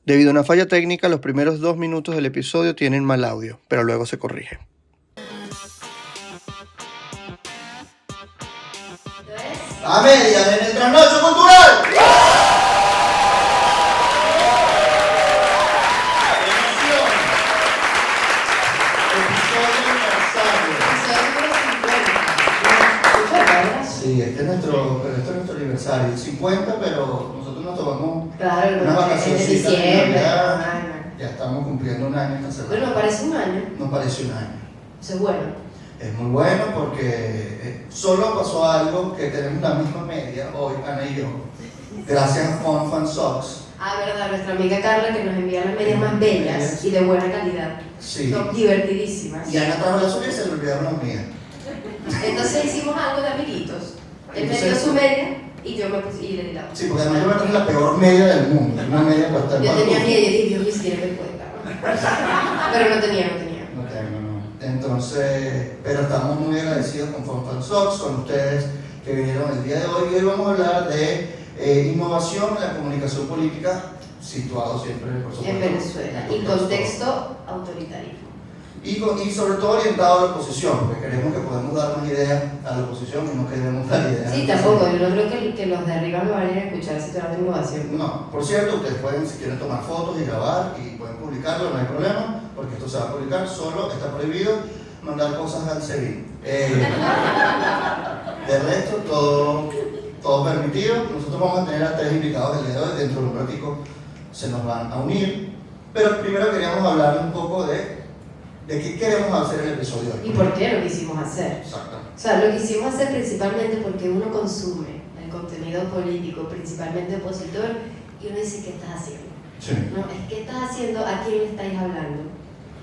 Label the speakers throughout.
Speaker 1: Debido a una falla técnica, los primeros 2 minutos del episodio tienen mal audio, pero luego se corrige.
Speaker 2: A media en el trasnocho cultural. Sí, este es nuestro aniversario, 50, pero nosotros nos tomamos
Speaker 3: Claro,
Speaker 2: unas vacaciones de Navidad.
Speaker 3: Ay,
Speaker 2: Ya estamos cumpliendo un año esta semana.
Speaker 3: bueno, nos parece un año.
Speaker 2: Nos parece un año.
Speaker 3: Eso es bueno.
Speaker 2: Es muy bueno porque solo pasó algo que tenemos la misma media hoy, Ana y yo. Gracias a Fun Socks.
Speaker 3: Ah, verdad, nuestra amiga Carla que nos envía las medias más bellas y de buena calidad.
Speaker 2: Sí.
Speaker 3: Son divertidísimas.
Speaker 2: Y Ana trajo la suya y se le olvidaron las mías.
Speaker 3: Entonces hicimos algo de amiguitos. Él me dio
Speaker 2: Entonces-
Speaker 3: su media y yo me puse y le di la otra.
Speaker 2: Sí, porque además yo me traje la peor media del mundo. Una media para estar
Speaker 3: Yo
Speaker 2: para
Speaker 3: tenía
Speaker 2: todo.
Speaker 3: miedo y dije, Dios mío, si tiene vergüenza. Pero no tenía.
Speaker 2: No tengo, no. Entonces, pero estamos muy agradecidos con Fun Socks, con ustedes que vinieron el día de hoy. Y hoy vamos a hablar de innovación en la comunicación política, situado siempre, por supuesto,
Speaker 3: En Venezuela. Y contexto autoritario.
Speaker 2: Y sobre todo orientado a la oposición, porque queremos que podamos dar más ideas a la oposición y no queremos dar ideas.
Speaker 3: Sí, tampoco. Yo no creo que los de arriba me vayan a escuchar si te hablas de innovación.
Speaker 2: No, por cierto, ustedes pueden, si quieren tomar fotos y grabar y pueden publicarlo, no hay problema, porque esto se va a publicar, solo está prohibido mandar cosas al SEBIN. De resto, todo permitido. Nosotros vamos a tener a 3 invitados el día de hoy, dentro de un ratico se nos van a unir, pero primero queríamos hablar un poco de qué queremos hacer en el episodio de hoy.
Speaker 3: ¿Y por qué lo quisimos hacer?
Speaker 2: Exacto.
Speaker 3: O sea, lo quisimos hacer principalmente porque uno consume el contenido político, principalmente opositor, y uno dice, ¿qué estás haciendo?
Speaker 2: Sí.
Speaker 3: No, es ¿qué estás haciendo? ¿A quién le estáis hablando?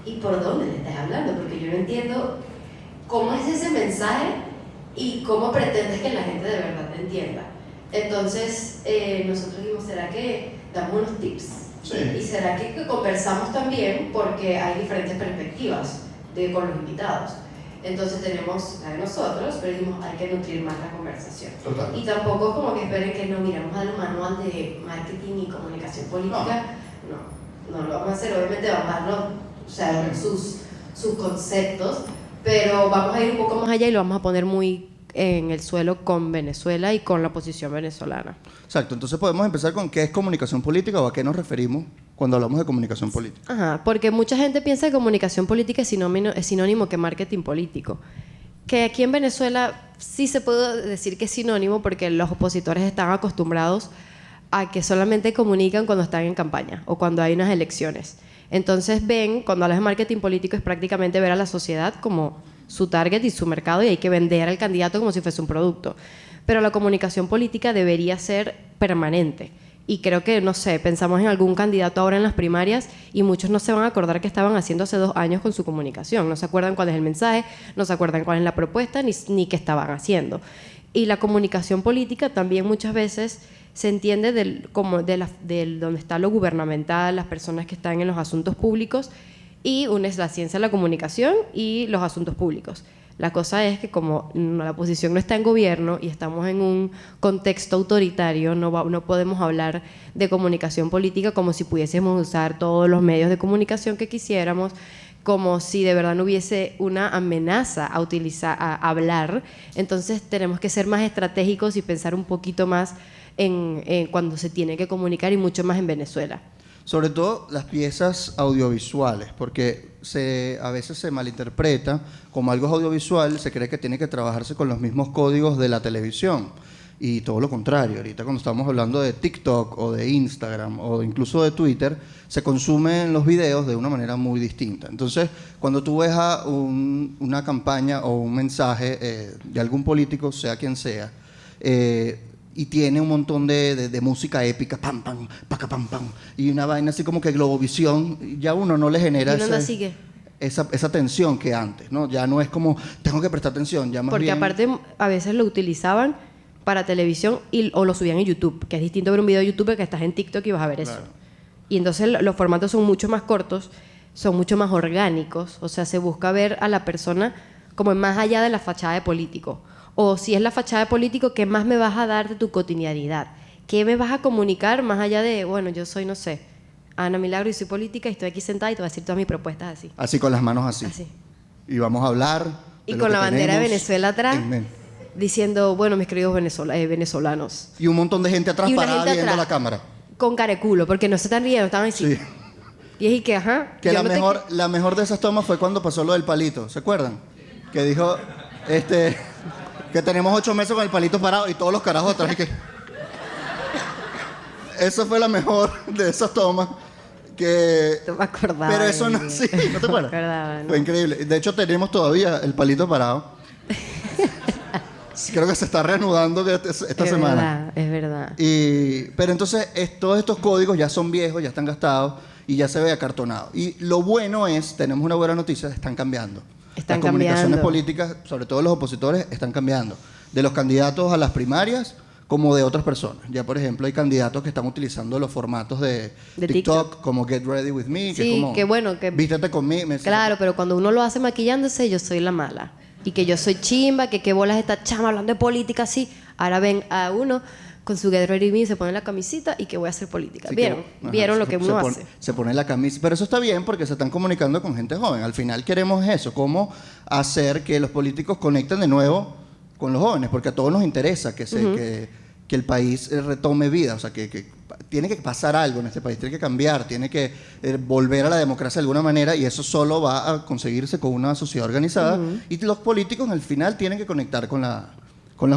Speaker 3: ¿Y por dónde le estáis hablando? Porque yo no entiendo cómo es ese mensaje y cómo pretendes que la gente de verdad te entienda. Entonces, nosotros dijimos, ¿será que damos unos tips?
Speaker 2: Sí.
Speaker 3: ¿Y será que conversamos también? Porque hay diferentes perspectivas con los invitados. Entonces tenemos la de nosotros, pero dijimos, hay que nutrir más la conversación.
Speaker 2: Total.
Speaker 3: Y tampoco como que esperen que nos miramos al manual de marketing y comunicación política. No lo vamos a hacer, obviamente vamos a darnos, o sea, sus conceptos, pero vamos a ir un poco más allá y lo vamos a poner muy en el suelo con Venezuela y con la posición venezolana.
Speaker 2: Exacto, entonces podemos empezar con qué es comunicación política o a qué nos referimos cuando hablamos de comunicación política.
Speaker 3: Ajá, porque mucha gente piensa que comunicación política es sinónimo que marketing político. Que aquí en Venezuela sí se puede decir que es sinónimo porque los opositores están acostumbrados a que solamente comunican cuando están en campaña o cuando hay unas elecciones. Entonces cuando hablas de marketing político es prácticamente ver a la sociedad como su target y su mercado y hay que vender al candidato como si fuese un producto. Pero la comunicación política debería ser permanente. Y creo que, no sé, pensamos en algún candidato ahora en las primarias y muchos no se van a acordar qué estaban haciendo hace 2 años con su comunicación. No se acuerdan cuál es el mensaje, no se acuerdan cuál es la propuesta, ni qué estaban haciendo. Y la comunicación política también muchas veces se entiende como donde está lo gubernamental, las personas que están en los asuntos públicos, y unes la ciencia de la comunicación y los asuntos públicos. La cosa es que como la oposición no está en gobierno y estamos en un contexto autoritario, no podemos hablar de comunicación política como si pudiésemos usar todos los medios de comunicación que quisiéramos, como si de verdad no hubiese una amenaza a hablar. Entonces tenemos que ser más estratégicos y pensar un poquito más en cuando se tiene que comunicar y mucho más en Venezuela.
Speaker 2: Sobre todo las piezas audiovisuales, porque a veces se malinterpreta como algo es audiovisual, se cree que tiene que trabajarse con los mismos códigos de la televisión. Y todo lo contrario, ahorita cuando estamos hablando de TikTok o de Instagram o incluso de Twitter, se consumen los videos de una manera muy distinta. Entonces, cuando tú ves una campaña o un mensaje de algún político, sea quien sea, y tiene un montón de música épica, pam, pam, paca, pam, pam, y una vaina así como que Globovisión, ya uno no le genera
Speaker 3: ¿Y uno no sigue?
Speaker 2: esa tensión que antes, ¿no? Ya no es como, tengo que prestar atención, ya más
Speaker 3: Porque
Speaker 2: bien...
Speaker 3: aparte a veces lo utilizaban para televisión o lo subían en YouTube, que es distinto ver un video de YouTube que estás en TikTok y vas a ver eso.
Speaker 2: Claro.
Speaker 3: Y entonces los formatos son mucho más cortos, son mucho más orgánicos, o sea, se busca ver a la persona como más allá de la fachada de político. O si es la fachada de político, ¿qué más me vas a dar de tu cotidianidad? ¿Qué me vas a comunicar más allá de, bueno, yo soy, no sé, Ana Milagro y soy política y estoy aquí sentada y te voy a decir todas mis propuestas así.
Speaker 2: Así con las manos así.
Speaker 3: Así.
Speaker 2: Y vamos a hablar.
Speaker 3: Y
Speaker 2: de
Speaker 3: con
Speaker 2: lo
Speaker 3: la
Speaker 2: que
Speaker 3: bandera de
Speaker 2: tenemos
Speaker 3: Venezuela atrás,
Speaker 2: en-
Speaker 3: diciendo, bueno, mis queridos venezolanos.
Speaker 2: Y un montón de gente atrás
Speaker 3: Y una
Speaker 2: parada
Speaker 3: gente
Speaker 2: viendo
Speaker 3: atrás.
Speaker 2: la cámara.
Speaker 3: Con careculo, porque no se están riendo, estaban así.
Speaker 2: Sí.
Speaker 3: Y es y que, ajá.
Speaker 2: Que
Speaker 3: yo
Speaker 2: la
Speaker 3: no te-
Speaker 2: mejor de esas tomas fue cuando pasó lo del palito, ¿se acuerdan? Que dijo, que tenemos 8 meses con el palito parado y todos los carajos atrás y que... Esa fue la mejor de esas tomas que...
Speaker 3: No me acordaba.
Speaker 2: Pero eso no,
Speaker 3: de-
Speaker 2: sí, ¿no te acuerdas?
Speaker 3: me acordaba, no.
Speaker 2: Fue increíble. De hecho, tenemos todavía el palito parado. Creo que se está reanudando esta
Speaker 3: Es
Speaker 2: semana.
Speaker 3: verdad, es verdad.
Speaker 2: Pero entonces todos estos códigos ya son viejos, ya están gastados y ya se ve acartonado. Y lo bueno es, tenemos una buena noticia, están cambiando.
Speaker 3: Están
Speaker 2: las comunicaciones
Speaker 3: cambiando.
Speaker 2: políticas, sobre todo los opositores, están cambiando. De los candidatos a las primarias como de otras personas. Ya, por ejemplo, hay candidatos que están utilizando los formatos de
Speaker 3: De
Speaker 2: TikTok,
Speaker 3: TikTok.
Speaker 2: como Get Ready With Me, que
Speaker 3: Sí,
Speaker 2: es como...
Speaker 3: qué bueno, que-
Speaker 2: Vístete conmigo.
Speaker 3: Claro, pero cuando uno lo hace maquillándose, yo soy la mala. Y que yo soy chimba, que qué bolas esta chama hablando de política así. Ahora ven a uno con su Get Ready With Me, se pone la camisita y que voy a hacer política.
Speaker 2: Sí,
Speaker 3: ¿Vieron?
Speaker 2: ajá,
Speaker 3: ¿Vieron lo
Speaker 2: se-
Speaker 3: que
Speaker 2: se
Speaker 3: uno
Speaker 2: pone-
Speaker 3: hace?
Speaker 2: Se pone la camisa. Pero eso está bien porque se están comunicando con gente joven. Al final queremos eso, cómo hacer que los políticos conecten de nuevo con los jóvenes, porque a todos nos interesa que el país retome vida, o sea, que tiene que pasar algo en este país, tiene que cambiar, tiene que volver a la democracia de alguna manera y eso solo va a conseguirse con una sociedad organizada y los políticos al final tienen que conectar con la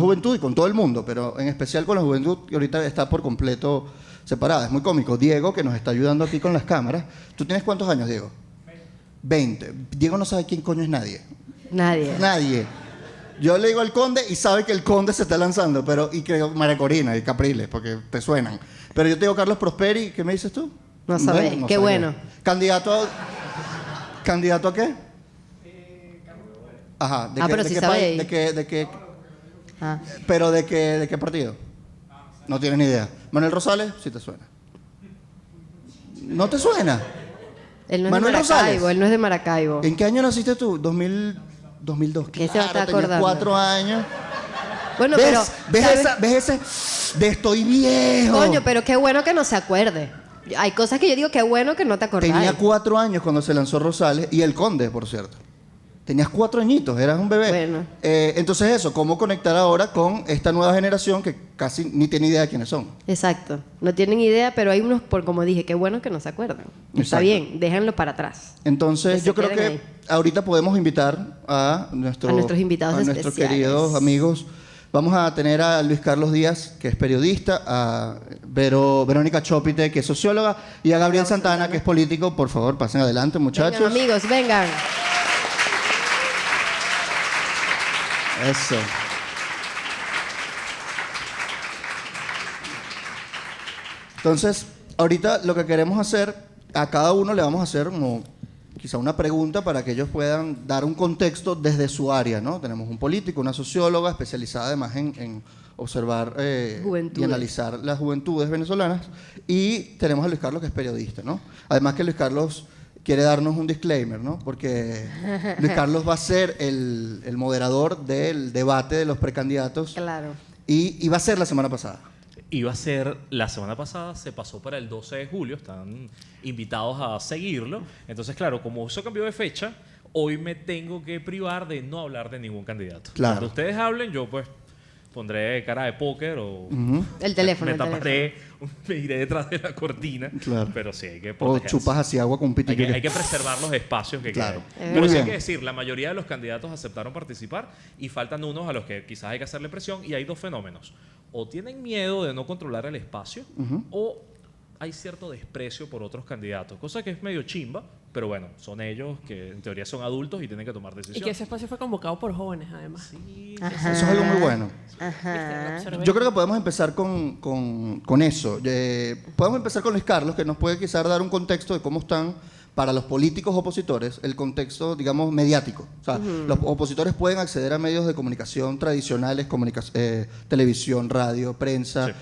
Speaker 2: juventud y con todo el mundo, pero en especial con la juventud que ahorita está por completo separada. Es muy cómico. Diego, que nos está ayudando aquí con las cámaras. ¿Tú tienes cuántos años, Diego? 20. Diego no sabe quién coño es nadie.
Speaker 3: Nadie.
Speaker 2: Nadie. Yo le digo al conde y sabe que el conde se está lanzando, y que María Corina y Capriles, porque te suenan. Pero yo te digo Carlos Prosperi, ¿qué me dices tú?
Speaker 3: No sabés, qué
Speaker 2: sabía.
Speaker 3: bueno.
Speaker 2: ¿Candidato a qué? Ajá. ¿De
Speaker 3: pero
Speaker 2: de
Speaker 3: sí
Speaker 2: qué
Speaker 3: sabe
Speaker 2: país?
Speaker 3: ahí.
Speaker 2: ¿De qué?
Speaker 3: Ah.
Speaker 2: ¿Pero de qué partido? No tienes ni idea. ¿Manuel Rosales? Sí te suena. ¿No te suena?
Speaker 3: Él no es
Speaker 2: Manuel
Speaker 3: de Maracaibo,
Speaker 2: Rosales.
Speaker 3: él no es de Maracaibo.
Speaker 2: ¿En qué año naciste tú? 2002.
Speaker 3: ¿Qué se va a estar
Speaker 2: tenías
Speaker 3: acordando?
Speaker 2: 4 años.
Speaker 3: Bueno,
Speaker 2: ¿Ves?
Speaker 3: pero... ¿sabes?
Speaker 2: ¿Ves ese? De estoy viejo.
Speaker 3: Coño, pero qué bueno que no se acuerde. Hay cosas que yo digo, qué bueno que no te acordás.
Speaker 2: Tenía 4 años cuando se lanzó Rosales y el Conde, por cierto. Tenías 4 añitos, eras un bebé.
Speaker 3: Bueno.
Speaker 2: Entonces eso, ¿cómo conectar ahora con esta nueva generación que casi ni tiene idea de quiénes son?
Speaker 3: Exacto. No tienen idea, pero hay unos, por como dije, qué bueno que no se acuerdan. Está
Speaker 2: Exacto.
Speaker 3: bien, déjenlo para atrás.
Speaker 2: Entonces
Speaker 3: Que se
Speaker 2: yo creo
Speaker 3: queden
Speaker 2: que
Speaker 3: ahí.
Speaker 2: ahorita podemos invitar a nuestros
Speaker 3: invitados
Speaker 2: nuestros
Speaker 3: especiales.
Speaker 2: queridos amigos. Vamos a tener a Luis Carlos Díaz, que es periodista, a Verónica Chopite, que es socióloga, y a Gabriel Santana, que es político. Por favor, pasen adelante, muchachos.
Speaker 3: Vengan, amigos, vengan.
Speaker 2: Eso. Entonces, ahorita lo que queremos hacer, a cada uno le vamos a hacer como quizá una pregunta para que ellos puedan dar un contexto desde su área, ¿no? Tenemos un político, una socióloga especializada además en observar y
Speaker 3: Juventudes.
Speaker 2: analizar las juventudes venezolanas, y tenemos a Luis Carlos, que es periodista, ¿no? Además que Luis Carlos quiere darnos un disclaimer, ¿no? Porque Luis Carlos va a ser el moderador del debate de los precandidatos
Speaker 3: Claro.
Speaker 2: y va a ser la semana pasada.
Speaker 4: Iba a ser la semana pasada, se pasó para el 12 de julio, están invitados a seguirlo. Entonces, claro, como eso cambió de fecha, hoy me tengo que privar de no hablar de ningún candidato.
Speaker 2: Claro.
Speaker 4: Cuando ustedes hablen, yo pues pondré cara de póker o
Speaker 3: El teléfono,
Speaker 4: me
Speaker 3: el
Speaker 4: taparé, me iré detrás de la cortina.
Speaker 2: Claro.
Speaker 4: Pero sí, hay que
Speaker 2: O
Speaker 4: protegerse.
Speaker 2: chupas así agua con un pitico.
Speaker 4: Hay que preservar los espacios que
Speaker 2: Claro.
Speaker 4: quedan.
Speaker 3: Es
Speaker 4: Pero
Speaker 2: Muy
Speaker 4: sí hay
Speaker 2: bien.
Speaker 4: que decir, la mayoría de los candidatos aceptaron participar y faltan unos a los que quizás hay que hacerle presión, y hay dos fenómenos. O tienen miedo de no controlar el espacio, o hay cierto desprecio por otros candidatos, cosa que es medio chimba, pero bueno, son ellos que en teoría son adultos y tienen que tomar
Speaker 5: Y que
Speaker 4: decisiones.
Speaker 5: ese espacio fue convocado por jóvenes, además.
Speaker 4: Sí,
Speaker 3: Ajá.
Speaker 2: Eso es algo muy bueno.
Speaker 3: Ajá.
Speaker 5: Observé.
Speaker 2: Yo creo que podemos empezar con eso. Podemos empezar con Luis Carlos, que nos puede quizás dar un contexto de cómo están para los políticos opositores el contexto, digamos, mediático. O sea, los opositores pueden acceder a medios de comunicación tradicionales, televisión, radio, prensa.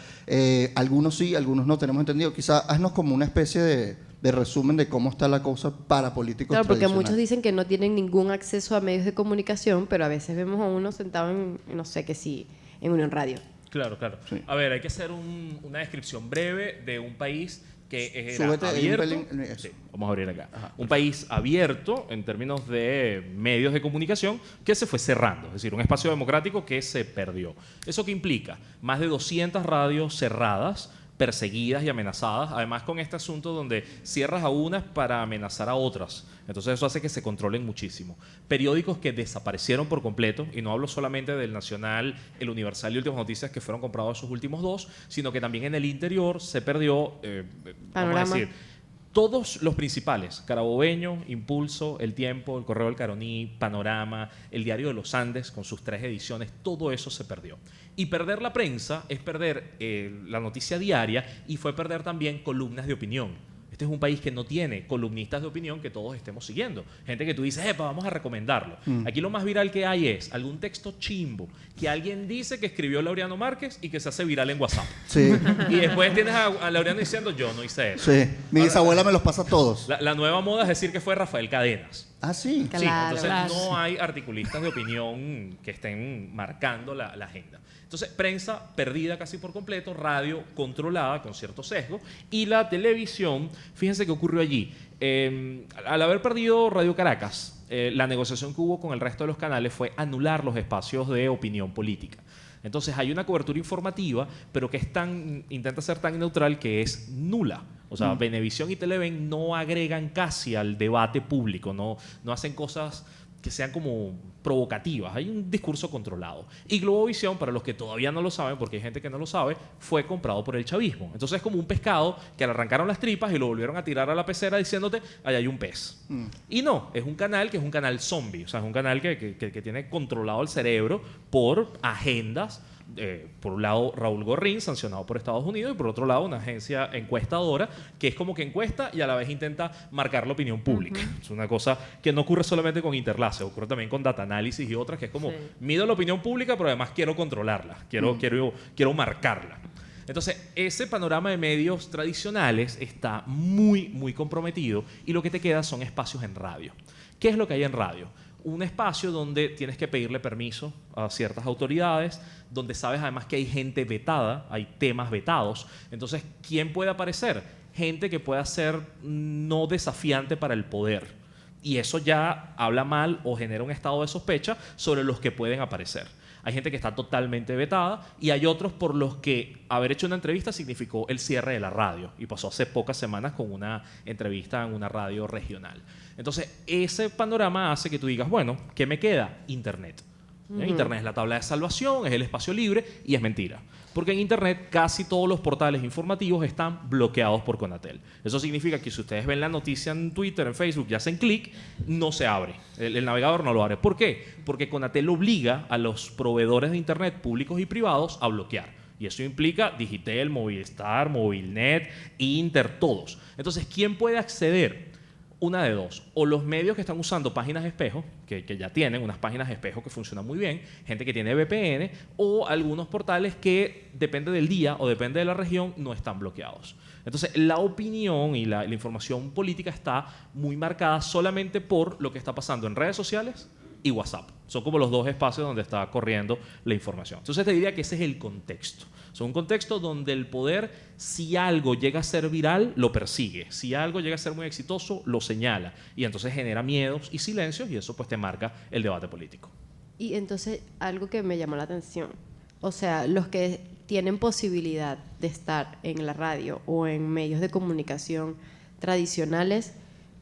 Speaker 2: Algunos sí, algunos no, tenemos entendido. Quizás haznos como una especie de resumen de cómo está la cosa para políticos
Speaker 3: Claro, porque
Speaker 2: tradicionales.
Speaker 3: muchos dicen que no tienen ningún acceso a medios de comunicación, pero a veces vemos a uno sentado en, no sé qué sí, en Unión Radio.
Speaker 4: claro, claro.
Speaker 2: Sí.
Speaker 4: A ver, hay que hacer una descripción breve de un país que era
Speaker 2: Súbete ahí un
Speaker 4: abierto.
Speaker 2: pelín, eso.
Speaker 4: Sí, vamos a abrir acá. Un país abierto en términos de medios de comunicación que se fue cerrando, es decir, un espacio democrático que se perdió. ¿Eso qué implica? Más de 200 radios cerradas, perseguidas y amenazadas, además con este asunto donde cierras a unas para amenazar a otras. Entonces eso hace que se controlen muchísimo. Periódicos que desaparecieron por completo, y no hablo solamente del Nacional, el Universal y Últimas Noticias, que fueron comprados esos últimos dos, sino que también en el interior se perdió, vamos a
Speaker 3: Panorama.
Speaker 4: decir, todos los principales, Carabobeño, Impulso, El Tiempo, El Correo del Caroní, Panorama, El Diario de los Andes, con sus 3 ediciones, todo eso se perdió. Y perder la prensa es perder la noticia diaria, y fue perder también columnas de opinión. Este es un país que no tiene columnistas de opinión que todos estemos siguiendo. Gente que tú dices, epa, vamos a recomendarlo. Aquí lo más viral que hay es algún texto chimbo que alguien dice que escribió Laureano Márquez y que se hace viral en WhatsApp.
Speaker 2: Sí,
Speaker 4: Y después tienes a Laureano diciendo, yo no hice eso.
Speaker 2: sí. Mi bisabuela me los pasa todos.
Speaker 4: La nueva moda es decir que fue Rafael Cadenas.
Speaker 2: Ah, sí.
Speaker 3: Claro.
Speaker 4: Sí, entonces
Speaker 5: Claro.
Speaker 4: no hay articulistas de opinión que estén marcando la agenda. Entonces, prensa perdida casi por completo, radio controlada con cierto sesgo, y la televisión, fíjense qué ocurrió allí. Al haber perdido Radio Caracas, la negociación que hubo con el resto de los canales fue anular los espacios de opinión política. Entonces hay una cobertura informativa, pero que intenta ser tan neutral que es nula. O sea, Venevisión y Televen no agregan casi al debate público, no hacen cosas que sean como provocativas. Hay un discurso controlado. Y Globovisión, para los que todavía no lo saben, porque hay gente que no lo sabe, fue comprado por el chavismo. Entonces es como un pescado que le arrancaron las tripas y lo volvieron a tirar a la pecera diciéndote, ahí hay un pez. Y no, es un canal que es un canal zombie. O sea, es un canal que tiene controlado el cerebro por agendas. Por un lado Raúl Gorrín, sancionado por Estados Unidos, y por otro lado una agencia encuestadora que es como que encuesta y a la vez intenta marcar la opinión pública. Es una cosa que no ocurre solamente con Interlace, ocurre también con Data Analysis y otras, que es como,
Speaker 5: Sí.
Speaker 4: mido la opinión pública, pero además quiero controlarla, quiero marcarla. Entonces, ese panorama de medios tradicionales está muy, muy comprometido, y lo que te queda son espacios en radio. ¿Qué es lo que hay en radio? Un espacio donde tienes que pedirle permiso a ciertas autoridades, donde sabes además que hay gente vetada, hay temas vetados. Entonces, ¿quién puede aparecer? Gente que pueda ser no desafiante para el poder. Y eso ya habla mal o genera un estado de sospecha sobre los que pueden aparecer. Hay gente que está totalmente vetada, y hay otros por los que haber hecho una entrevista significó el cierre de la radio, y pasó hace pocas semanas con una entrevista en una radio regional. Entonces, ese panorama hace que tú digas, bueno, ¿qué me queda? Internet. Internet es la tabla de salvación, es el espacio libre, y es mentira. Porque en Internet casi todos los portales informativos están bloqueados por Conatel. Eso significa que si ustedes ven la noticia en Twitter, en Facebook, y hacen clic, no se abre. El navegador no lo abre. ¿Por qué? Porque Conatel obliga a los proveedores de Internet públicos y privados a bloquear. Y eso implica Digitel, Movistar, Movilnet, Inter, todos. Entonces, ¿quién puede acceder? Una de dos: o los medios que están usando páginas espejo, que ya tienen unas páginas espejo que funcionan muy bien, gente que tiene VPN, o algunos portales que, depende del día o depende de la región, no están bloqueados. Entonces, la opinión y la información política está muy marcada solamente por lo que está pasando en redes sociales y WhatsApp. Son como los dos espacios donde está corriendo la información. Entonces te diría que ese es el contexto. Es un contexto donde el poder, si algo llega a ser viral, lo persigue. Si algo llega a ser muy exitoso, lo señala. Y entonces genera miedos y silencios, y eso pues te marca el debate político.
Speaker 3: Y entonces, algo que me llamó la atención, o sea, los que tienen posibilidad de estar en la radio o en medios de comunicación tradicionales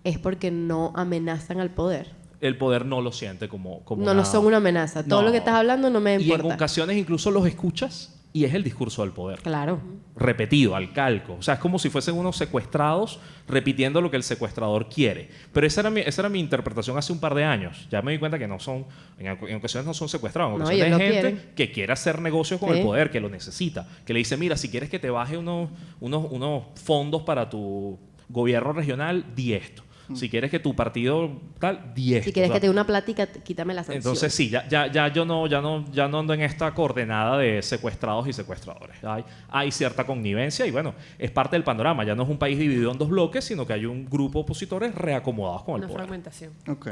Speaker 3: es porque no amenazan al poder.
Speaker 4: El poder no lo siente como
Speaker 3: No son una amenaza. Todo
Speaker 4: No.
Speaker 3: lo que estás hablando no me
Speaker 4: Y en
Speaker 3: importa.
Speaker 4: ocasiones incluso los escuchas y es el discurso del poder.
Speaker 3: Claro.
Speaker 4: Repetido, al calco. O sea, es como si fuesen unos secuestrados repitiendo lo que el secuestrador quiere. Pero esa era mi interpretación hace un par de años. Ya me di cuenta que en ocasiones no son secuestrados. En
Speaker 3: No,
Speaker 4: ocasiones
Speaker 3: ellos
Speaker 4: hay
Speaker 3: lo
Speaker 4: gente
Speaker 3: quieren.
Speaker 4: que quiere hacer negocios con
Speaker 3: Sí.
Speaker 4: el poder, que lo necesita. Que le dice, mira, si quieres que te baje unos fondos para tu gobierno regional, di esto. Si quieres que tu partido tal, di esto.
Speaker 3: Si quieres
Speaker 4: O sea,
Speaker 3: que te dé una plática, quítame la sanción.
Speaker 4: entonces sí, ya yo no ando en esta coordenada de secuestrados y secuestradores. Hay cierta connivencia y bueno, es parte del panorama. Ya no es un país dividido en dos bloques, sino que hay un grupo de opositores reacomodados con el
Speaker 5: Una
Speaker 4: poder.
Speaker 5: fragmentación.
Speaker 2: Ok.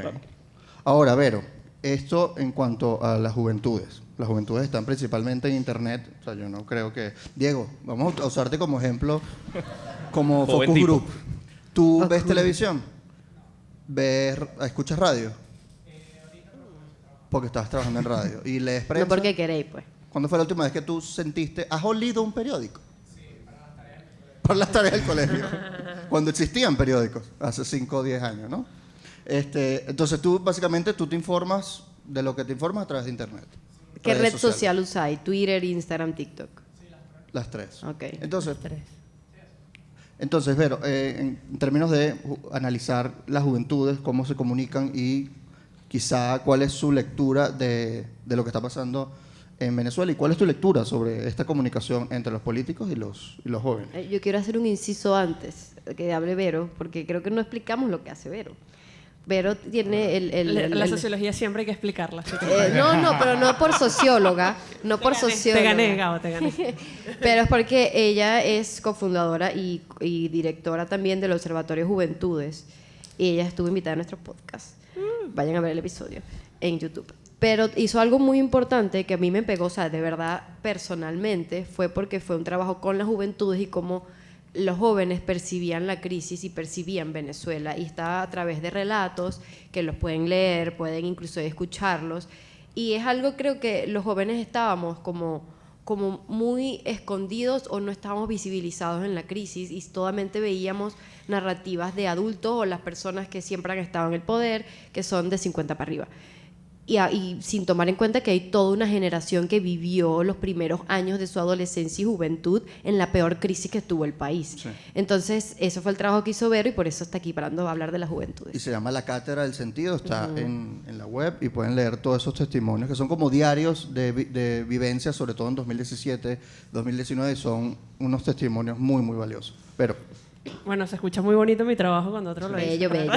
Speaker 2: Ahora, Vero, Esto en cuanto a las juventudes. Las juventudes están principalmente en internet. O sea, yo no creo que... Diego, vamos a usarte como ejemplo, como
Speaker 4: Joven
Speaker 2: focus
Speaker 4: tipo.
Speaker 2: group. ¿Tú ves televisión? ¿Escuchas radio? Porque estabas trabajando en radio. ¿Y lees prensa?
Speaker 3: No porque queréis, pues.
Speaker 2: ¿Cuándo fue la última vez que tú sentiste... ¿Has olido un periódico? Sí, para las tareas del colegio. Cuando existían periódicos, hace 5 o 10 años, ¿no? Entonces tú, básicamente, tú te informas de lo que te informas a través de internet.
Speaker 3: ¿Qué
Speaker 2: Redes
Speaker 3: red
Speaker 2: sociales.
Speaker 3: social usáis? Twitter, Instagram, TikTok.
Speaker 2: Las tres.
Speaker 3: Ok.
Speaker 2: Entonces, Vero, en términos de analizar las juventudes, cómo se comunican y quizá cuál es su lectura de lo que está pasando en Venezuela y cuál es tu lectura sobre esta comunicación entre los políticos y los jóvenes.
Speaker 3: Yo quiero hacer un inciso antes que hable Vero, porque creo que no explicamos lo que hace Vero. Vero tiene
Speaker 5: La sociología siempre hay que explicarla. así que-
Speaker 3: no, pero no por socióloga, no por socióloga.
Speaker 5: Te gané, Gabo, te gané.
Speaker 3: Pero es porque ella es cofundadora y directora también del Observatorio Juventudes. Y ella estuvo invitada a nuestro podcast. Vayan a ver el episodio en YouTube. Pero hizo algo muy importante que a mí me pegó, o sea, de verdad, personalmente, fue porque fue un trabajo con las juventudes y cómo los jóvenes percibían la crisis y percibían Venezuela. Y está a través de relatos que los pueden leer, pueden incluso escucharlos. Y es algo, creo que los jóvenes estábamos como muy escondidos o no estábamos visibilizados en la crisis y solamente veíamos narrativas de adultos o las personas que siempre han estado en el poder, que son de 50 para arriba. Y sin tomar en cuenta que hay toda una generación que vivió los primeros años de su adolescencia y juventud en la peor crisis que tuvo el país.
Speaker 2: Sí.
Speaker 3: Entonces, eso fue el trabajo que hizo Vero y por eso está aquí para hablar de las
Speaker 2: Y
Speaker 3: juventudes.
Speaker 2: se llama La Cátedra del Sentido, está en la web y pueden leer todos esos testimonios que son como diarios de vivencias, sobre todo en 2017, 2019, son unos testimonios muy, muy valiosos. Pero
Speaker 5: Bueno, se escucha muy bonito mi trabajo cuando otro lo dice.
Speaker 3: Bello, bello.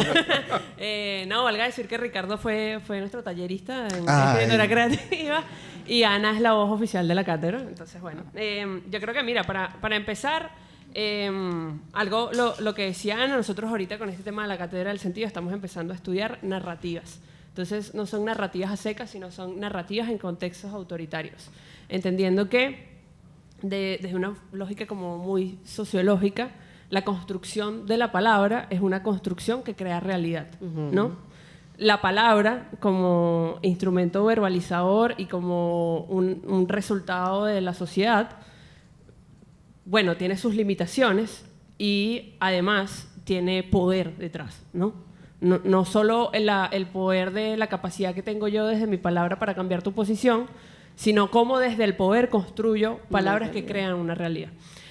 Speaker 5: No, valga decir que Ricardo fue nuestro tallerista en
Speaker 2: Ay.
Speaker 5: escritura creativa y Ana es la voz oficial de la cátedra. Entonces, bueno, yo creo que, mira, para empezar, lo que decía Ana, nosotros ahorita con este tema de la cátedra del sentido estamos empezando a estudiar narrativas. Entonces, no son narrativas a secas, sino son narrativas en contextos autoritarios. Entendiendo que, desde una lógica como muy sociológica, la construcción de la palabra es una construcción que crea realidad, ¿no? La palabra como instrumento verbalizador y como un resultado de la sociedad, bueno, tiene sus limitaciones y además tiene poder detrás, ¿no? No solo el poder de la capacidad que tengo yo desde mi palabra para cambiar tu posición, sino cómo desde el poder construyo palabras que crean una realidad.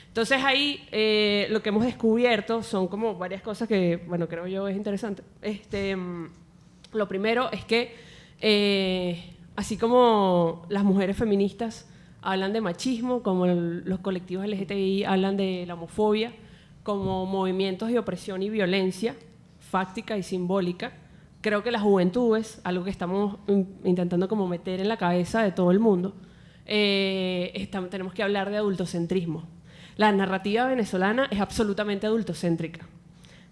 Speaker 5: Entonces ahí lo que hemos descubierto son como varias cosas que, bueno, creo yo es interesante. Lo primero es que así como las mujeres feministas hablan de machismo, como los colectivos LGTBI hablan de la homofobia, como movimientos de opresión y violencia, fáctica y simbólica, creo que las juventudes, algo que estamos intentando como meter en la cabeza de todo el mundo, tenemos que hablar de adultocentrismo. La narrativa venezolana es absolutamente adultocéntrica.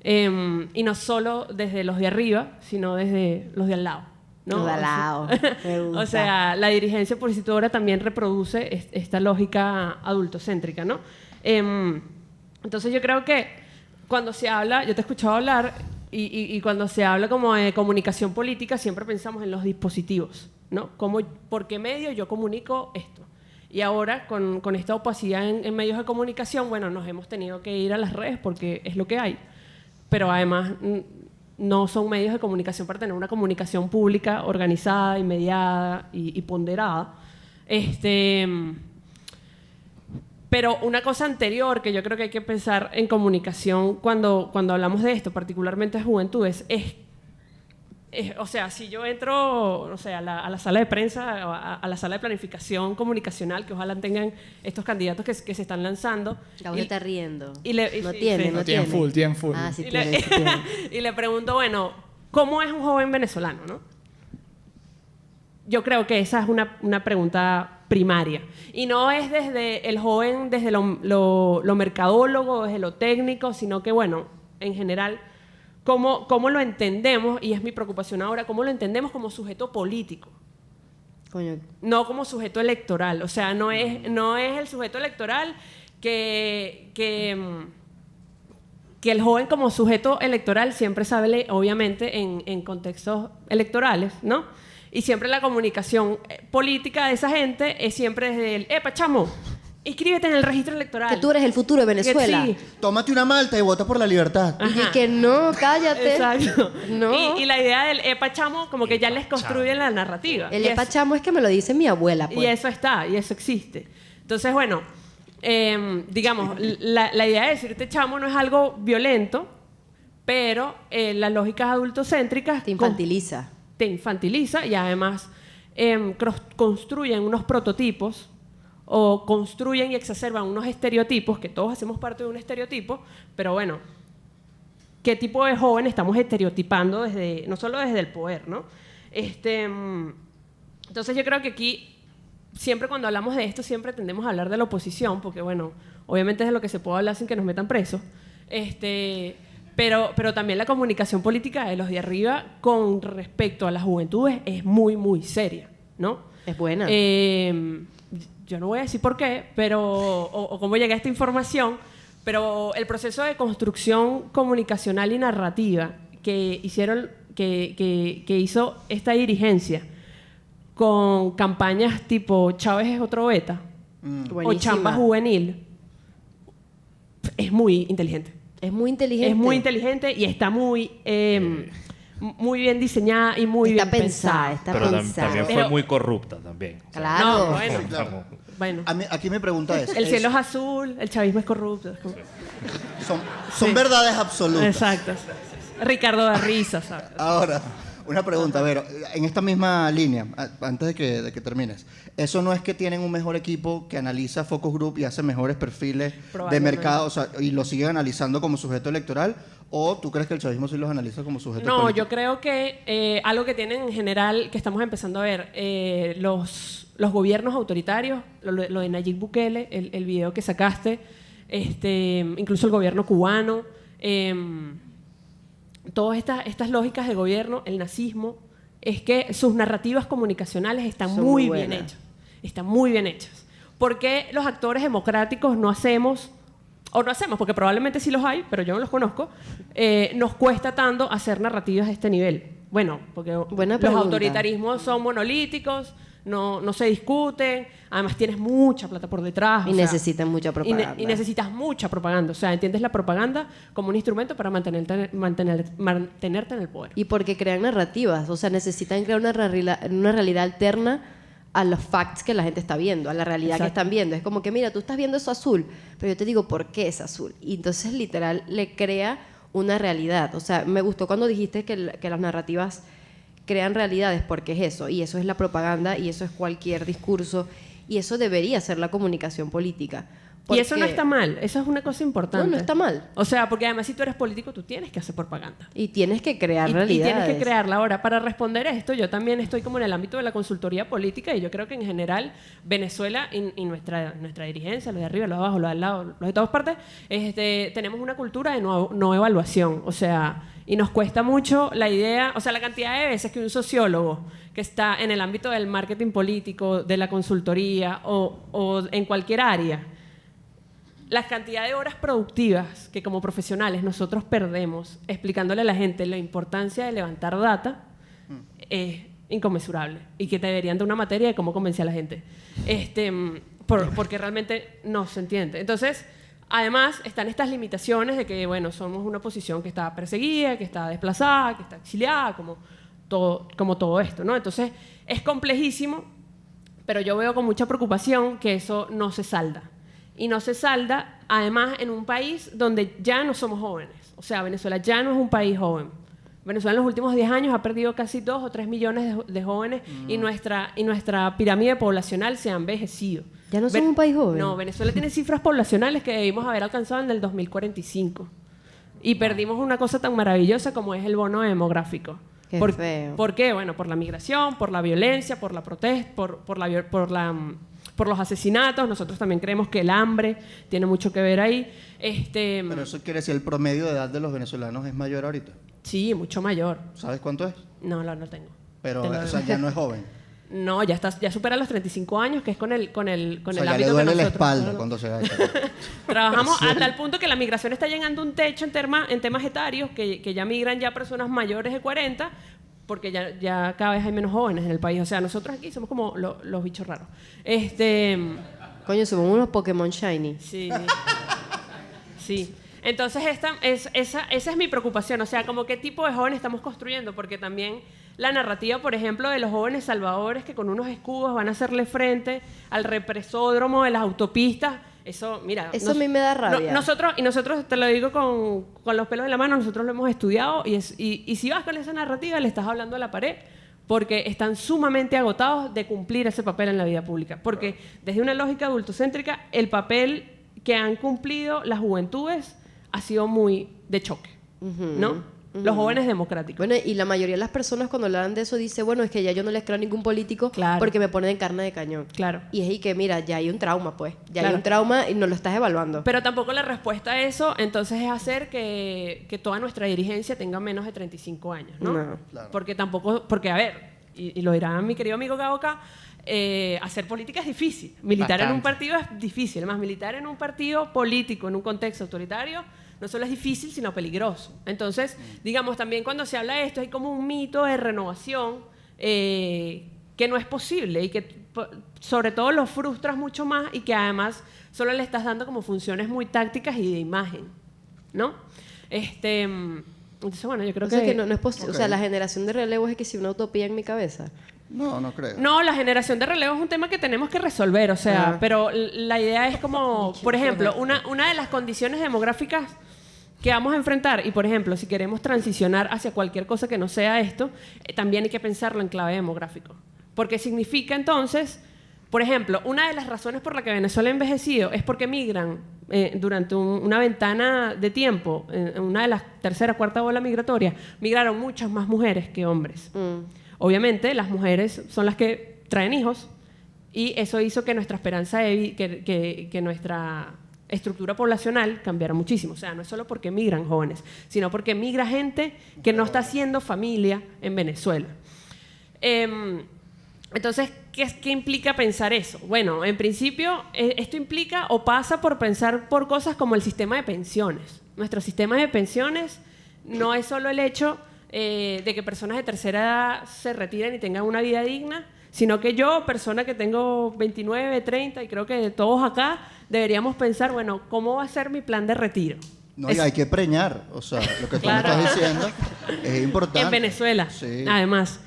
Speaker 5: Y no solo desde los de arriba, sino desde los de al lado, ¿no?
Speaker 3: Los de al lado. Me gusta.
Speaker 5: O sea, la dirigencia opositora también reproduce esta lógica adultocéntrica, ¿no? Entonces yo creo que cuando se habla, yo te he escuchado hablar, y cuando se habla como de comunicación política, siempre pensamos en los dispositivos, ¿no? ¿Por qué medio yo comunico esto? Y ahora, con esta opacidad en medios de comunicación, bueno, nos hemos tenido que ir a las redes porque es lo que hay. Pero además, no son medios de comunicación para tener una comunicación pública organizada, inmediata y ponderada. Pero una cosa anterior que yo creo que hay que pensar en comunicación cuando hablamos de esto, particularmente de juventudes, o sea, si yo entro, no sé, a la sala de prensa, a la sala de planificación comunicacional, que ojalá tengan estos candidatos que se están lanzando.
Speaker 3: Gaudio está riendo.
Speaker 5: no
Speaker 3: No tiene.
Speaker 6: Tienen full.
Speaker 3: Ah, sí
Speaker 5: y,
Speaker 3: tiene, sí tiene.
Speaker 5: y le pregunto, bueno, ¿cómo es un joven venezolano, no? Yo creo que esa es una pregunta primaria. Y no es desde el joven, desde lo mercadólogo, desde lo técnico, sino que, bueno, en general, cómo lo entendemos, y es mi preocupación ahora, cómo lo entendemos como sujeto político.
Speaker 3: Coño,
Speaker 5: No como sujeto electoral. O sea, no es el sujeto electoral que el joven como sujeto electoral siempre sabe, obviamente, en contextos electorales, ¿no? Y siempre la comunicación política de esa gente es siempre desde el, ¡epa, chamo! Inscríbete en el registro electoral.
Speaker 3: que tú eres el futuro de Venezuela.
Speaker 5: Sí.
Speaker 2: Tómate una malta y vota por la libertad.
Speaker 3: Y que no, cállate.
Speaker 5: Exacto.
Speaker 3: No.
Speaker 5: Y la idea del epa chamo como que ya les construye la narrativa.
Speaker 3: El
Speaker 5: Y
Speaker 3: epa
Speaker 5: eso-
Speaker 3: chamo es que me lo dice mi abuela, pues.
Speaker 5: Y eso está, y eso existe. Entonces, bueno, digamos, la idea de decirte chamo no es algo violento, pero las lógicas adultocéntricas
Speaker 3: Te infantiliza.
Speaker 5: te infantiliza y además construyen unos prototipos o construyen y exacerban unos estereotipos, que todos hacemos parte de un estereotipo, pero bueno, ¿qué tipo de joven estamos estereotipando no solo desde el poder, ¿no? Entonces yo creo que aquí, siempre cuando hablamos de esto, siempre tendemos a hablar de la oposición, porque bueno, obviamente es de lo que se puede hablar sin que nos metan presos, pero también la comunicación política de los de arriba con respecto a las juventudes es muy, muy seria, ¿no?
Speaker 3: Es buena.
Speaker 5: Yo no voy a decir por qué, o cómo llegué a esta información, pero el proceso de construcción comunicacional y narrativa que hizo esta dirigencia con campañas tipo Chávez es otro beta o
Speaker 3: Buenísima.
Speaker 5: Chamba Juvenil, es muy inteligente.
Speaker 3: Es muy inteligente.
Speaker 5: Es muy inteligente y está muy bien diseñada y muy
Speaker 3: Está
Speaker 5: bien
Speaker 3: pensada,
Speaker 5: pensada.
Speaker 4: Pero
Speaker 3: pensada.
Speaker 4: también fue
Speaker 5: Pero-
Speaker 4: muy corrupta también. O sea,
Speaker 3: Claro.
Speaker 5: No, bueno,
Speaker 2: Claro.
Speaker 5: bueno.
Speaker 2: Aquí mi pregunta es...
Speaker 5: El cielo es azul, el chavismo es corrupto.
Speaker 2: Son verdades absolutas.
Speaker 5: Exacto. Ricardo da risa, ¿sabes?
Speaker 2: Ahora, una pregunta, a ver, en esta misma línea, antes de que termines, ¿eso no es que tienen un mejor equipo que analiza focus group y hace mejores perfiles de
Speaker 5: Probablemente.
Speaker 2: mercado, o sea, y lo siguen analizando como sujeto electoral? ¿O tú crees que el chavismo sí los analiza como sujeto
Speaker 5: No,
Speaker 2: político?
Speaker 5: yo creo que algo que tienen en general, que estamos empezando a ver, los gobiernos autoritarios, lo de Nayib Bukele, el video que sacaste, incluso el gobierno cubano, todas estas lógicas de gobierno, el nazismo, es que sus narrativas comunicacionales están
Speaker 3: Son
Speaker 5: muy
Speaker 3: muy
Speaker 5: bien
Speaker 3: buenas.
Speaker 5: hechas. Están muy bien hechas. ¿Por qué los actores democráticos no hacemos, o no hacemos, porque probablemente sí los hay, pero yo no los conozco, nos cuesta tanto hacer narrativas de este nivel? Bueno, porque
Speaker 3: Buena
Speaker 5: los
Speaker 3: pregunta.
Speaker 5: autoritarismos son monolíticos, no se discuten, además tienes mucha plata por detrás.
Speaker 3: Y
Speaker 5: o sea,
Speaker 3: necesitan mucha propaganda.
Speaker 5: y necesitas mucha propaganda. O sea, entiendes la propaganda como un instrumento para mantenerte en el poder.
Speaker 3: Y porque crean narrativas, o sea, necesitan crear una realidad alterna a los facts que la gente está viendo, a la realidad que
Speaker 5: Exacto.
Speaker 3: están viendo. Es como que, mira, tú estás viendo eso azul, pero yo te digo por qué es azul. Y entonces, literal, le crea una realidad. O sea, me gustó cuando dijiste que las narrativas crean realidades, porque es eso, y eso es la propaganda, y eso es cualquier discurso, y eso debería ser la comunicación política.
Speaker 5: Y eso no
Speaker 3: Porque-
Speaker 5: está mal, eso es una cosa importante.
Speaker 3: No, no está mal.
Speaker 5: O sea, porque además si tú eres político, tú tienes que hacer propaganda.
Speaker 3: Y tienes que crear
Speaker 5: Y
Speaker 3: realidades.
Speaker 5: tienes que crearla. Ahora, para responder esto, yo también estoy como en el ámbito de la consultoría política y yo creo que en general Venezuela y nuestra dirigencia, los de arriba, los de abajo, los de al lado, los de todas partes, tenemos una cultura de no evaluación. O sea, y nos cuesta mucho la idea, o sea, la cantidad de veces que un sociólogo que está en el ámbito del marketing político, de la consultoría o en cualquier área, la cantidad de horas productivas que como profesionales nosotros perdemos explicándole a la gente la importancia de levantar data es inconmensurable y que te deberían dar una materia de cómo convencer a la gente. Porque realmente no se entiende. Entonces, además, están estas limitaciones de que, bueno, somos una oposición que está perseguida, que está desplazada, que está exiliada, como todo esto, ¿no? Entonces, es complejísimo, pero yo veo con mucha preocupación que eso no se salda. Y no se salda, además, en un país donde ya no somos jóvenes. O sea, Venezuela ya no es un país joven. Venezuela en los últimos 10 años ha perdido casi 2 o 3 millones de jóvenes y nuestra pirámide poblacional se ha envejecido.
Speaker 3: ¿Ya no somos un país joven?
Speaker 5: No, Venezuela tiene cifras poblacionales que debimos haber alcanzado en el 2045. Y perdimos una cosa tan maravillosa como es el bono demográfico.
Speaker 3: Qué feo.
Speaker 5: ¿Por qué? Bueno, por la migración, por la violencia, por la protesta, por la por los asesinatos. Nosotros también creemos que el hambre tiene mucho que ver ahí.
Speaker 2: Pero eso quiere decir, el promedio de edad de los venezolanos es mayor ahorita.
Speaker 5: Sí, mucho mayor.
Speaker 2: ¿Sabes cuánto es?
Speaker 5: No tengo.
Speaker 2: Pero,
Speaker 5: Te lo-
Speaker 2: o sea, ya no es joven.
Speaker 5: No, ya supera los 35 años, que es con el
Speaker 2: O sea,
Speaker 5: ámbito
Speaker 2: ya le
Speaker 5: que
Speaker 2: duele la
Speaker 5: nosotros
Speaker 2: espalda cuando se agacha.
Speaker 5: trabajamos a tal punto que la migración está llegando a un techo en temas etarios, que ya migran ya personas mayores de 40, porque ya cada vez hay menos jóvenes en el país. O sea, nosotros aquí somos como los bichos raros.
Speaker 3: Coño, somos unos Pokémon Shiny.
Speaker 5: Sí. Sí. Entonces, esa es mi preocupación. O sea, como qué tipo de jóvenes estamos construyendo, porque también la narrativa, por ejemplo, de los jóvenes salvadores que con unos escudos van a hacerle frente al represódromo de las autopistas. Eso, mira.
Speaker 3: Eso a mí me da rabia.
Speaker 5: Nosotros, te lo digo con los pelos en la mano, nosotros lo hemos estudiado y si vas con esa narrativa, le estás hablando a la pared, porque están sumamente agotados de cumplir ese papel en la vida pública. Porque desde una lógica adultocéntrica, el papel que han cumplido las juventudes ha sido muy de choque, ¿no? Los jóvenes democráticos.
Speaker 3: Bueno, y la mayoría de las personas cuando hablan de eso dice, bueno, es que ya yo no les creo a ningún político
Speaker 5: Claro.
Speaker 3: porque me ponen en carne de cañón.
Speaker 5: Claro.
Speaker 3: Y es ahí que, mira, ya hay un trauma, pues. Ya
Speaker 5: Claro.
Speaker 3: hay un trauma y no lo estás evaluando.
Speaker 5: Pero tampoco la respuesta a eso, entonces, es hacer que toda nuestra dirigencia tenga menos de 35 años, ¿no?
Speaker 3: No.
Speaker 2: Claro.
Speaker 5: Porque a ver, y lo dirá mi querido amigo Gaoka, hacer política es difícil. Militar en un partido es difícil. Además, militar en un partido político, en un contexto autoritario, no solo es difícil, sino peligroso. Entonces, digamos, también cuando se habla de esto, hay como un mito de renovación que no es posible y que sobre todo lo frustras mucho más y que además solo le estás dando como funciones muy tácticas y de imagen, ¿no? Entonces, bueno, yo creo
Speaker 3: O sea,
Speaker 5: que...
Speaker 3: que no es posible.
Speaker 2: Ok.
Speaker 3: O sea, la generación de relevo es que si una utopía en mi cabeza.
Speaker 2: No, no creo.
Speaker 5: No, la generación de relevo es un tema que tenemos que resolver, o sea,
Speaker 3: Ah.
Speaker 5: pero la idea es como, por ejemplo, una de las condiciones demográficas que vamos a enfrentar, y por ejemplo, si queremos transicionar hacia cualquier cosa que no sea esto, también hay que pensarlo en clave demográfico. Porque significa entonces, por ejemplo, una de las razones por la que Venezuela ha envejecido es porque migran durante una ventana de tiempo, en una de las tercera, cuarta ola migratoria, migraron muchas más mujeres que hombres. Obviamente, las mujeres son las que traen hijos y eso hizo que nuestra esperanza que nuestra estructura poblacional cambiara muchísimo. O sea, no es solo porque migran jóvenes, sino porque migra gente que no está haciendo familia en Venezuela. Entonces, ¿qué implica pensar eso? Bueno, en principio, esto implica o pasa por pensar por cosas como el sistema de pensiones. Nuestro sistema de pensiones no es solo el hecho de que personas de tercera edad se retiren y tengan una vida digna, sino que yo, persona que tengo 29, 30, y creo que todos acá, deberíamos pensar, bueno, ¿cómo va a ser mi plan de retiro?
Speaker 2: No, y hay que preñar. O sea, lo que tú me
Speaker 5: Claro.
Speaker 2: estás diciendo es importante.
Speaker 5: En Venezuela,
Speaker 2: Sí.
Speaker 5: además.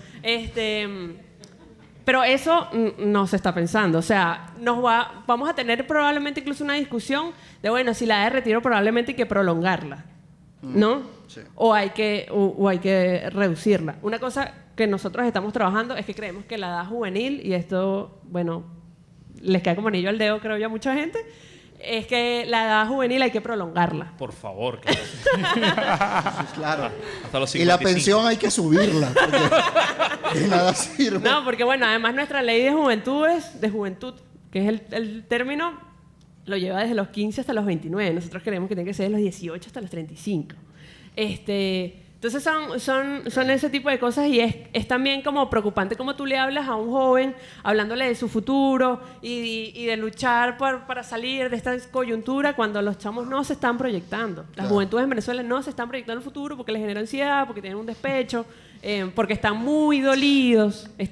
Speaker 5: Pero eso no se está pensando. O sea, vamos a tener probablemente incluso una discusión de, bueno, si la edad de retiro probablemente hay que prolongarla, ¿no?
Speaker 2: Sí.
Speaker 5: O hay que reducirla. Una cosa que nosotros estamos trabajando es que creemos que la edad juvenil, y esto, bueno, les cae como anillo al dedo, creo yo, a mucha gente, es que la edad juvenil hay que prolongarla.
Speaker 4: Por favor, que
Speaker 2: Claro.
Speaker 4: hasta los 55.
Speaker 2: Y la pensión hay que subirla. Porque de nada sirve.
Speaker 5: No, porque bueno, además nuestra ley de juventud, que es el término, lo lleva desde los 15 hasta los 29. Nosotros creemos que tiene que ser de los 18 hasta los 35. Entonces son ese tipo de cosas y es también como preocupante como tú le hablas a un joven, hablándole de su futuro y de luchar para salir de esta coyuntura cuando los chamos no se están proyectando. Las
Speaker 2: Claro.
Speaker 5: juventudes en Venezuela no se están proyectando el futuro porque les genera ansiedad, porque tienen un despecho, porque están muy dolidos y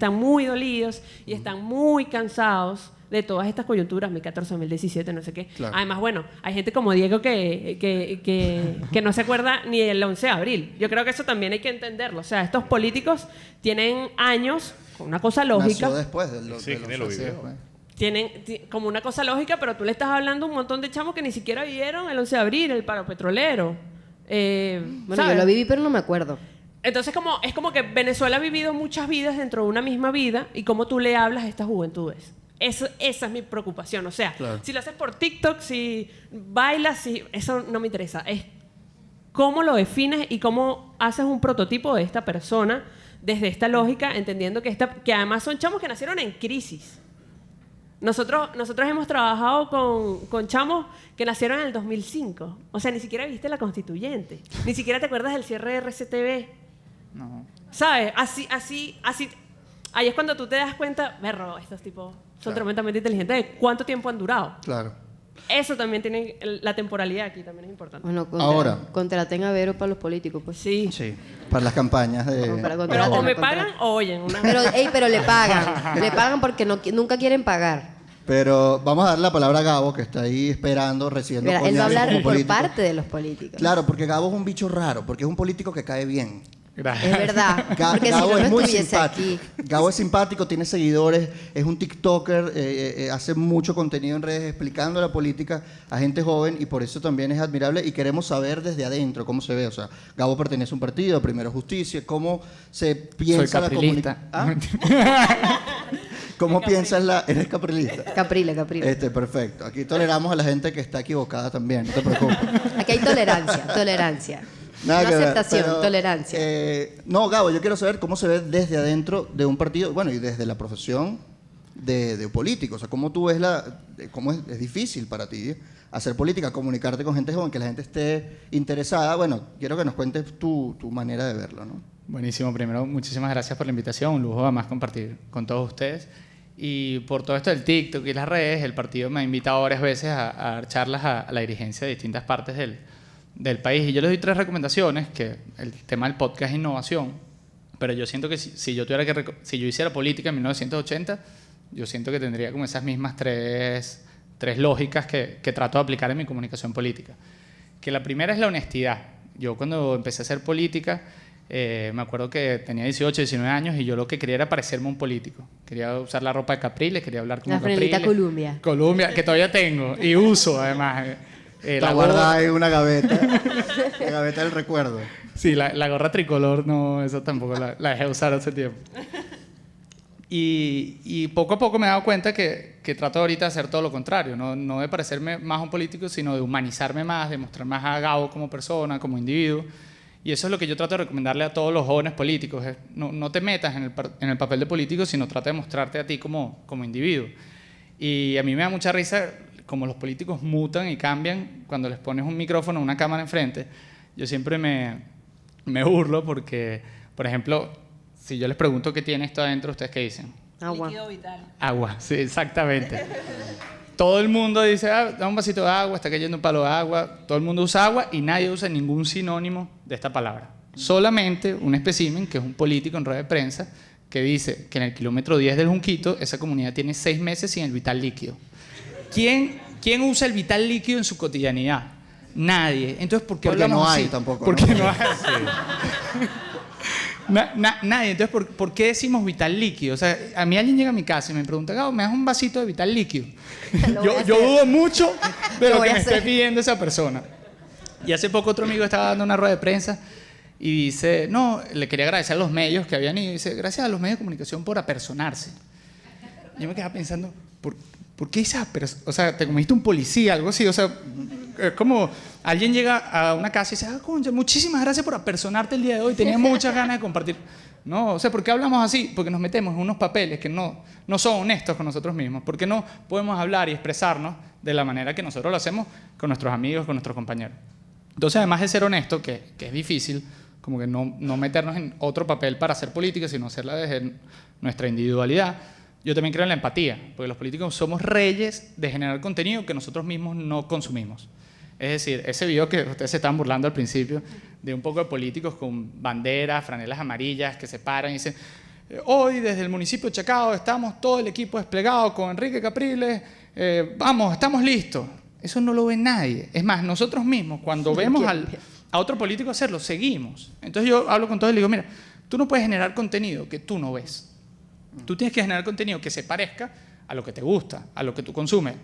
Speaker 5: están muy cansados de todas estas coyunturas, 2014, 2017, no sé qué.
Speaker 2: Claro.
Speaker 5: Además, bueno, hay gente como Diego que no se acuerda ni del 11 de abril. Yo creo que eso también hay que entenderlo. O sea, estos políticos tienen años, con una cosa lógica,
Speaker 2: Nació después de los
Speaker 4: Sí, ¿quién lo vivió?
Speaker 2: pues.
Speaker 5: tienen como una cosa lógica, pero tú le estás hablando a un montón de chamos que ni siquiera vivieron el 11 de abril, el paro petrolero.
Speaker 3: Bueno,
Speaker 5: ¿sabes?
Speaker 3: yo lo viví, pero no me acuerdo.
Speaker 5: Entonces es como que Venezuela ha vivido muchas vidas dentro de una misma vida y cómo tú le hablas a estas juventudes. Esa es mi preocupación. O sea,
Speaker 2: Claro.
Speaker 5: si lo haces por TikTok, si bailas, eso no me interesa. Es cómo lo defines y cómo haces un prototipo de esta persona desde esta lógica, entendiendo que además son chamos que nacieron en crisis. Nosotros hemos trabajado con chamos que nacieron en el 2005. O sea, ni siquiera viste la constituyente. Ni siquiera te acuerdas del cierre de RCTV.
Speaker 6: No.
Speaker 5: ¿Sabes? Así. Ahí es cuando tú te das cuenta, berro, estos tipos son tremendamente inteligentes de cuánto tiempo han durado.
Speaker 2: Claro.
Speaker 5: Eso también tiene, la temporalidad aquí también es importante.
Speaker 3: Bueno,
Speaker 2: Ahora.
Speaker 3: contraten a Vero para los políticos, pues.
Speaker 5: Sí.
Speaker 2: Sí, para las campañas de...
Speaker 3: No, para
Speaker 5: Pero
Speaker 3: contraten,
Speaker 5: o me
Speaker 3: contraten.
Speaker 5: pagan o oyen.
Speaker 3: Pero le pagan. Le pagan porque nunca quieren pagar.
Speaker 2: Pero vamos a dar la palabra a Gabo, que está ahí esperando, recibiendo
Speaker 3: Mira, él va a
Speaker 2: coñazos
Speaker 3: hablar
Speaker 2: como
Speaker 3: por
Speaker 2: político.
Speaker 3: parte de los políticos.
Speaker 2: Claro, porque Gabo es un bicho raro, porque es un político que cae bien.
Speaker 6: Gracias.
Speaker 3: Es verdad. Porque si
Speaker 2: Gabo
Speaker 3: no, no
Speaker 2: es muy
Speaker 3: estuviese
Speaker 2: simpático.
Speaker 3: aquí.
Speaker 2: Gabo es simpático, tiene seguidores, es un TikToker, hace mucho contenido en redes explicando la política a gente joven y por eso también es admirable y queremos saber desde adentro cómo se ve. O sea, Gabo pertenece a un partido, Primero Justicia, cómo se piensa la
Speaker 6: caprilista.
Speaker 2: ¿Cómo piensas la... ¿Eres caprilista?
Speaker 3: Caprile.
Speaker 2: Perfecto. Aquí toleramos a la gente que está equivocada también, no te preocupes.
Speaker 3: Aquí hay tolerancia.
Speaker 2: Nada
Speaker 3: No
Speaker 2: que ver,
Speaker 3: aceptación,
Speaker 2: pero,
Speaker 3: tolerancia.
Speaker 2: No, Gabo, yo quiero saber cómo se ve desde adentro de un partido, bueno, y desde la profesión de político. O sea, cómo tú ves cómo es difícil para ti hacer política, comunicarte con gente joven, que la gente esté interesada. Bueno, quiero que nos cuentes tu manera de verlo, ¿no?
Speaker 6: Buenísimo. Primero, muchísimas gracias por la invitación. Un lujo además compartir con todos ustedes. Y por todo esto del TikTok y las redes, el partido me ha invitado varias veces a dar charlas a la dirigencia de distintas partes del país. Y yo les doy 3 recomendaciones, que el tema del podcast es innovación, pero yo siento que si yo hiciera política en 1980, yo siento que tendría como esas mismas tres lógicas que trato de aplicar en mi comunicación política. Que la primera es la honestidad. Yo cuando empecé a hacer política, me acuerdo que tenía 18, 19 años y yo lo que quería era parecerme un político. Quería usar la ropa de Capriles, quería hablar como
Speaker 3: La franelita
Speaker 6: Capriles.
Speaker 3: Columbia.
Speaker 6: Columbia, que todavía tengo y uso además.
Speaker 2: Está guardada en una gaveta, la gaveta del recuerdo.
Speaker 6: Sí, la gorra tricolor, no, eso tampoco la dejé usar hace tiempo. Y poco a poco me he dado cuenta que trato ahorita de hacer todo lo contrario, no de parecerme más a un político, sino de humanizarme más, de mostrar más a Gabo como persona, como individuo. Y eso es lo que yo trato de recomendarle a todos los jóvenes políticos. No te metas en el papel de político, sino trata de mostrarte a ti como individuo. Y a mí me da mucha risa como los políticos mutan y cambian cuando les pones un micrófono o una cámara enfrente. Yo siempre me burlo porque, por ejemplo, si yo les pregunto qué tiene esto adentro, ¿ustedes qué dicen?
Speaker 3: Agua.
Speaker 5: Líquido vital.
Speaker 6: Agua, sí, exactamente. Todo el mundo dice, da un vasito de agua, está cayendo un palo de agua. Todo el mundo usa agua y nadie usa ningún sinónimo de esta palabra. Solamente un espécimen, que es un político en rueda de prensa, que dice que en el kilómetro 10 del Junquito, esa comunidad tiene 6 meses sin el vital líquido. ¿Quién usa el vital líquido en su cotidianidad? Nadie. Entonces, ¿por qué
Speaker 2: Porque
Speaker 6: hablamos
Speaker 2: no hay
Speaker 6: así?
Speaker 2: tampoco,
Speaker 6: Porque
Speaker 2: ¿no?
Speaker 6: no hay. Sí. Nadie. Entonces, ¿por qué decimos vital líquido? O sea, a mí alguien llega a mi casa y me pregunta, Gabo, ¿me das un vasito de vital líquido? Yo dudo mucho de lo
Speaker 3: voy
Speaker 6: que
Speaker 3: a
Speaker 6: me esté
Speaker 3: hacer.
Speaker 6: pidiendo esa persona. Y hace poco otro amigo estaba dando una rueda de prensa y dice, no, le quería agradecer a los medios que habían ido. Y dice, gracias a los medios de comunicación por apersonarse. Yo me quedaba pensando, ¿por qué esa persona? O sea, te comiste un policía, algo así. O sea, es como alguien llega a una casa y dice, concha, muchísimas gracias por apersonarte el día de hoy. Tenía muchas ganas de compartir. No, o sea, ¿por qué hablamos así? Porque nos metemos en unos papeles que no son honestos con nosotros mismos. Porque no podemos hablar y expresarnos de la manera que nosotros lo hacemos con nuestros amigos, con nuestros compañeros. Entonces, además de ser honesto, que es difícil, como que no meternos en otro papel para hacer política, sino hacerla desde nuestra individualidad, yo también creo en la empatía, porque los políticos somos reyes de generar contenido que nosotros mismos no consumimos. Es decir, ese video que ustedes se estaban burlando al principio, de un poco de políticos con banderas, franelas amarillas, que se paran y dicen, hoy desde el municipio de Chacao estamos todo el equipo desplegado con Enrique Capriles, vamos, estamos listos. Eso no lo ve nadie. Es más, nosotros mismos, cuando vemos a otro político hacerlo, seguimos. Entonces yo hablo con todos y les digo, mira, tú no puedes generar contenido que tú no ves. Tú tienes que generar contenido que se parezca a lo que te gusta, a lo que tú consumes.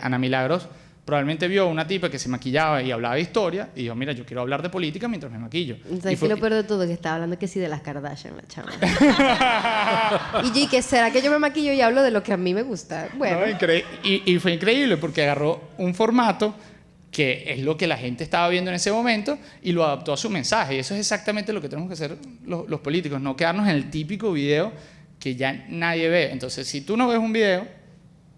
Speaker 6: Ana Milagros probablemente vio una tipa que se maquillaba y hablaba de historia y dijo, mira, yo quiero hablar de política mientras me maquillo.
Speaker 3: ¿Sabes qué lo peor de todo? Que estaba hablando que sí de las Kardashian, la chama. Y que será que yo me maquillo y hablo de lo que a mí me gusta. Bueno.
Speaker 6: No, y fue increíble porque agarró un formato que es lo que la gente estaba viendo en ese momento y lo adaptó a su mensaje. Y eso es exactamente lo que tenemos que hacer los políticos, no quedarnos en el típico video que ya nadie ve. Entonces, si tú no ves un video,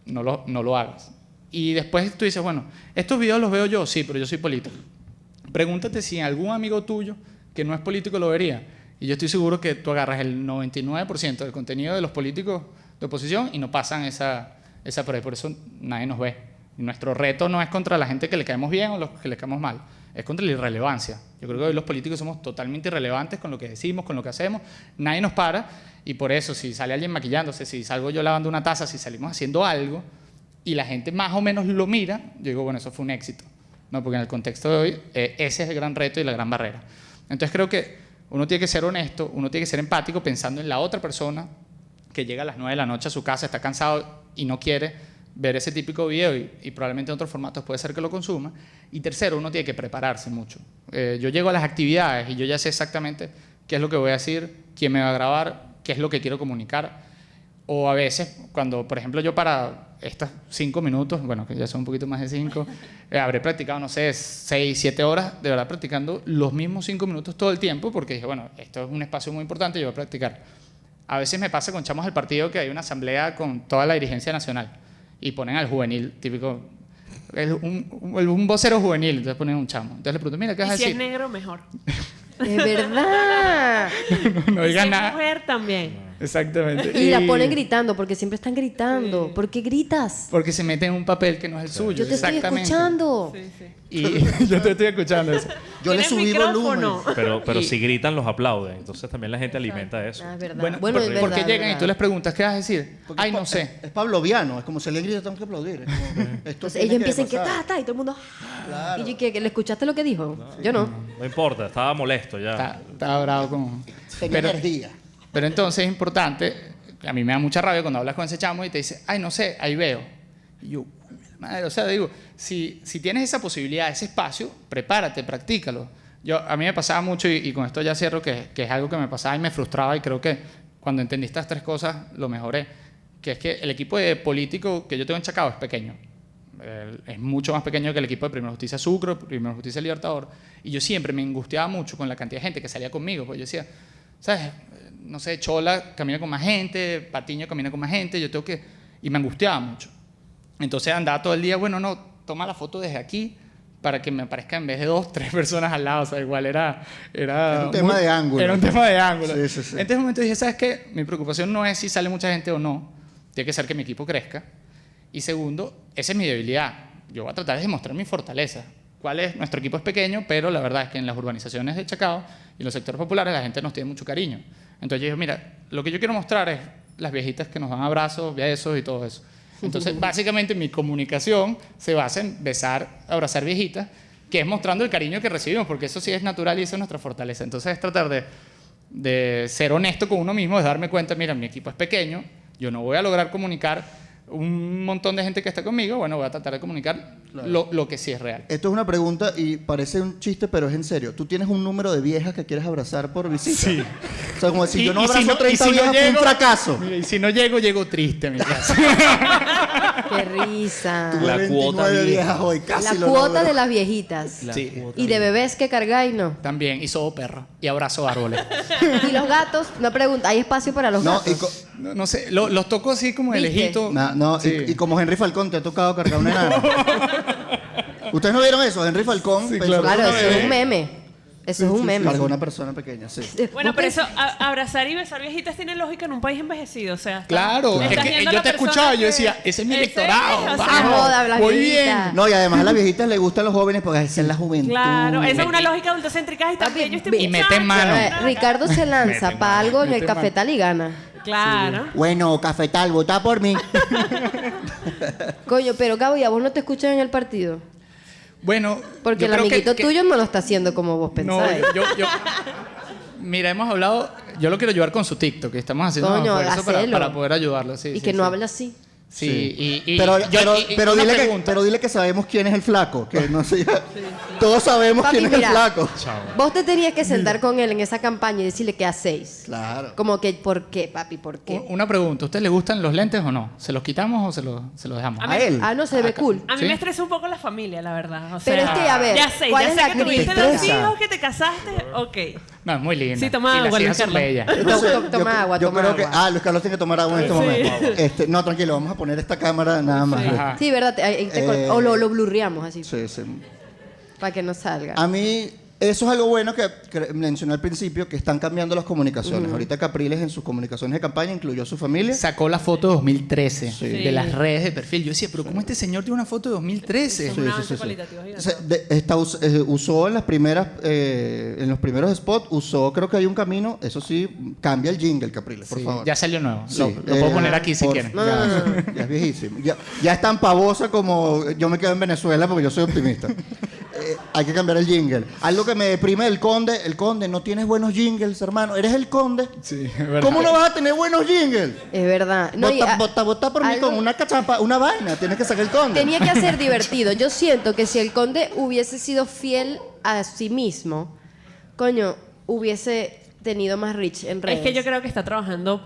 Speaker 6: no lo hagas. Y después tú dices, bueno, estos videos los veo yo, sí, pero yo soy político. Pregúntate si algún amigo tuyo que no es político lo vería. Y yo estoy seguro que tú agarras el 99% del contenido de los políticos de oposición y no pasan esa prueba. Por eso nadie nos ve. Y nuestro reto no es contra la gente que le caemos bien o los que le caemos mal. Es contra la irrelevancia. Yo creo que hoy los políticos somos totalmente irrelevantes con lo que decimos, con lo que hacemos. Nadie nos para. Y por eso, si sale alguien maquillándose, si salgo yo lavando una taza, si salimos haciendo algo y la gente más o menos lo mira, yo digo, bueno, eso fue un éxito. No, porque en el contexto de hoy, ese es el gran reto y la gran barrera. Entonces creo que uno tiene que ser honesto, uno tiene que ser empático pensando en la otra persona que llega a las 9 de la noche a su casa, está cansado y no quiere ver ese típico video y probablemente en otros formatos puede ser que lo consuma. Y tercero, uno tiene que prepararse mucho. Yo llego a las actividades y yo ya sé exactamente qué es lo que voy a decir, quién me va a grabar, qué es lo que quiero comunicar. O a veces, cuando, por ejemplo, yo para estos 5 minutos, bueno, que ya son un poquito más de 5, habré practicado, no sé, 6, 7 horas, de verdad practicando los mismos 5 minutos todo el tiempo, porque dije, bueno, esto es un espacio muy importante, yo voy a practicar. A veces me pasa con chamos del partido que hay una asamblea con toda la dirigencia nacional y ponen al juvenil, típico, un vocero juvenil, entonces ponen un chamo. Entonces le pregunto, mira, ¿qué vas a decir?
Speaker 5: Si es negro, mejor.
Speaker 3: Es verdad.
Speaker 6: No
Speaker 5: Si
Speaker 6: digas
Speaker 5: es
Speaker 6: nada.
Speaker 5: mujer, también.
Speaker 6: Exactamente.
Speaker 3: Y la ponen gritando, porque siempre están gritando.
Speaker 5: Sí.
Speaker 3: ¿Por qué gritas?
Speaker 6: Porque se meten en un papel que no es el suyo.
Speaker 3: Yo te estoy
Speaker 6: exactamente.
Speaker 3: escuchando.
Speaker 5: Sí, sí.
Speaker 6: Y yo te estoy escuchando eso.
Speaker 2: Yo le
Speaker 5: ¿Tienes
Speaker 2: subí
Speaker 5: micrófono?
Speaker 2: volumen.
Speaker 4: Pero
Speaker 6: Y-
Speaker 4: si gritan, los aplauden. Entonces también la gente alimenta eso.
Speaker 3: Ah, es verdad.
Speaker 6: Bueno,
Speaker 3: Bueno, es verdad.
Speaker 6: porque llegan
Speaker 3: es
Speaker 6: y tú les preguntas, ¿qué vas a decir?
Speaker 2: Porque
Speaker 6: Ay,
Speaker 2: es
Speaker 6: no sé.
Speaker 2: Es pavloviano, es como si le grita, tengo que aplaudir. Es como que esto
Speaker 3: Entonces
Speaker 2: tiene
Speaker 3: ellos empiezan que
Speaker 2: pasar.
Speaker 3: ta, y todo el mundo.
Speaker 2: Claro.
Speaker 3: ¿Y que le escuchaste lo que dijo? Yo no.
Speaker 4: No importa, estaba molesto ya.
Speaker 6: Estaba bravo con...
Speaker 2: Tenía energía.
Speaker 6: Pero entonces es importante, a mí me da mucha rabia cuando hablas con ese chamo y te dice, ay, no sé, ahí veo. Y yo, madre, o sea, digo, si tienes esa posibilidad, ese espacio, prepárate, practícalo. A mí me pasaba mucho, y con esto ya cierro, que es algo que me pasaba y me frustraba, y creo que cuando entendí estas 3 cosas lo mejoré, que es que el equipo de político que yo tengo en Chacao es pequeño. Es mucho más pequeño que el equipo de Primera Justicia Sucre, Primera Justicia Libertador, y yo siempre me angustiaba mucho con la cantidad de gente que salía conmigo, porque yo decía, ¿sabes? No sé, Chola camina con más gente, Patiño camina con más gente, yo tengo que... Y me angustiaba mucho. Entonces andaba todo el día, bueno, no, toma la foto desde aquí para que me aparezca en vez de 2, 3 personas al lado, o sea, igual era
Speaker 2: un tema de ángulo.
Speaker 6: Era un tema de ángulo.
Speaker 2: Sí, sí, sí.
Speaker 6: En ese momento dije, ¿sabes qué? Mi preocupación no es si sale mucha gente o no, tiene que ser que mi equipo crezca. Y segundo, esa es mi debilidad. Yo voy a tratar de demostrar mi fortaleza. ¿Cuál es? Nuestro equipo es pequeño, pero la verdad es que en las urbanizaciones de Chacao y en los sectores populares la gente nos tiene mucho cariño. Entonces yo dije, mira, lo que yo quiero mostrar es las viejitas que nos dan abrazos, besos y todo eso. Entonces, básicamente mi comunicación se basa en besar, abrazar viejitas, que es mostrando el cariño que recibimos, porque eso sí es natural y eso es nuestra fortaleza. Entonces es tratar de ser honesto con uno mismo, de darme cuenta, mira, mi equipo es pequeño, yo no voy a lograr comunicar un montón de gente que está conmigo, bueno, voy a tratar de comunicar lo que sí es real.
Speaker 2: Esto es una pregunta y parece un chiste, pero es en serio. ¿Tú tienes un número de viejas que quieres abrazar por visita? Sí. O sea, como si yo no abrazo 30 viejas, fue un fracaso.
Speaker 6: Mira, y si no llego triste a mi casa.
Speaker 3: Qué risa.
Speaker 2: Tuve
Speaker 4: La
Speaker 2: 29
Speaker 4: cuota vieja.
Speaker 2: viejas hoy,
Speaker 3: La
Speaker 2: casi lo
Speaker 3: cuota
Speaker 2: logro.
Speaker 3: de las viejitas.
Speaker 6: Sí.
Speaker 3: Y de bebés que cargáis, no.
Speaker 6: También, y sobo perro, y abrazo árboles.
Speaker 3: Y los gatos, una pregunta, ¿hay espacio para los
Speaker 2: No,
Speaker 3: gatos?
Speaker 6: No sé, los toco así como de
Speaker 3: ¿Viste?
Speaker 6: lejito.
Speaker 2: No,
Speaker 6: Sí.
Speaker 2: y como Henry Falcón te ha tocado cargar una enana. ¿Ustedes no vieron eso? Henry Falcón
Speaker 6: Sí,
Speaker 2: pensó
Speaker 6: claro.
Speaker 2: que
Speaker 3: Claro,
Speaker 2: una
Speaker 3: eso es
Speaker 2: bebé
Speaker 3: un meme. Eso es un meme.
Speaker 2: cargó a una persona pequeña, sí.
Speaker 5: Bueno,
Speaker 3: ¿Vos
Speaker 5: pero
Speaker 3: pens-
Speaker 5: eso, abrazar y besar viejitas tiene lógica en un país envejecido. O sea,
Speaker 6: Claro,
Speaker 5: estás
Speaker 6: es que
Speaker 5: yendo a
Speaker 6: yo
Speaker 5: la
Speaker 6: te
Speaker 5: persona
Speaker 6: escuchaba y yo
Speaker 5: que-
Speaker 6: decía, ese es mi
Speaker 5: Ese
Speaker 6: electorado,
Speaker 5: es, o sea,
Speaker 6: vamos,
Speaker 3: joda, las
Speaker 6: voy
Speaker 3: viejitas.
Speaker 6: bien.
Speaker 2: No, y además a las viejitas les gustan los jóvenes porque esa es la juventud.
Speaker 5: Claro, esa es una lógica adultocéntrica. Y también yo estoy
Speaker 6: y meten mano.
Speaker 3: Ricardo se lanza para algo en el cafetal y gana.
Speaker 5: Claro.
Speaker 2: Bueno, Cafetal, vota por mí.
Speaker 3: Coño, pero Gabo, ¿y a vos no te escuchan en el partido?
Speaker 6: Bueno,
Speaker 3: Porque
Speaker 6: yo
Speaker 3: el
Speaker 6: creo
Speaker 3: amiguito
Speaker 6: que-
Speaker 3: tuyo no lo está haciendo como vos
Speaker 6: No,
Speaker 3: pensáis.
Speaker 6: mira, hemos hablado, yo lo quiero ayudar con su TikTok, que estamos haciendo
Speaker 3: Coño,
Speaker 6: un esfuerzo
Speaker 3: hacelo.
Speaker 6: para poder ayudarlo. Sí,
Speaker 3: y
Speaker 6: sí,
Speaker 3: que no
Speaker 6: sí.
Speaker 3: habla así.
Speaker 6: Sí, y
Speaker 2: Pero,
Speaker 6: una pregunta.
Speaker 2: pero dile que sabemos quién es el flaco. Que no sé, todos sabemos
Speaker 3: Papi,
Speaker 2: quién es
Speaker 3: mira.
Speaker 2: el flaco.
Speaker 3: Vos te tenías que sentar con él en esa campaña y decirle qué hacéis.
Speaker 2: Claro.
Speaker 3: Como que, ¿por qué, papi? ¿Por qué?
Speaker 6: Una pregunta, ¿a usted le gustan los lentes o no? ¿Se los quitamos o se los dejamos?
Speaker 2: A él.
Speaker 3: Ah, no, se ve cool.
Speaker 5: A mí
Speaker 6: ¿Sí?
Speaker 5: me estresa un poco la familia, la verdad. O
Speaker 3: Pero
Speaker 5: sea,
Speaker 3: es que, a ver,
Speaker 5: ya sé,
Speaker 3: ¿cuál
Speaker 5: ya
Speaker 3: es
Speaker 5: sé
Speaker 3: la
Speaker 5: que
Speaker 3: crisis?
Speaker 5: tuviste
Speaker 2: ¿Te
Speaker 5: dos
Speaker 2: estresa?
Speaker 5: hijos, que te casaste, ok.
Speaker 6: No, es muy linda.
Speaker 5: Sí, toma
Speaker 6: Y las
Speaker 5: agua,
Speaker 6: hijas
Speaker 5: Luis
Speaker 6: son
Speaker 5: Carlos.
Speaker 6: bellas.
Speaker 2: No sé,
Speaker 3: Toma agua,
Speaker 2: yo
Speaker 3: toma
Speaker 2: creo que...
Speaker 3: agua.
Speaker 2: Luis Carlos tiene que tomar agua en este momento. No, tranquilo, vamos a poner esta cámara nada más.
Speaker 6: Ajá.
Speaker 3: Sí, ¿verdad? O lo blurreamos así,
Speaker 2: Sí, sí.
Speaker 3: para que no salga.
Speaker 2: A mí, eso es algo bueno que mencioné al principio, que están cambiando las comunicaciones. Ahorita Capriles en sus comunicaciones de campaña incluyó a su familia.
Speaker 6: Sacó la foto de 2013
Speaker 2: Sí.
Speaker 6: de las redes de perfil. Yo decía, pero ¿cómo este señor tiene una foto de 2013?
Speaker 5: Es un avance cualitativo gigante.
Speaker 2: Usó en los primeros spots, creo que hay un camino, eso sí, cambia el jingle, Capriles, por
Speaker 6: Sí,
Speaker 2: favor.
Speaker 6: ya salió nuevo.
Speaker 2: Sí,
Speaker 6: Lo puedo poner aquí si quieren.
Speaker 2: Ya es viejísimo. Ya es tan pavosa como yo me quedo en Venezuela porque yo soy optimista. Hay que cambiar el jingle. Algo que me deprime del Conde. El Conde, no tienes buenos jingles, hermano. ¿Eres el Conde?
Speaker 6: Sí, es verdad.
Speaker 2: ¿Cómo no vas a tener buenos jingles?
Speaker 3: Es verdad. No, y
Speaker 2: Vota por mí
Speaker 3: algo-
Speaker 2: con una cachapa, una vaina. Tienes que sacar el Conde.
Speaker 3: Tenía que ser divertido. Yo siento que si el conde hubiese sido fiel a sí mismo, coño, hubiese tenido más reach en redes.
Speaker 5: Es que yo creo que está trabajando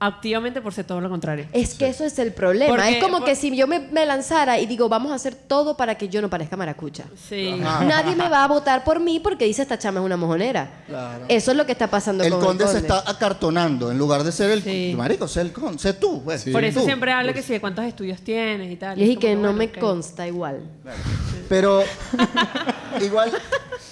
Speaker 5: activamente por ser todo lo contrario.
Speaker 3: Es que eso es el problema.
Speaker 5: Porque-
Speaker 3: es como que si yo me lanzara y digo, vamos a hacer todo para que yo no parezca maracucha.
Speaker 5: Sí.
Speaker 3: Nadie me va a votar por mí porque dice esta chama es una mojonera.
Speaker 2: Claro.
Speaker 3: Eso es lo que está pasando
Speaker 2: El
Speaker 3: con
Speaker 2: Conde
Speaker 3: el
Speaker 2: se
Speaker 3: conde.
Speaker 2: está acartonando en lugar de ser el...
Speaker 5: Sí.
Speaker 2: Marico, sé el Conde. Sé tú, pues.
Speaker 5: Por eso
Speaker 2: Tú.
Speaker 5: siempre habla que sí de cuántos estudios tienes y tal.
Speaker 3: Y es
Speaker 5: como
Speaker 3: que no
Speaker 5: bueno,
Speaker 3: me
Speaker 5: ok.
Speaker 3: consta igual.
Speaker 2: Pero igual,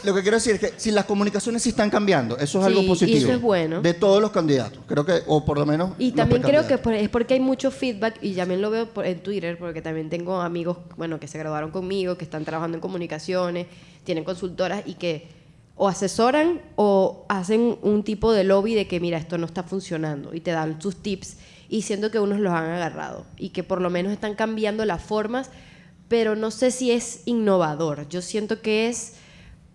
Speaker 2: lo que quiero decir es que si las comunicaciones sí están cambiando, eso es
Speaker 3: Sí,
Speaker 2: algo
Speaker 3: y
Speaker 2: positivo.
Speaker 3: eso es bueno.
Speaker 2: De todos los candidatos. Creo que, o por lo menos...
Speaker 3: Y
Speaker 2: los
Speaker 3: también creo que
Speaker 2: precandidatos.
Speaker 3: es porque hay mucho feedback, y también lo veo en Twitter, porque también tengo amigos, bueno, que se graduaron conmigo, que están trabajando en comunicaciones, tienen consultoras y que o asesoran o hacen un tipo de lobby de que, mira, esto no está funcionando, y te dan sus tips, y siento que unos los han agarrado, y que por lo menos están cambiando las formas, pero no sé si es innovador. Yo siento que es...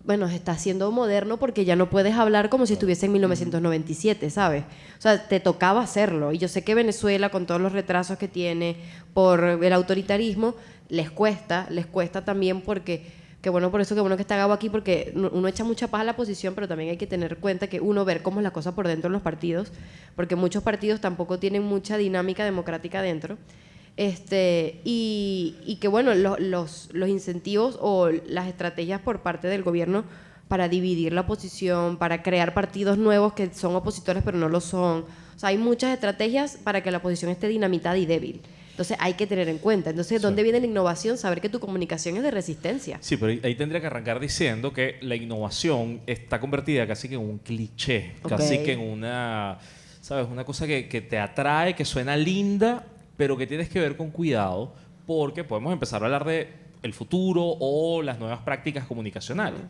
Speaker 3: Bueno, está siendo moderno porque ya no puedes hablar como si estuviese en 1997, ¿sabes? O sea, te tocaba hacerlo. Y yo sé que Venezuela, con todos los retrasos que tiene por el autoritarismo, les cuesta también porque, que bueno, por eso que bueno que está Gabo aquí, porque uno echa mucha paz a la posición, pero también hay que tener cuenta que uno ver cómo es la cosa por dentro en los partidos, porque muchos partidos tampoco tienen mucha dinámica democrática dentro. Y que bueno, los incentivos o las estrategias por parte del gobierno para dividir la oposición, para crear partidos nuevos que son opositores pero no lo son. O sea, hay muchas estrategias para que la oposición esté dinamitada y débil. Entonces hay que tener en cuenta. Entonces, ¿dónde viene la innovación? Saber que tu comunicación es de resistencia.
Speaker 4: Sí, pero ahí tendría que arrancar diciendo que la innovación está convertida casi que en un cliché,
Speaker 3: Ok.
Speaker 4: casi que en una, ¿sabes? Una cosa que te atrae, que suena linda, pero que tienes que ver con cuidado, porque podemos empezar a hablar de el futuro o las nuevas prácticas comunicacionales.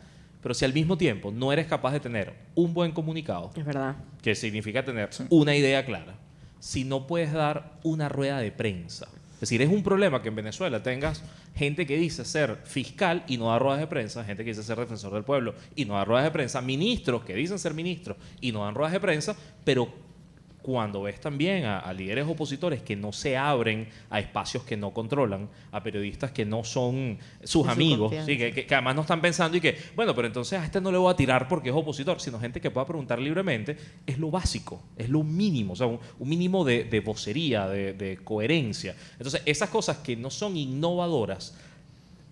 Speaker 4: Pero si al mismo tiempo no eres capaz de tener un buen comunicado,
Speaker 3: Es verdad.
Speaker 4: que significa tener una idea clara, si no puedes dar una rueda de prensa. Es decir, es un problema que en Venezuela tengas gente que dice ser fiscal y no da ruedas de prensa, gente que dice ser defensor del pueblo y no da ruedas de prensa, ministros que dicen ser ministros y no dan ruedas de prensa, pero cuando ves también a líderes opositores que no se abren a espacios que no controlan, a periodistas que no son sus
Speaker 3: De su
Speaker 4: amigos,
Speaker 3: confianza.
Speaker 4: ¿sí? que además no están pensando y que, bueno, pero entonces a este no le voy a tirar porque es opositor, sino gente que pueda preguntar libremente, es lo básico, es lo mínimo, o sea, un mínimo de vocería, de coherencia. Entonces, esas cosas que no son innovadoras,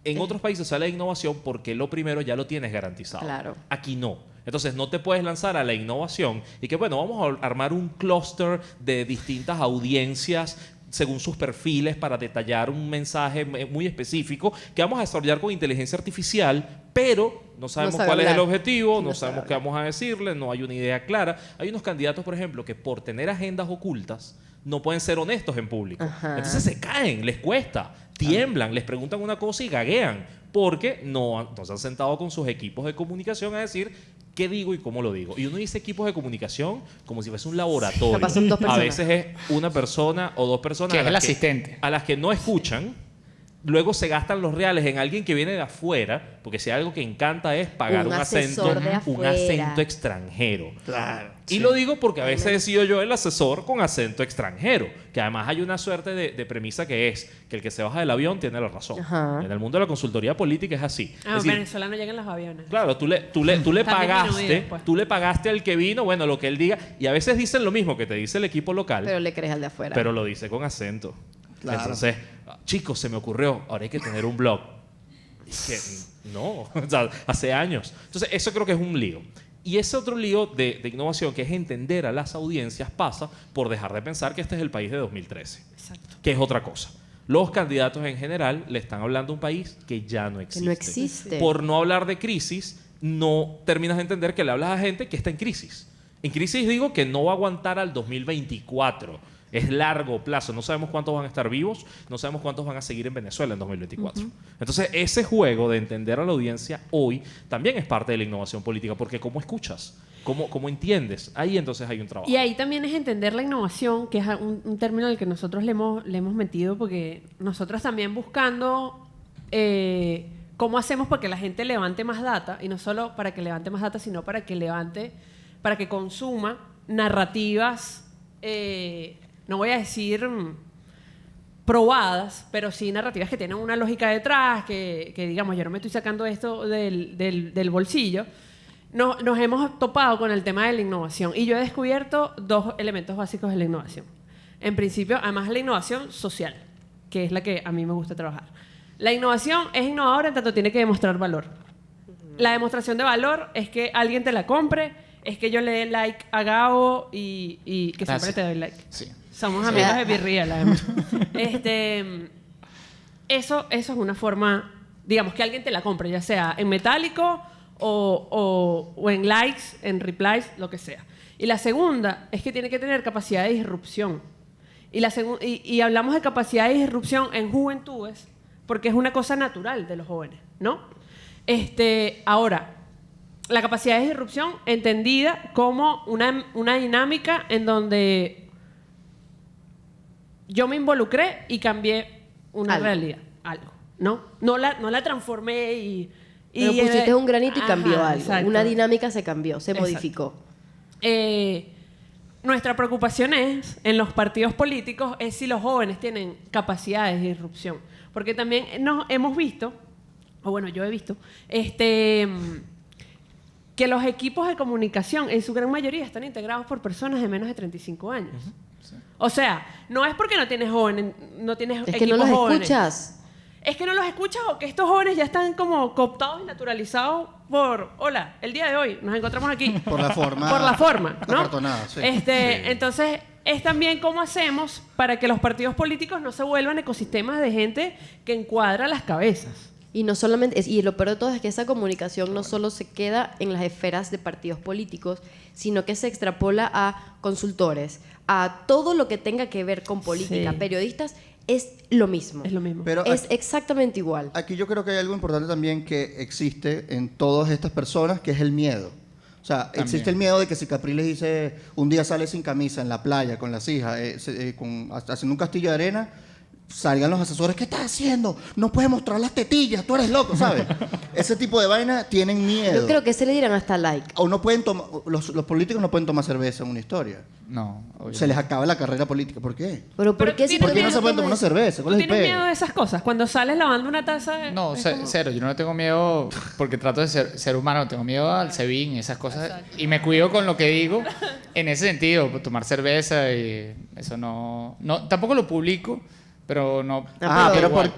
Speaker 4: en otros países sale de innovación porque lo primero ya lo tienes garantizado.
Speaker 3: Claro.
Speaker 4: Aquí no. Entonces no te puedes lanzar a la innovación y que, bueno, vamos a armar un clúster de distintas audiencias según sus perfiles para detallar un mensaje muy específico que vamos a desarrollar con inteligencia artificial, pero no sabemos
Speaker 3: sabe
Speaker 4: cuál es el
Speaker 3: hablar.
Speaker 4: objetivo, no
Speaker 3: No sabe
Speaker 4: sabemos qué vamos a decirle, no hay una idea clara. Hay unos candidatos, por ejemplo, que por tener agendas ocultas no pueden ser honestos en público.
Speaker 3: Ajá.
Speaker 4: Entonces se caen, les cuesta, tiemblan, les preguntan una cosa y gaguean, porque no se han sentado con sus equipos de comunicación a decir qué digo y cómo lo digo. Y uno dice equipos de comunicación como si fuese un laboratorio.
Speaker 3: Capaz son dos
Speaker 4: A
Speaker 3: personas.
Speaker 4: veces es una persona o dos personas
Speaker 6: Que
Speaker 4: a
Speaker 6: es el
Speaker 4: las
Speaker 6: asistente.
Speaker 4: a las que no escuchan. Luego se gastan los reales en alguien que viene de afuera, porque si algo que encanta es pagar
Speaker 3: Un
Speaker 4: un acento,
Speaker 3: asesor de
Speaker 4: un
Speaker 3: afuera.
Speaker 4: acento extranjero.
Speaker 2: Claro.
Speaker 4: Y lo digo porque a veces he sido yo el asesor con acento extranjero, que además hay una suerte de premisa que es que el que se baja del avión tiene la razón.
Speaker 3: Ajá.
Speaker 4: En el mundo de la consultoría política es así.
Speaker 5: Ah,
Speaker 4: Es
Speaker 5: en
Speaker 4: decir,
Speaker 5: Venezuela no llegan los aviones.
Speaker 4: claro, tú le
Speaker 5: Está disminuido, pues.
Speaker 4: tú le pagaste al que vino, bueno, lo que él diga, y a veces dicen lo mismo que te dice el equipo local,
Speaker 3: Pero le crees al de afuera.
Speaker 4: pero lo dice con acento.
Speaker 2: Claro.
Speaker 4: Entonces, chicos, se me ocurrió, ahora hay que tener un blog. Y que no, o sea, hace años. Entonces, eso creo que es un lío. Y ese otro lío de innovación, que es entender a las audiencias, pasa por dejar de pensar que este es el país de 2013,
Speaker 5: Exacto.
Speaker 4: que es otra cosa. Los candidatos en general le están hablando a un país que ya no existe.
Speaker 3: Que no existe.
Speaker 4: Por no hablar de crisis, no terminas de entender que le hablas a gente que está en crisis. En crisis digo que no va a aguantar al 2024. Es largo plazo. No sabemos cuántos van a estar vivos, no sabemos cuántos van a seguir en Venezuela en 2024. Entonces, ese juego de entender a la audiencia hoy también es parte de la innovación política, porque ¿cómo escuchas? ¿Cómo entiendes? Ahí entonces hay un trabajo.
Speaker 5: Y ahí también es entender la innovación, que es un término al que nosotros le hemos metido, porque nosotros también buscando cómo hacemos para que la gente levante más data, y no solo para que levante más data, sino para que consuma narrativas, no voy a decir probadas, pero sí narrativas que tienen una lógica detrás, que digamos, yo no me estoy sacando esto del bolsillo. Nos hemos topado con el tema de la innovación, y yo he descubierto 2 elementos básicos de la innovación. En principio, además la innovación social, que es la que a mí me gusta trabajar. La innovación es innovadora en tanto tiene que demostrar valor. La demostración de valor es que alguien te la compre, es que yo le dé like a Gabo y que siempre te doy like.
Speaker 6: Sí.
Speaker 5: Somos amigos de Virreal, además. Eso es una forma, digamos, que alguien te la compre, ya sea en metálico o en likes, en replies, lo que sea. Y la segunda es que tiene que tener capacidad de disrupción. Y hablamos de capacidad de disrupción en juventudes porque es una cosa natural de los jóvenes, ¿no? Ahora, la capacidad de disrupción entendida como una dinámica en donde yo me involucré y cambié una realidad, algo, ¿no? No la transformé
Speaker 3: Pero pusiste un granito y cambió algo.
Speaker 5: Exacto.
Speaker 3: Una dinámica se cambió, se modificó.
Speaker 5: Nuestra preocupación en los partidos políticos es si los jóvenes tienen capacidades de disrupción. Porque también hemos visto, o bueno, yo he visto, que los equipos de comunicación en su gran mayoría están integrados por personas de menos de 35 años. Sí. O sea, no es porque no tienes jóvenes, no tienes
Speaker 3: es
Speaker 5: equipos
Speaker 3: que no los
Speaker 5: jóvenes.
Speaker 3: Escuchas.
Speaker 5: Es que no los escuchas, o que estos jóvenes ya están como cooptados y naturalizados por, hola, el día de hoy nos encontramos aquí.
Speaker 2: Por la forma.
Speaker 5: Por la forma, ¿no?
Speaker 2: Acartonada, sí.
Speaker 5: Entonces, es también cómo hacemos para que los partidos políticos no se vuelvan ecosistemas de gente que encuadra las cabezas.
Speaker 3: Y no solamente, y lo peor de todo es que esa comunicación no solo se queda en las esferas de partidos políticos, sino que se extrapola a consultores, a todo lo que tenga que ver con política,
Speaker 5: Sí.
Speaker 3: periodistas, es lo mismo.
Speaker 5: Es lo mismo.
Speaker 2: Pero
Speaker 3: Es exactamente igual.
Speaker 2: aquí yo creo que hay algo importante también que existe en todas estas personas, que es el miedo. O sea, existe el miedo de que si Capriles dice un día sale sin camisa en la playa con las hijas, haciendo un castillo de arena, salgan los asesores, ¿qué estás haciendo? No puedes mostrar las tetillas, tú eres loco, ¿sabes? Ese tipo de vaina tienen miedo.
Speaker 3: Yo creo que se le dirán hasta like.
Speaker 2: O no pueden los políticos no pueden tomar cerveza en una historia.
Speaker 6: No, obviamente.
Speaker 2: Se les acaba la carrera política. ¿Por qué?
Speaker 3: Pero ¿por
Speaker 5: Pero
Speaker 3: qué si
Speaker 5: ¿tienes
Speaker 2: ¿Por qué no
Speaker 5: miedo?
Speaker 2: se pueden tomar una cerveza? ¿Cuál es el
Speaker 5: ¿Tienes
Speaker 2: pedo?
Speaker 5: miedo de esas cosas? Cuando sales lavando una taza...
Speaker 6: No,
Speaker 5: es como-
Speaker 6: cero. Yo no tengo miedo porque trato de ser humano. Tengo miedo al SEBIN y esas cosas.
Speaker 5: Exacto.
Speaker 6: Y me cuido con lo que digo en ese sentido. Pues, tomar cerveza y eso no... Tampoco lo publico, pero no...
Speaker 2: Pero
Speaker 6: igual.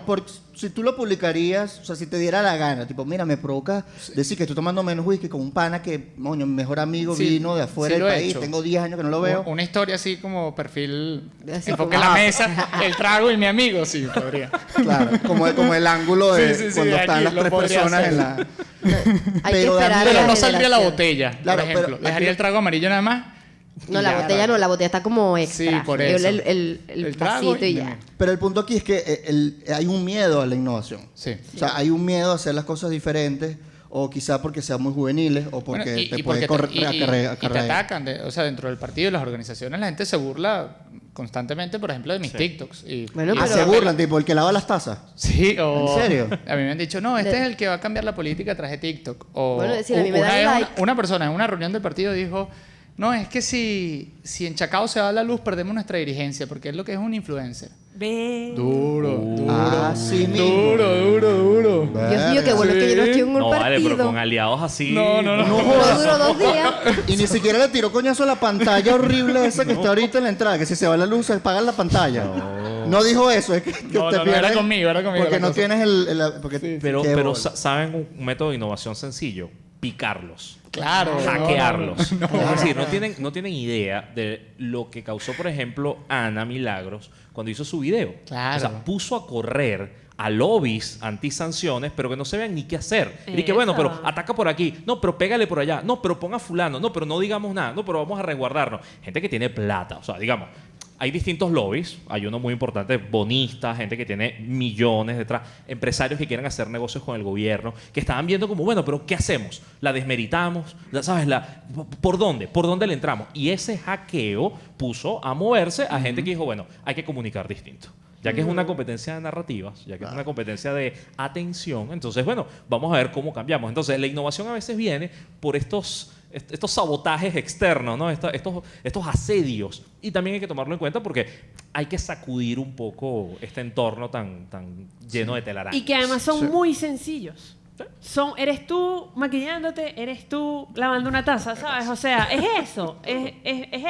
Speaker 2: si tú lo publicarías, o sea, si te diera la gana, tipo, mira, me provoca decir que estoy tomando menos whisky con un pana que, moño, mi mejor amigo
Speaker 6: Sí,
Speaker 2: vino de afuera
Speaker 6: sí
Speaker 2: del
Speaker 6: lo he
Speaker 2: país,
Speaker 6: hecho.
Speaker 2: tengo 10 años que no lo veo.
Speaker 6: Una historia así como perfil...
Speaker 3: Así
Speaker 6: enfoque
Speaker 3: como-
Speaker 6: en la mesa, el trago y mi amigo. Sí, podría.
Speaker 2: Claro, como el ángulo de
Speaker 6: Sí,
Speaker 2: cuando
Speaker 6: de
Speaker 2: están
Speaker 6: aquí
Speaker 2: las
Speaker 6: lo
Speaker 2: 3
Speaker 6: podría
Speaker 2: personas
Speaker 6: hacer.
Speaker 2: en la...
Speaker 3: Hay que
Speaker 2: Pero da
Speaker 3: esperar a
Speaker 6: Pero
Speaker 3: la
Speaker 6: no saldría la
Speaker 3: generación.
Speaker 6: botella,
Speaker 2: Claro,
Speaker 6: por ejemplo.
Speaker 2: pero
Speaker 6: Dejaría
Speaker 2: aquí-
Speaker 6: el trago amarillo nada más.
Speaker 3: No,
Speaker 6: y
Speaker 3: la
Speaker 6: ya.
Speaker 3: botella no, la botella está como extra.
Speaker 6: Sí, por eso.
Speaker 3: El
Speaker 6: trago
Speaker 3: vasito y ya.
Speaker 2: Pero el punto aquí es que hay un miedo a la innovación.
Speaker 6: Sí.
Speaker 2: O sea, hay un miedo a hacer las cosas diferentes, o quizá porque sean muy juveniles, o porque
Speaker 6: Bueno,
Speaker 2: te puede
Speaker 6: y te atacan. O sea, dentro del partido y las organizaciones, la gente se burla constantemente, por ejemplo, de mis TikToks.
Speaker 3: Bueno,
Speaker 2: Ah,
Speaker 3: pero-
Speaker 2: se burlan, tipo, el que lava las tazas.
Speaker 6: Sí, o...
Speaker 2: ¿En serio?
Speaker 6: A mí me han dicho, no, este es el que va a cambiar la política a través de TikTok. O,
Speaker 3: Bueno, es decir, a mí me
Speaker 6: una
Speaker 3: dan
Speaker 6: vez
Speaker 3: like.
Speaker 6: una persona en una reunión del partido dijo, no, es que si en Chacao se va la luz, perdemos nuestra dirigencia, porque es lo que es un influencer.
Speaker 5: Ve.
Speaker 6: Duro,
Speaker 2: Así mismo.
Speaker 6: duro.
Speaker 3: Dios mío, qué bueno que yo no estoy en un
Speaker 4: No, vale, pero
Speaker 3: partido.
Speaker 4: con aliados así...
Speaker 6: No.
Speaker 2: No
Speaker 3: No
Speaker 2: jodas.
Speaker 3: duró 2 días.
Speaker 2: Y ni siquiera le tiró coñazo a la pantalla horrible esa que está ahorita en la entrada, que si se va la luz se apaga la pantalla. No dijo eso, es que
Speaker 6: No,
Speaker 2: te
Speaker 6: no,
Speaker 2: pierdes
Speaker 6: era conmigo
Speaker 2: porque
Speaker 6: la
Speaker 2: no
Speaker 6: cosa.
Speaker 2: tienes porque
Speaker 4: Pero
Speaker 2: qué bola.
Speaker 4: ¿saben un método de innovación sencillo? Picarlos.
Speaker 6: Claro.
Speaker 4: hackearlos. Es decir, no tienen idea de lo que causó, por ejemplo, Ana Milagros cuando hizo su video.
Speaker 6: Claro.
Speaker 4: O sea, puso a correr a lobbies antisanciones, pero que no se vean ni qué hacer. Y que bueno, pero ataca por aquí. No, pero pégale por allá. No, pero ponga fulano. No, pero no digamos nada. No, pero vamos a resguardarnos. Gente que tiene plata. O sea, digamos, hay distintos lobbies. Hay uno muy importante, bonistas, gente que tiene millones detrás, empresarios que quieren hacer negocios con el gobierno, que estaban viendo como, bueno, pero ¿qué hacemos? ¿La desmeritamos? ¿Sabes? ¿Por dónde? ¿Por dónde le entramos? Y ese hackeo puso a moverse a gente que dijo, bueno, hay que comunicar distinto. Ya que es una competencia de narrativas, ya que es una competencia de atención, entonces, bueno, vamos a ver cómo cambiamos. Entonces, la innovación a veces viene por estos sabotajes externos, ¿no? Estos asedios. Y también hay que tomarlo en cuenta porque hay que sacudir un poco este entorno tan lleno de telarañas.
Speaker 5: Y que además son muy sencillos. Eres tú maquillándote, eres tú lavando una taza, ¿sabes? O sea, es eso, es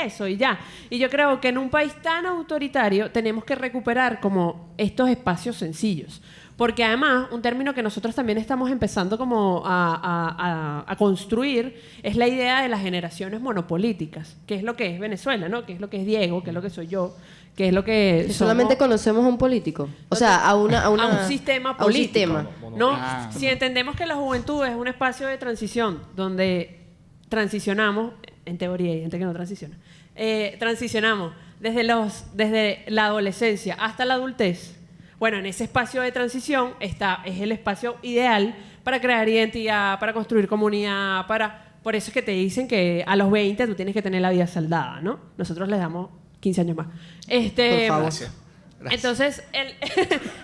Speaker 5: eso y ya. Y yo creo que en un país tan autoritario tenemos que recuperar como estos espacios sencillos. Porque además, un término que nosotros también estamos empezando como a construir es la idea de las generaciones monopolíticas. ¿Qué es lo que es Venezuela, no? ¿Qué es lo que es Diego? ¿Qué es lo que soy yo? ¿Qué es lo que
Speaker 3: Que solamente conocemos a un político. O sea, a un
Speaker 5: sistema
Speaker 3: a un
Speaker 5: político.
Speaker 3: sistema.
Speaker 5: ¿No? Si entendemos que la juventud es un espacio de transición donde transicionamos, en teoría hay gente que no transiciona, transicionamos desde la adolescencia hasta la adultez. Bueno, en ese espacio de transición es el espacio ideal para crear identidad, para construir comunidad, por eso es que te dicen que a los 20 tú tienes que tener la vida saldada, ¿no? Nosotros les damos 15 años más.
Speaker 2: Por favor.
Speaker 6: Gracias.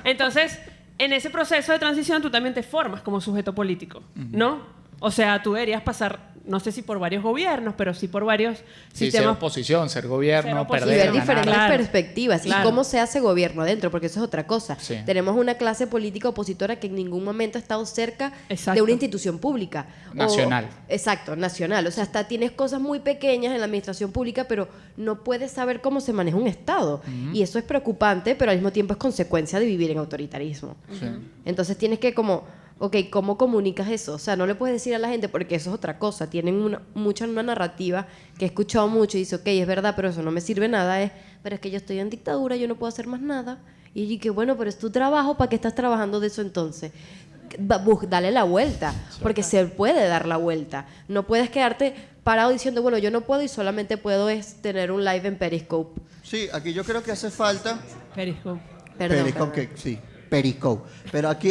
Speaker 5: Entonces, en ese proceso de transición tú también te formas como sujeto político, ¿no? O sea, tú deberías pasar, no sé si por varios gobiernos, pero sí por varios
Speaker 6: Sí, ser
Speaker 5: sistemas.
Speaker 6: oposición, ser gobierno,
Speaker 5: Ser
Speaker 3: Y
Speaker 5: oposición.
Speaker 6: perder,
Speaker 3: ver
Speaker 6: ganar.
Speaker 3: diferentes
Speaker 5: Claro.
Speaker 3: perspectivas
Speaker 5: Claro.
Speaker 3: y cómo se hace gobierno adentro, porque eso es otra cosa.
Speaker 6: Sí.
Speaker 3: Tenemos una clase política opositora que en ningún momento ha estado cerca
Speaker 5: Exacto.
Speaker 3: de una institución pública.
Speaker 6: Nacional.
Speaker 3: Exacto, nacional. O sea, hasta tienes cosas muy pequeñas en la administración pública, pero no puedes saber cómo se maneja un Estado. Y eso es preocupante, pero al mismo tiempo es consecuencia de vivir en autoritarismo.
Speaker 6: Sí.
Speaker 3: Entonces tienes que ¿cómo comunicas eso? O sea, no le puedes decir a la gente porque eso es otra cosa. Tienen una narrativa que he escuchado mucho y dice, ok, es verdad, pero eso no me sirve nada. Pero es que yo estoy en dictadura, yo no puedo hacer más nada. Y que bueno, pero es tu trabajo, ¿para qué estás trabajando de eso entonces? Dale la vuelta, porque se puede dar la vuelta. No puedes quedarte parado diciendo, bueno, yo no puedo y solamente puedo tener un live en Periscope.
Speaker 2: Sí, aquí yo creo que hace falta...
Speaker 5: Periscope.
Speaker 3: Perdón.
Speaker 2: Periscope, sí, Periscope. Pero aquí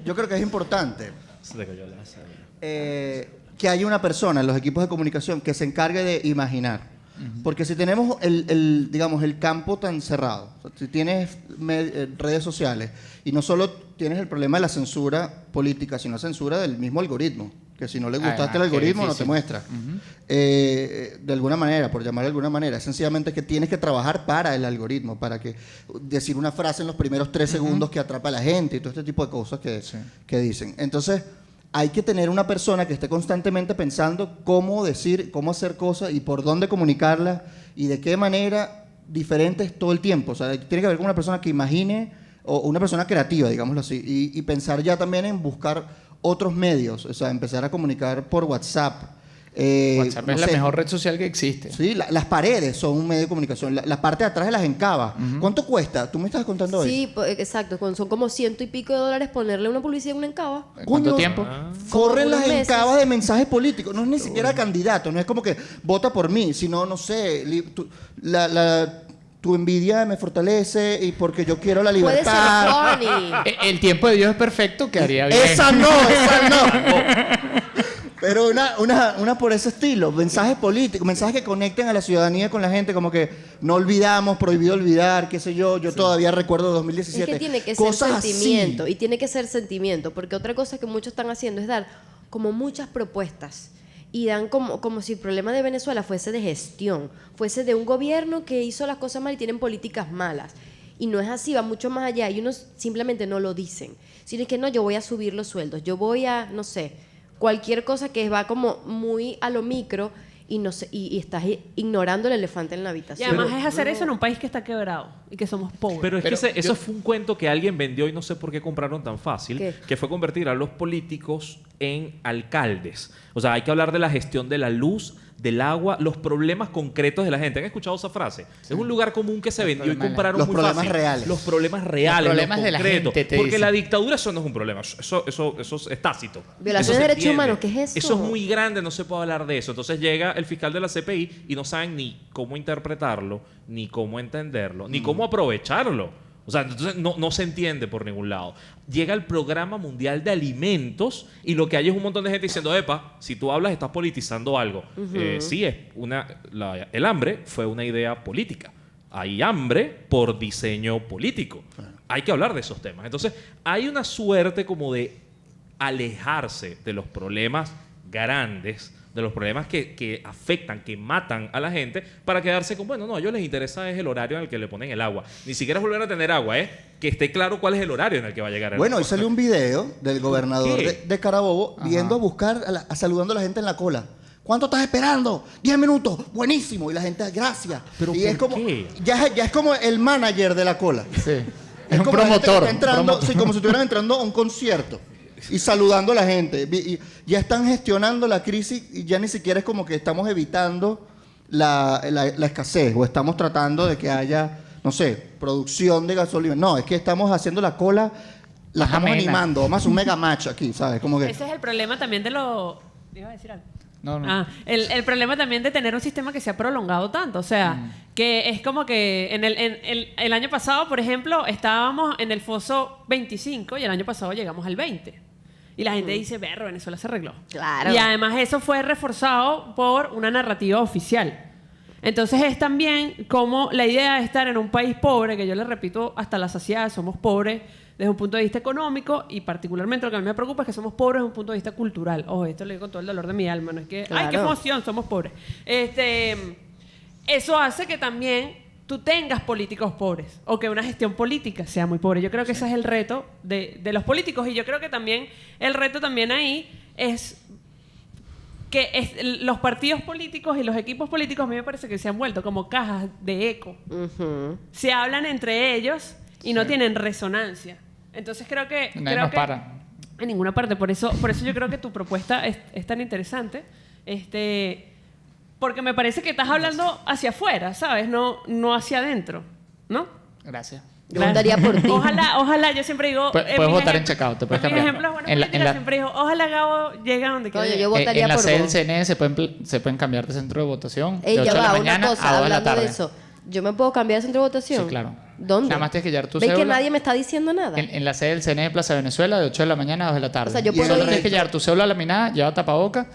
Speaker 2: yo creo que es importante que haya una persona en los equipos de comunicación que se encargue de imaginar. Porque si tenemos digamos, el campo tan cerrado, o sea, si tienes redes sociales y no solo tienes el problema de la censura política, sino la censura del mismo algoritmo, que si no le gustaste el
Speaker 6: qué
Speaker 2: algoritmo no te
Speaker 6: difícil.
Speaker 2: muestra. De alguna manera, por llamar de alguna manera, es sencillamente que tienes que trabajar para el algoritmo, para que decir una frase en los primeros 3 segundos que atrapa a la gente y todo este tipo de cosas que dicen. Entonces, hay que tener una persona que esté constantemente pensando cómo decir, cómo hacer cosas y por dónde comunicarlas y de qué manera diferentes todo el tiempo. O sea, tiene que haber una persona que imagine o una persona creativa, digámoslo así, y pensar ya también en buscar otros medios, o sea, empezar a comunicar por WhatsApp.
Speaker 6: WhatsApp
Speaker 2: no
Speaker 6: es la
Speaker 2: sé.
Speaker 6: mejor red social que existe.
Speaker 2: Sí, las paredes son un medio de comunicación. La parte de atrás de las encabas. ¿Cuánto cuesta? Tú me estás contando hoy.
Speaker 3: Sí, exacto. Son como $100 y pico ponerle una publicidad en una encaba.
Speaker 6: ¿Cuánto
Speaker 2: Coño.
Speaker 6: tiempo?
Speaker 2: Corren
Speaker 3: Como
Speaker 2: las
Speaker 3: unos meses.
Speaker 2: encabas de mensajes políticos. No es ni siquiera candidato. No es como que vota por mí, sino, no sé, tu envidia me fortalece y porque yo quiero la
Speaker 3: Puede ser
Speaker 2: libertad.
Speaker 3: funny.
Speaker 6: El tiempo de Dios es perfecto, quedaría bien.
Speaker 2: Esa no. Pero una por ese estilo, mensajes políticos, mensajes que conecten a la ciudadanía con la gente, como que no olvidamos, prohibido olvidar, qué sé yo, todavía recuerdo 2017.
Speaker 3: Es que tiene que ser
Speaker 2: Cosas
Speaker 3: sentimiento,
Speaker 2: así.
Speaker 3: y tiene que ser sentimiento, porque otra cosa que muchos están haciendo es dar como muchas propuestas y dan como si el problema de Venezuela fuese de gestión, fuese de un gobierno que hizo las cosas mal y tienen políticas malas. Y no es así, va mucho más allá y unos simplemente no lo dicen, sino es que no, yo voy a subir los sueldos, yo voy a, no sé, cualquier cosa que va como muy a lo micro y estás ignorando el elefante en la
Speaker 5: Y
Speaker 3: habitación.
Speaker 5: además es hacer eso en un país que está quebrado y que somos pobres.
Speaker 4: Pero es
Speaker 6: Pero
Speaker 4: que eso
Speaker 6: yo-
Speaker 4: fue un cuento que alguien vendió y no sé por qué compraron tan fácil,
Speaker 3: ¿Qué?
Speaker 4: que fue convertir a los políticos en alcaldes. O sea, hay que hablar de la gestión de la luz, del agua, los problemas concretos de la gente. ¿Han escuchado esa frase? Es un lugar común que se vendió y
Speaker 6: problemas-
Speaker 4: compraron
Speaker 2: los
Speaker 4: muy
Speaker 2: problemas
Speaker 4: fácil.
Speaker 2: reales.
Speaker 4: Los problemas reales,
Speaker 6: Los problemas
Speaker 4: los
Speaker 6: de la
Speaker 4: concretos.
Speaker 6: gente, te
Speaker 4: Porque
Speaker 6: dicen.
Speaker 4: la dictadura eso no es un problema. Eso es tácito.
Speaker 3: Violación
Speaker 4: Eso
Speaker 3: de
Speaker 4: se
Speaker 3: derechos
Speaker 4: entiende.
Speaker 3: humanos, ¿qué es eso?
Speaker 4: Eso es muy grande, no se puede hablar de eso. Entonces llega el fiscal de la CPI y no saben ni cómo interpretarlo, ni cómo entenderlo, ni cómo aprovecharlo. O sea, entonces no se entiende por ningún lado. Llega el Programa Mundial de Alimentos y lo que hay es un montón de gente diciendo, epa, si tú hablas estás politizando algo. Sí, el hambre fue una idea política. Hay hambre por diseño político. Hay que hablar de esos temas. Entonces, hay una suerte como de alejarse de los problemas grandes, de los problemas que afectan, que matan a la gente, para quedarse con, bueno, no, a ellos les interesa es el horario en el que le ponen el agua. Ni siquiera es volver a tener agua, que esté claro cuál es el horario en el que va a llegar el
Speaker 2: Bueno,
Speaker 4: agua.
Speaker 2: hoy salió un video del gobernador
Speaker 4: qué?
Speaker 2: de Carabobo viendo a buscar, saludando a la gente en la cola. ¿Cuánto estás esperando? 10 minutos. Buenísimo. Y la gente, gracias.
Speaker 4: ¿Pero
Speaker 2: y es
Speaker 4: por
Speaker 2: como,
Speaker 4: qué?
Speaker 2: ya es como el manager de la cola.
Speaker 6: Sí. Es un
Speaker 2: como la gente que
Speaker 6: promotor.
Speaker 2: está entrando,
Speaker 6: promotor.
Speaker 2: sí, como si estuvieran entrando a un concierto y saludando a la gente. Y ya están gestionando la crisis y ya ni siquiera es como que estamos evitando la escasez o estamos tratando de que haya, no sé, producción de gasolina. No, es que estamos haciendo la cola, la
Speaker 6: Más
Speaker 2: estamos
Speaker 6: amena.
Speaker 2: animando. Vamos a hacer un mega match aquí, ¿sabes? Como que...
Speaker 5: Ese es el problema también de lo... ¿Iba a decir algo?
Speaker 6: No, no.
Speaker 5: Ah, el problema también de tener un sistema que se ha prolongado tanto. O sea, que es como que el año pasado, por ejemplo, estábamos en el foso 25 y el año pasado llegamos al 20. Y la gente dice, berro, Venezuela se arregló.
Speaker 3: Claro.
Speaker 5: Y además eso fue reforzado por una narrativa oficial. Entonces es también como la idea de estar en un país pobre, que yo le repito hasta la saciedad, somos pobres desde un punto de vista económico y particularmente lo que a mí me preocupa es que somos pobres desde un punto de vista cultural. Ojo, esto lo digo con todo el dolor de mi alma, no es que, ay, qué
Speaker 3: Claro.
Speaker 5: emoción, somos pobres. Eso hace que también tú tengas políticos pobres o que una gestión política sea muy pobre. Yo creo que ese es el reto de los políticos y yo creo que también el reto también ahí es que los partidos políticos y los equipos políticos a mí me parece que se han vuelto como cajas de eco.
Speaker 3: Ujú.
Speaker 5: Se hablan entre ellos y no tienen resonancia. Entonces creo que...
Speaker 6: Nadie
Speaker 5: creo
Speaker 6: nos
Speaker 5: que
Speaker 6: para.
Speaker 5: en ninguna parte. Por eso yo creo que tu propuesta es tan interesante. Porque me parece que estás hablando hacia afuera, ¿sabes? No hacia adentro, ¿no?
Speaker 6: Gracias.
Speaker 3: Yo votaría por ti.
Speaker 5: Ojalá, yo siempre digo...
Speaker 6: Puedes
Speaker 5: mis
Speaker 6: votar en
Speaker 5: ejemplos-
Speaker 6: checkout, te puedes
Speaker 5: mis
Speaker 6: cambiar.
Speaker 5: ejemplos, bueno,
Speaker 6: En la-
Speaker 5: política siempre digo, ojalá Gabo llegue a donde
Speaker 3: Coño,
Speaker 5: quiera
Speaker 3: yo
Speaker 5: llegar.
Speaker 3: votaría
Speaker 6: En la
Speaker 3: por
Speaker 6: sede del
Speaker 3: vos.
Speaker 6: CNE se pueden cambiar de centro de votación
Speaker 3: Ey,
Speaker 6: de 8
Speaker 3: ya
Speaker 6: de la
Speaker 3: va,
Speaker 6: mañana
Speaker 3: una
Speaker 6: a
Speaker 3: cosa,
Speaker 6: 2 de la
Speaker 3: hablando
Speaker 6: tarde.
Speaker 3: de eso. ¿Yo me puedo cambiar de centro de votación?
Speaker 6: Sí, claro.
Speaker 3: ¿Dónde?
Speaker 6: Nada más tienes que llevar tu
Speaker 3: ¿Ves que
Speaker 6: cédula.
Speaker 3: nadie me está diciendo nada?
Speaker 6: En la sede del CNE de Plaza Venezuela de 8 de la mañana a 2 de la tarde.
Speaker 3: O sea, yo
Speaker 6: Y
Speaker 3: puedo
Speaker 6: solo
Speaker 3: ir-
Speaker 6: tienes que llevar tu cédula laminada, lleva tapaboca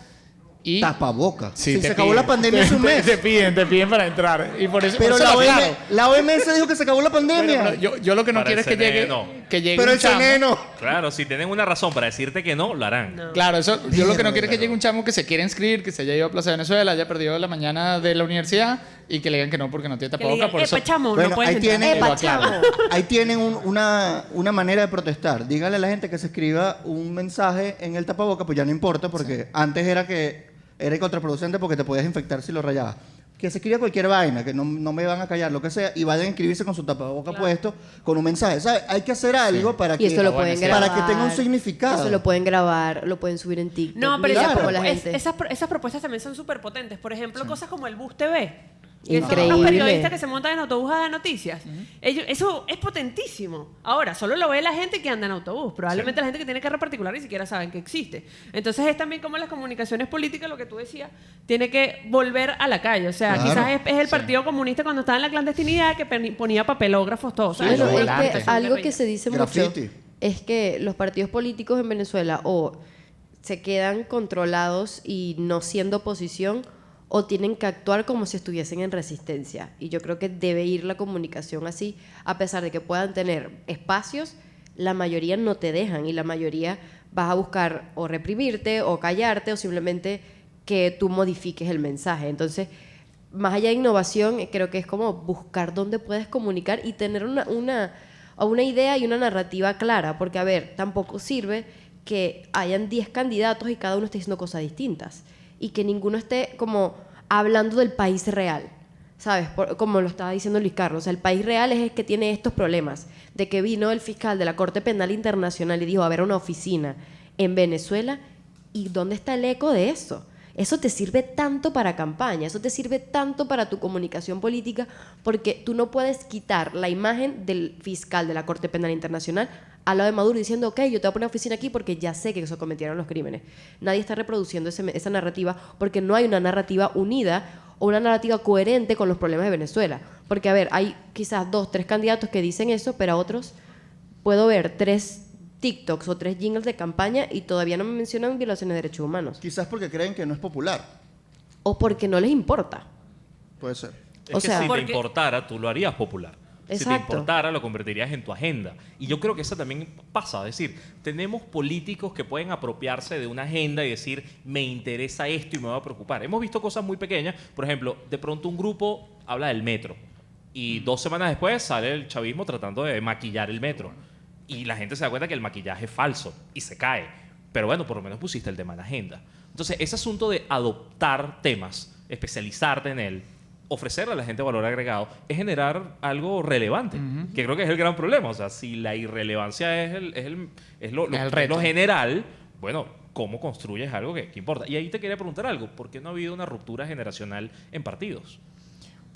Speaker 6: y...
Speaker 2: Tapaboca.
Speaker 6: Sí,
Speaker 2: Si
Speaker 6: te
Speaker 2: se acabó
Speaker 6: piden.
Speaker 2: la pandemia hace un mes.
Speaker 6: Te piden para entrar. Y por eso,
Speaker 2: Pero
Speaker 6: por eso lo aclaro.
Speaker 2: la OMS dijo que se acabó la pandemia.
Speaker 6: Pero yo lo que no
Speaker 4: Para
Speaker 6: quiero es
Speaker 4: el
Speaker 6: que
Speaker 4: CNE
Speaker 6: llegue,
Speaker 4: no.
Speaker 6: que llegue
Speaker 2: Pero
Speaker 6: un
Speaker 2: el
Speaker 6: chamo.
Speaker 2: CNE no.
Speaker 4: Claro, si tienen una razón para decirte que no, lo harán.
Speaker 5: No.
Speaker 6: Claro, eso, yo lo que no quiero es que llegue un chamo que se quiera inscribir, que se haya ido a Plaza Venezuela, haya perdido la mañana de la universidad y que le digan que no porque no tiene
Speaker 5: Que le
Speaker 6: tapaboca.
Speaker 5: digan,
Speaker 6: Por eso,
Speaker 5: epa, chamo,
Speaker 2: Bueno,
Speaker 5: no puedes
Speaker 2: ahí
Speaker 5: entrar.
Speaker 2: tienen-
Speaker 3: ¡Epa,
Speaker 6: Lo aclaro.
Speaker 3: chamo!
Speaker 2: Ahí tienen una manera de protestar. Dígale a la gente que se escriba un mensaje en el tapaboca, pues ya no importa, porque antes era contraproducente porque te podías infectar si lo rayabas. Que se escriba cualquier vaina, que no me van a callar, lo que sea, y vayan a inscribirse con su tapaboca puesto, con un mensaje. ¿Sabes? Hay que hacer algo para
Speaker 3: Y
Speaker 2: que,
Speaker 3: eso lo
Speaker 6: bueno,
Speaker 3: pueden
Speaker 6: sí.
Speaker 3: grabar.
Speaker 2: para que tenga un significado.
Speaker 3: Eso lo pueden grabar, lo pueden subir en TikTok.
Speaker 5: No, pero
Speaker 3: Mira
Speaker 2: Claro.
Speaker 3: cómo la gente...
Speaker 5: esas propuestas también son súper potentes. Por ejemplo, cosas como el Bus TV. Que son
Speaker 3: Increíble.
Speaker 5: unos periodistas que se montan en autobús a dar noticias. Eso es potentísimo. Ahora, solo lo ve la gente que anda en autobús. Probablemente la gente que tiene carro particular ni siquiera saben que existe. Entonces es también como las comunicaciones políticas, lo que tú decías, tiene que volver a la calle. O sea,
Speaker 2: Claro.
Speaker 5: quizás es el Partido Comunista cuando estaba en la clandestinidad que ponía papelógrafos, todo. ¿sabes?
Speaker 6: los
Speaker 3: Bueno, es
Speaker 6: volantes.
Speaker 3: que algo que se dice
Speaker 2: Graffiti.
Speaker 3: mucho es que los partidos políticos en Venezuela o se quedan controlados y no siendo oposición o tienen que actuar como si estuviesen en resistencia. Y yo creo que debe ir la comunicación así, a pesar de que puedan tener espacios, la mayoría no te dejan y la mayoría vas a buscar o reprimirte o callarte o simplemente que tú modifiques el mensaje. Entonces, más allá de innovación, creo que es como buscar dónde puedes comunicar y tener una idea y una narrativa clara, porque a ver, tampoco sirve que hayan 10 candidatos y cada uno esté diciendo cosas distintas y que ninguno esté como hablando del país real, ¿sabes? Como lo estaba diciendo Luis Carlos, o sea, el país real es el que tiene estos problemas, de que vino el fiscal de la Corte Penal Internacional y dijo, a ver, una oficina en Venezuela, ¿y dónde está el eco de eso? Eso te sirve tanto para campaña, eso te sirve tanto para tu comunicación política, porque tú no puedes quitar la imagen del fiscal de la Corte Penal Internacional al lado de Maduro diciendo, ok, yo te voy a poner oficina aquí porque ya sé que se cometieron los crímenes. Nadie está reproduciendo esa narrativa porque no hay una narrativa unida o una narrativa coherente con los problemas de Venezuela. Porque, a ver, hay quizás 2, 3 candidatos que dicen eso, pero a otros puedo ver 3 TikToks o 3 jingles de campaña y todavía no me mencionan violaciones de derechos humanos.
Speaker 2: Quizás porque creen que no es popular.
Speaker 3: O porque no les importa.
Speaker 2: Puede ser.
Speaker 4: Es
Speaker 3: O
Speaker 4: que
Speaker 3: sea,
Speaker 4: si te
Speaker 5: porque-
Speaker 4: importara, tú lo harías popular. Si te
Speaker 3: Exacto.
Speaker 4: importara, lo convertirías en tu agenda. Y yo creo que eso también pasa. Es decir, tenemos políticos que pueden apropiarse de una agenda y decir, me interesa esto y me voy a preocupar. Hemos visto cosas muy pequeñas. Por ejemplo, de pronto un grupo habla del metro. Y 2 semanas después sale el chavismo tratando de maquillar el metro. Y la gente se da cuenta que el maquillaje es falso y se cae. Pero bueno, por lo menos pusiste el tema en la agenda. Entonces, ese asunto de adoptar temas, especializarte en él, ofrecerle a la gente valor agregado, es generar algo relevante, que creo que es el gran problema. O sea, si la irrelevancia es lo
Speaker 6: reto.
Speaker 4: general, bueno, ¿cómo construyes algo que importa? Y ahí te quería preguntar algo, ¿por qué no ha habido una ruptura generacional en partidos?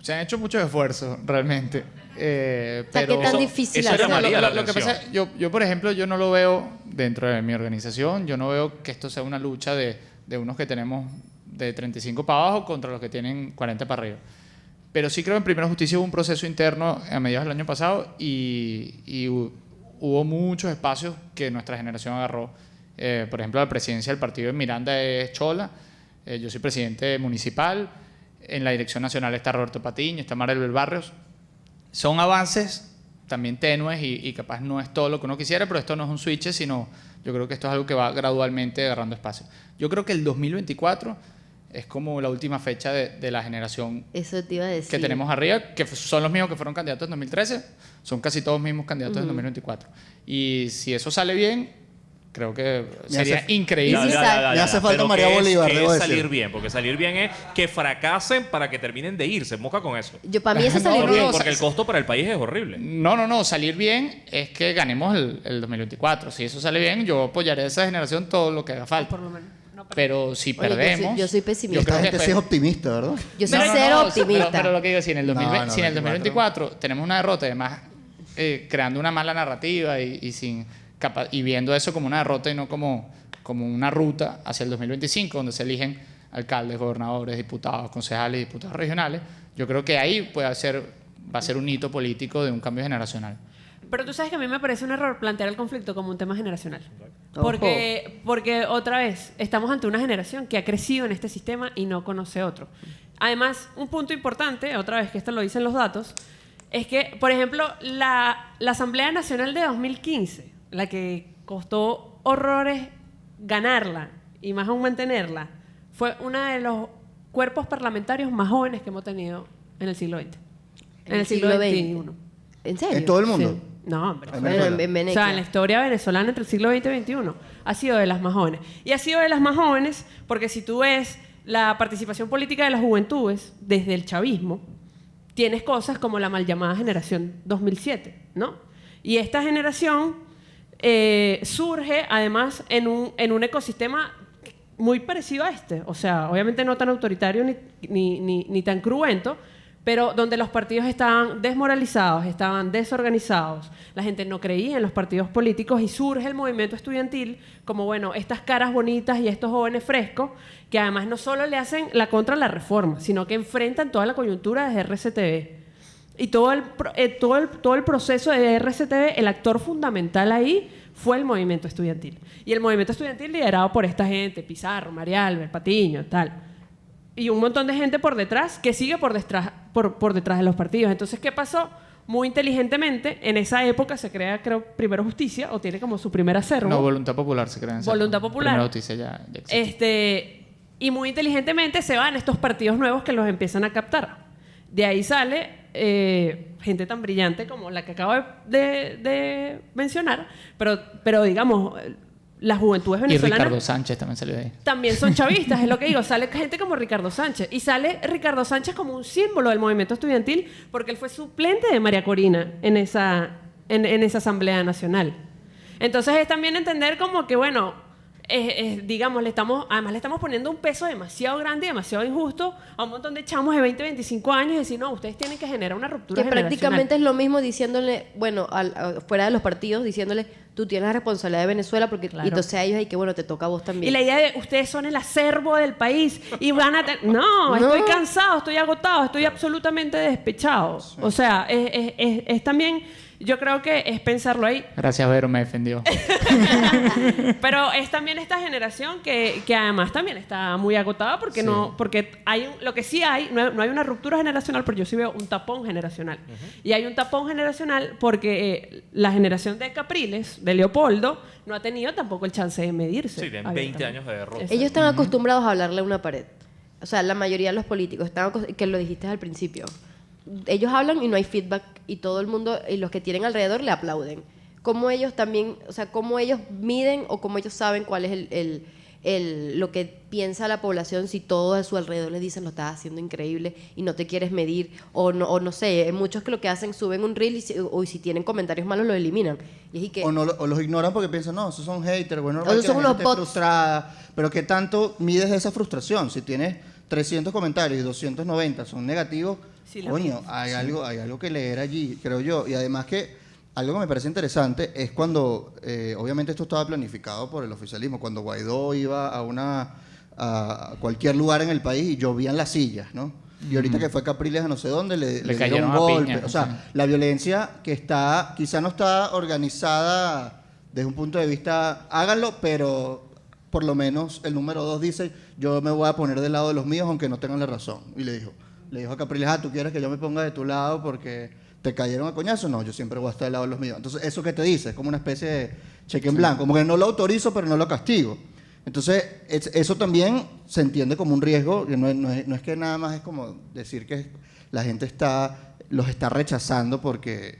Speaker 6: Se han hecho muchos esfuerzos, realmente.
Speaker 3: sea,
Speaker 6: Pero
Speaker 3: ¿qué tan difícil
Speaker 4: eso
Speaker 3: hace?
Speaker 4: llamaría la
Speaker 6: lo que
Speaker 4: atención.
Speaker 6: pasa, yo, por ejemplo, yo no lo veo dentro de mi organización, yo no veo que esto sea una lucha de unos que tenemos de 35 para abajo contra los que tienen 40 para arriba. Pero sí creo que en Primera Justicia hubo un proceso interno a mediados del año pasado y hubo muchos espacios que nuestra generación agarró. Por ejemplo, la presidencia del partido en Miranda es Chola, yo soy presidente municipal, en la dirección nacional está Roberto Patiño, está Maribel Barrios. Son avances también tenues y capaz no es todo lo que uno quisiera, pero esto no es un switch, sino yo creo que esto es algo que va gradualmente agarrando espacio. Yo creo que el 2024 es como la última fecha de la generación
Speaker 3: Eso te iba a decir.
Speaker 6: que tenemos arriba, que son los mismos que fueron candidatos en 2013, son casi todos mismos candidatos en 2024. Y si eso sale bien, creo que sería
Speaker 2: hace-
Speaker 6: increíble.
Speaker 3: Y si sale-
Speaker 2: Me hace falta
Speaker 4: Pero
Speaker 2: María
Speaker 4: ¿qué es-
Speaker 2: Bolívar,
Speaker 4: qué
Speaker 2: debo
Speaker 4: es
Speaker 2: decir.
Speaker 4: salir bien? Porque salir bien es que fracasen para que terminen de irse. Moca con eso.
Speaker 3: Para mí eso es salir
Speaker 6: No,
Speaker 3: bien.
Speaker 4: Porque el costo para el país es horrible.
Speaker 6: No, salir bien es que ganemos el 2024. Si eso sale bien, yo apoyaré a esa generación todo lo que haga falta.
Speaker 5: Por lo menos. No,
Speaker 6: Pero si
Speaker 3: Oye, yo soy-
Speaker 6: perdemos...
Speaker 3: yo soy pesimista.
Speaker 6: yo creo
Speaker 2: Esta
Speaker 6: que
Speaker 2: gente sí es
Speaker 6: después-
Speaker 2: optimista, ¿verdad?
Speaker 3: Yo soy
Speaker 6: No,
Speaker 3: cero
Speaker 6: no,
Speaker 3: optimista.
Speaker 6: Pero lo que digo, si en el, 2020
Speaker 2: No,
Speaker 6: si en el
Speaker 2: 24.
Speaker 6: 2024 tenemos una derrota, además creando una mala narrativa y viendo eso como una derrota y no como una ruta hacia el 2025, donde se eligen alcaldes, gobernadores, diputados, concejales, diputados regionales, yo creo que ahí va a ser un hito político de un cambio generacional.
Speaker 5: Pero tú sabes que a mí me parece un error plantear el conflicto como un tema generacional.
Speaker 3: Ojo.
Speaker 5: Porque otra vez, estamos ante una generación que ha crecido en este sistema y no conoce otro. Además, un punto importante, otra vez que esto lo dicen los datos, es que, por ejemplo, la Asamblea Nacional de 2015, la que costó horrores ganarla y más aún mantenerla, fue uno de los cuerpos parlamentarios más jóvenes que hemos tenido en el siglo XX. En el siglo XXI.
Speaker 3: ¿En serio?
Speaker 2: En todo el mundo.
Speaker 5: Sí. No, hombre.
Speaker 2: En
Speaker 3: Bueno,
Speaker 2: Venezuela.
Speaker 3: en
Speaker 5: O
Speaker 3: Venezuela.
Speaker 5: sea, en la historia venezolana entre el siglo XX y XXI ha sido de las más jóvenes. Y ha sido de las más jóvenes porque si tú ves la participación política de las juventudes desde el chavismo, tienes cosas como la mal llamada generación 2007, ¿no? Y esta generación surge además en un ecosistema muy parecido a este. O sea, obviamente no tan autoritario ni tan cruento, pero donde los partidos estaban desmoralizados, estaban desorganizados, la gente no creía en los partidos políticos y surge el movimiento estudiantil como, bueno, estas caras bonitas y estos jóvenes frescos que además no solo le hacen la contra la reforma, sino que enfrentan toda la coyuntura desde RCTV. Y todo el proceso de RCTV, el actor fundamental ahí fue el movimiento estudiantil. Y el movimiento estudiantil liderado por esta gente, Pizarro, María Albert, Patiño, tal. Y un montón de gente por detrás que sigue por detrás de los partidos. Entonces, ¿qué pasó? Muy inteligentemente, en esa época se crea, creo, Primero Justicia, o tiene como su primer acervo.
Speaker 6: No, Voluntad Popular se crea en esa.
Speaker 5: Voluntad Popular.
Speaker 6: Primera Justicia ya existe.
Speaker 5: Y muy inteligentemente se van estos partidos nuevos que los empiezan a captar. De ahí sale gente tan brillante como la que acabo de mencionar, pero digamos, las juventudes
Speaker 6: Y
Speaker 5: venezolanas
Speaker 6: Ricardo Sánchez también salió de ahí.
Speaker 5: también son chavistas, es lo que digo. Sale gente como Ricardo Sánchez. Y sale Ricardo Sánchez como un símbolo del movimiento estudiantil porque él fue suplente de María Corina en esa Asamblea Nacional. Entonces es también entender como que, bueno, digamos, además le estamos poniendo un peso demasiado grande y demasiado injusto a un montón de chamos de 20, 25 años y decir, no, ustedes tienen que generar una ruptura
Speaker 3: Que
Speaker 5: generacional.
Speaker 3: prácticamente es lo mismo diciéndole, bueno, fuera de los partidos, diciéndole, tú tienes la responsabilidad de Venezuela, porque
Speaker 5: Claro.
Speaker 3: y entonces a ellos hay que, bueno, te toca a vos también.
Speaker 5: Y la idea de ustedes son el acervo del país y van a... No,
Speaker 3: No.
Speaker 5: estoy cansado, estoy agotado, estoy absolutamente despechado. O sea, es también... Yo creo que es pensarlo ahí.
Speaker 6: Gracias, Vero, me defendió.
Speaker 5: Pero es también esta generación que además también está muy agotada porque porque lo que sí hay, no hay una ruptura generacional, pero yo sí veo un tapón generacional. Y hay un tapón generacional porque la generación de Capriles, de Leopoldo, no ha tenido tampoco el chance de medirse.
Speaker 4: Sí, tienen 20 años de derrota.
Speaker 3: Ellos están acostumbrados a hablarle a una pared. O sea, la mayoría de los políticos que lo dijiste al principio. Ellos hablan y no hay feedback y todo el mundo y los que tienen alrededor le aplauden. ¿Cómo ellos también, o sea, cómo ellos miden o cómo ellos saben cuál es lo que piensa la población si todos a su alrededor les dicen lo estás haciendo increíble y no te quieres medir o no sé, hay muchos que lo que hacen suben un reel o si tienen comentarios malos lo eliminan y es que
Speaker 2: O los ignoran porque piensan, no, esos son haters, bueno,
Speaker 3: Esos son unos bots.
Speaker 2: frustrada. Pero ¿qué tanto mides esa frustración? Si tienes 300 comentarios y 290 son negativos,
Speaker 5: Sí, la
Speaker 2: coño, hay algo que leer allí, creo yo. Y además que algo que me parece interesante es cuando, obviamente esto estaba planificado por el oficialismo, cuando Guaidó iba a cualquier lugar en el país y llovían las sillas, ¿no? Y ahorita que fue Capriles a no sé dónde, le dieron
Speaker 6: cayeron
Speaker 2: un
Speaker 6: a
Speaker 2: golpe.
Speaker 6: piña,
Speaker 2: O sea,
Speaker 6: sí.
Speaker 2: la violencia que quizá no está organizada desde un punto de vista, háganlo, pero por lo menos el número 2 dice, yo me voy a poner del lado de los míos aunque no tengan la razón. Y le dijo a Capriles, ¿tú quieres que yo me ponga de tu lado porque te cayeron a coñazo? No, yo siempre voy a estar del lado de los míos. Entonces, ¿eso qué te dice? Es como una especie de cheque en blanco, como que no lo autorizo pero no lo castigo. Entonces, eso también se entiende como un riesgo, que no es que nada más es como decir que la gente los está rechazando porque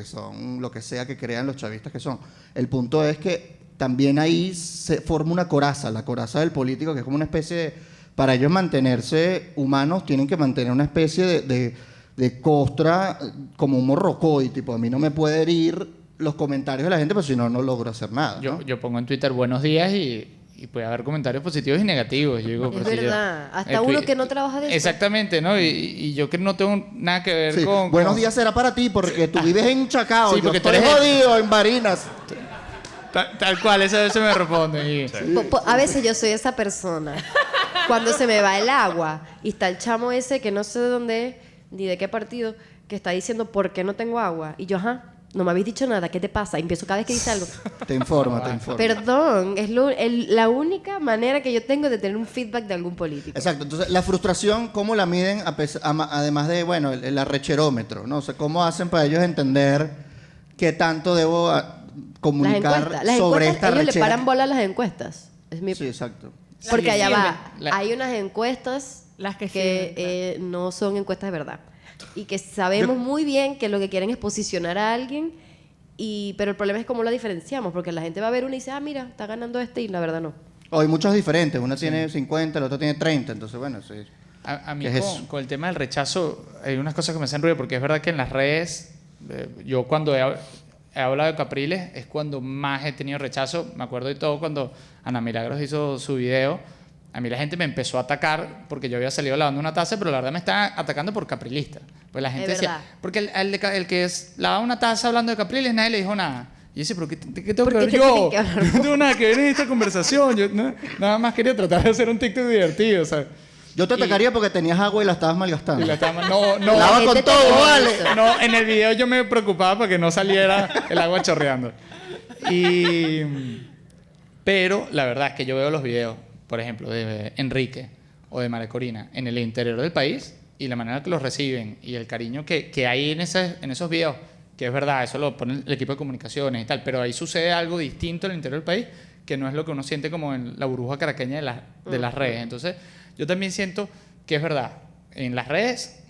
Speaker 2: son lo que sea que crean los chavistas que son. El punto es que también ahí se forma una coraza, la coraza del político, que es como una especie de... Para ellos mantenerse humanos, tienen que mantener una especie de costra, como un morrocoy, tipo, a mí no me puede herir los comentarios de la gente, pues si no logro hacer nada, ¿no?
Speaker 6: Yo pongo en Twitter buenos días y puede haber comentarios positivos y negativos. Yo digo,
Speaker 3: es
Speaker 6: pero si yo-
Speaker 3: verdad, hasta
Speaker 6: el
Speaker 3: uno
Speaker 6: twi-
Speaker 3: que no trabaja de eso.
Speaker 6: Exactamente, ¿no? Y yo que no tengo nada que ver
Speaker 2: Sí,
Speaker 6: con...
Speaker 2: buenos días será para ti porque tú vives en Chacao,
Speaker 6: Sí,
Speaker 2: yo
Speaker 6: porque tú
Speaker 2: estoy
Speaker 6: eres-
Speaker 2: jodido en Barinas.
Speaker 6: Tal cual, eso me responde.
Speaker 3: A veces yo soy esa persona. Cuando se me va el agua y está el chamo ese que no sé de dónde es, ni de qué partido, que está diciendo ¿por qué no tengo agua? Y yo, no me habéis dicho nada, ¿qué te pasa? Y empiezo cada vez que dice algo.
Speaker 2: Te informa.
Speaker 3: Perdón, es la única manera que yo tengo de tener un feedback de algún político.
Speaker 2: Exacto, entonces la frustración, ¿cómo la miden? Además de, bueno, el arrecherómetro, ¿no? O sea, ¿cómo hacen para ellos entender qué tanto debo comunicar
Speaker 3: Las
Speaker 2: sobre
Speaker 3: encuestas,
Speaker 2: esta
Speaker 3: ellos le
Speaker 2: rechera?
Speaker 3: paran bola a las encuestas.
Speaker 2: Sí, exacto.
Speaker 3: Porque
Speaker 5: Sí,
Speaker 3: allá
Speaker 5: sí,
Speaker 3: va, hay unas encuestas
Speaker 5: Las que
Speaker 3: no son encuestas de verdad. Y que sabemos muy bien que lo que quieren es posicionar a alguien, pero el problema es cómo lo diferenciamos, porque la gente va a ver una y dice, mira, está ganando este, y la verdad no.
Speaker 2: O hay muchos diferentes, una tiene 50, la otra tiene 30, entonces bueno, sí.
Speaker 6: A mí
Speaker 2: ¿Qué es
Speaker 6: con,
Speaker 2: eso?
Speaker 6: con el tema del rechazo hay unas cosas que me hacen ruido porque es verdad que en las redes, yo cuando he hablado de Capriles es cuando más he tenido rechazo. Me acuerdo de todo cuando Ana Milagros hizo su video. A mí la gente me empezó a atacar porque yo había salido lavando una taza, pero la verdad me estaba atacando por caprilista. Pues la gente
Speaker 3: Es
Speaker 6: decía,
Speaker 3: verdad.
Speaker 6: porque el que lavaba una taza hablando de Capriles nadie le dijo nada. Y dice, ¿pero qué tengo que
Speaker 3: ¿Por qué
Speaker 6: ver
Speaker 3: te
Speaker 6: yo?
Speaker 3: tienen que hablar?
Speaker 6: No tengo nada que ver en esta conversación. Yo nada más quería tratar de hacer un TikTok divertido, ¿sabes?
Speaker 2: Yo te atacaría porque tenías agua y la estabas malgastando.
Speaker 6: Y la estaba- no,
Speaker 2: Lava
Speaker 3: La
Speaker 2: con
Speaker 3: gente
Speaker 2: todo,
Speaker 3: te
Speaker 2: vale.
Speaker 3: hizo.
Speaker 6: no, en el video yo me preocupaba para que no saliera el agua chorreando. Pero la verdad es que yo veo los videos, por ejemplo, de Enrique o de María Corina en el interior del país y la manera que los reciben y el cariño que hay en esos videos, que es verdad, eso lo pone el equipo de comunicaciones y tal, pero ahí sucede algo distinto en el interior del país que no es lo que uno siente como en la burbuja caraqueña de las redes. Entonces, yo también siento que es verdad, en las redes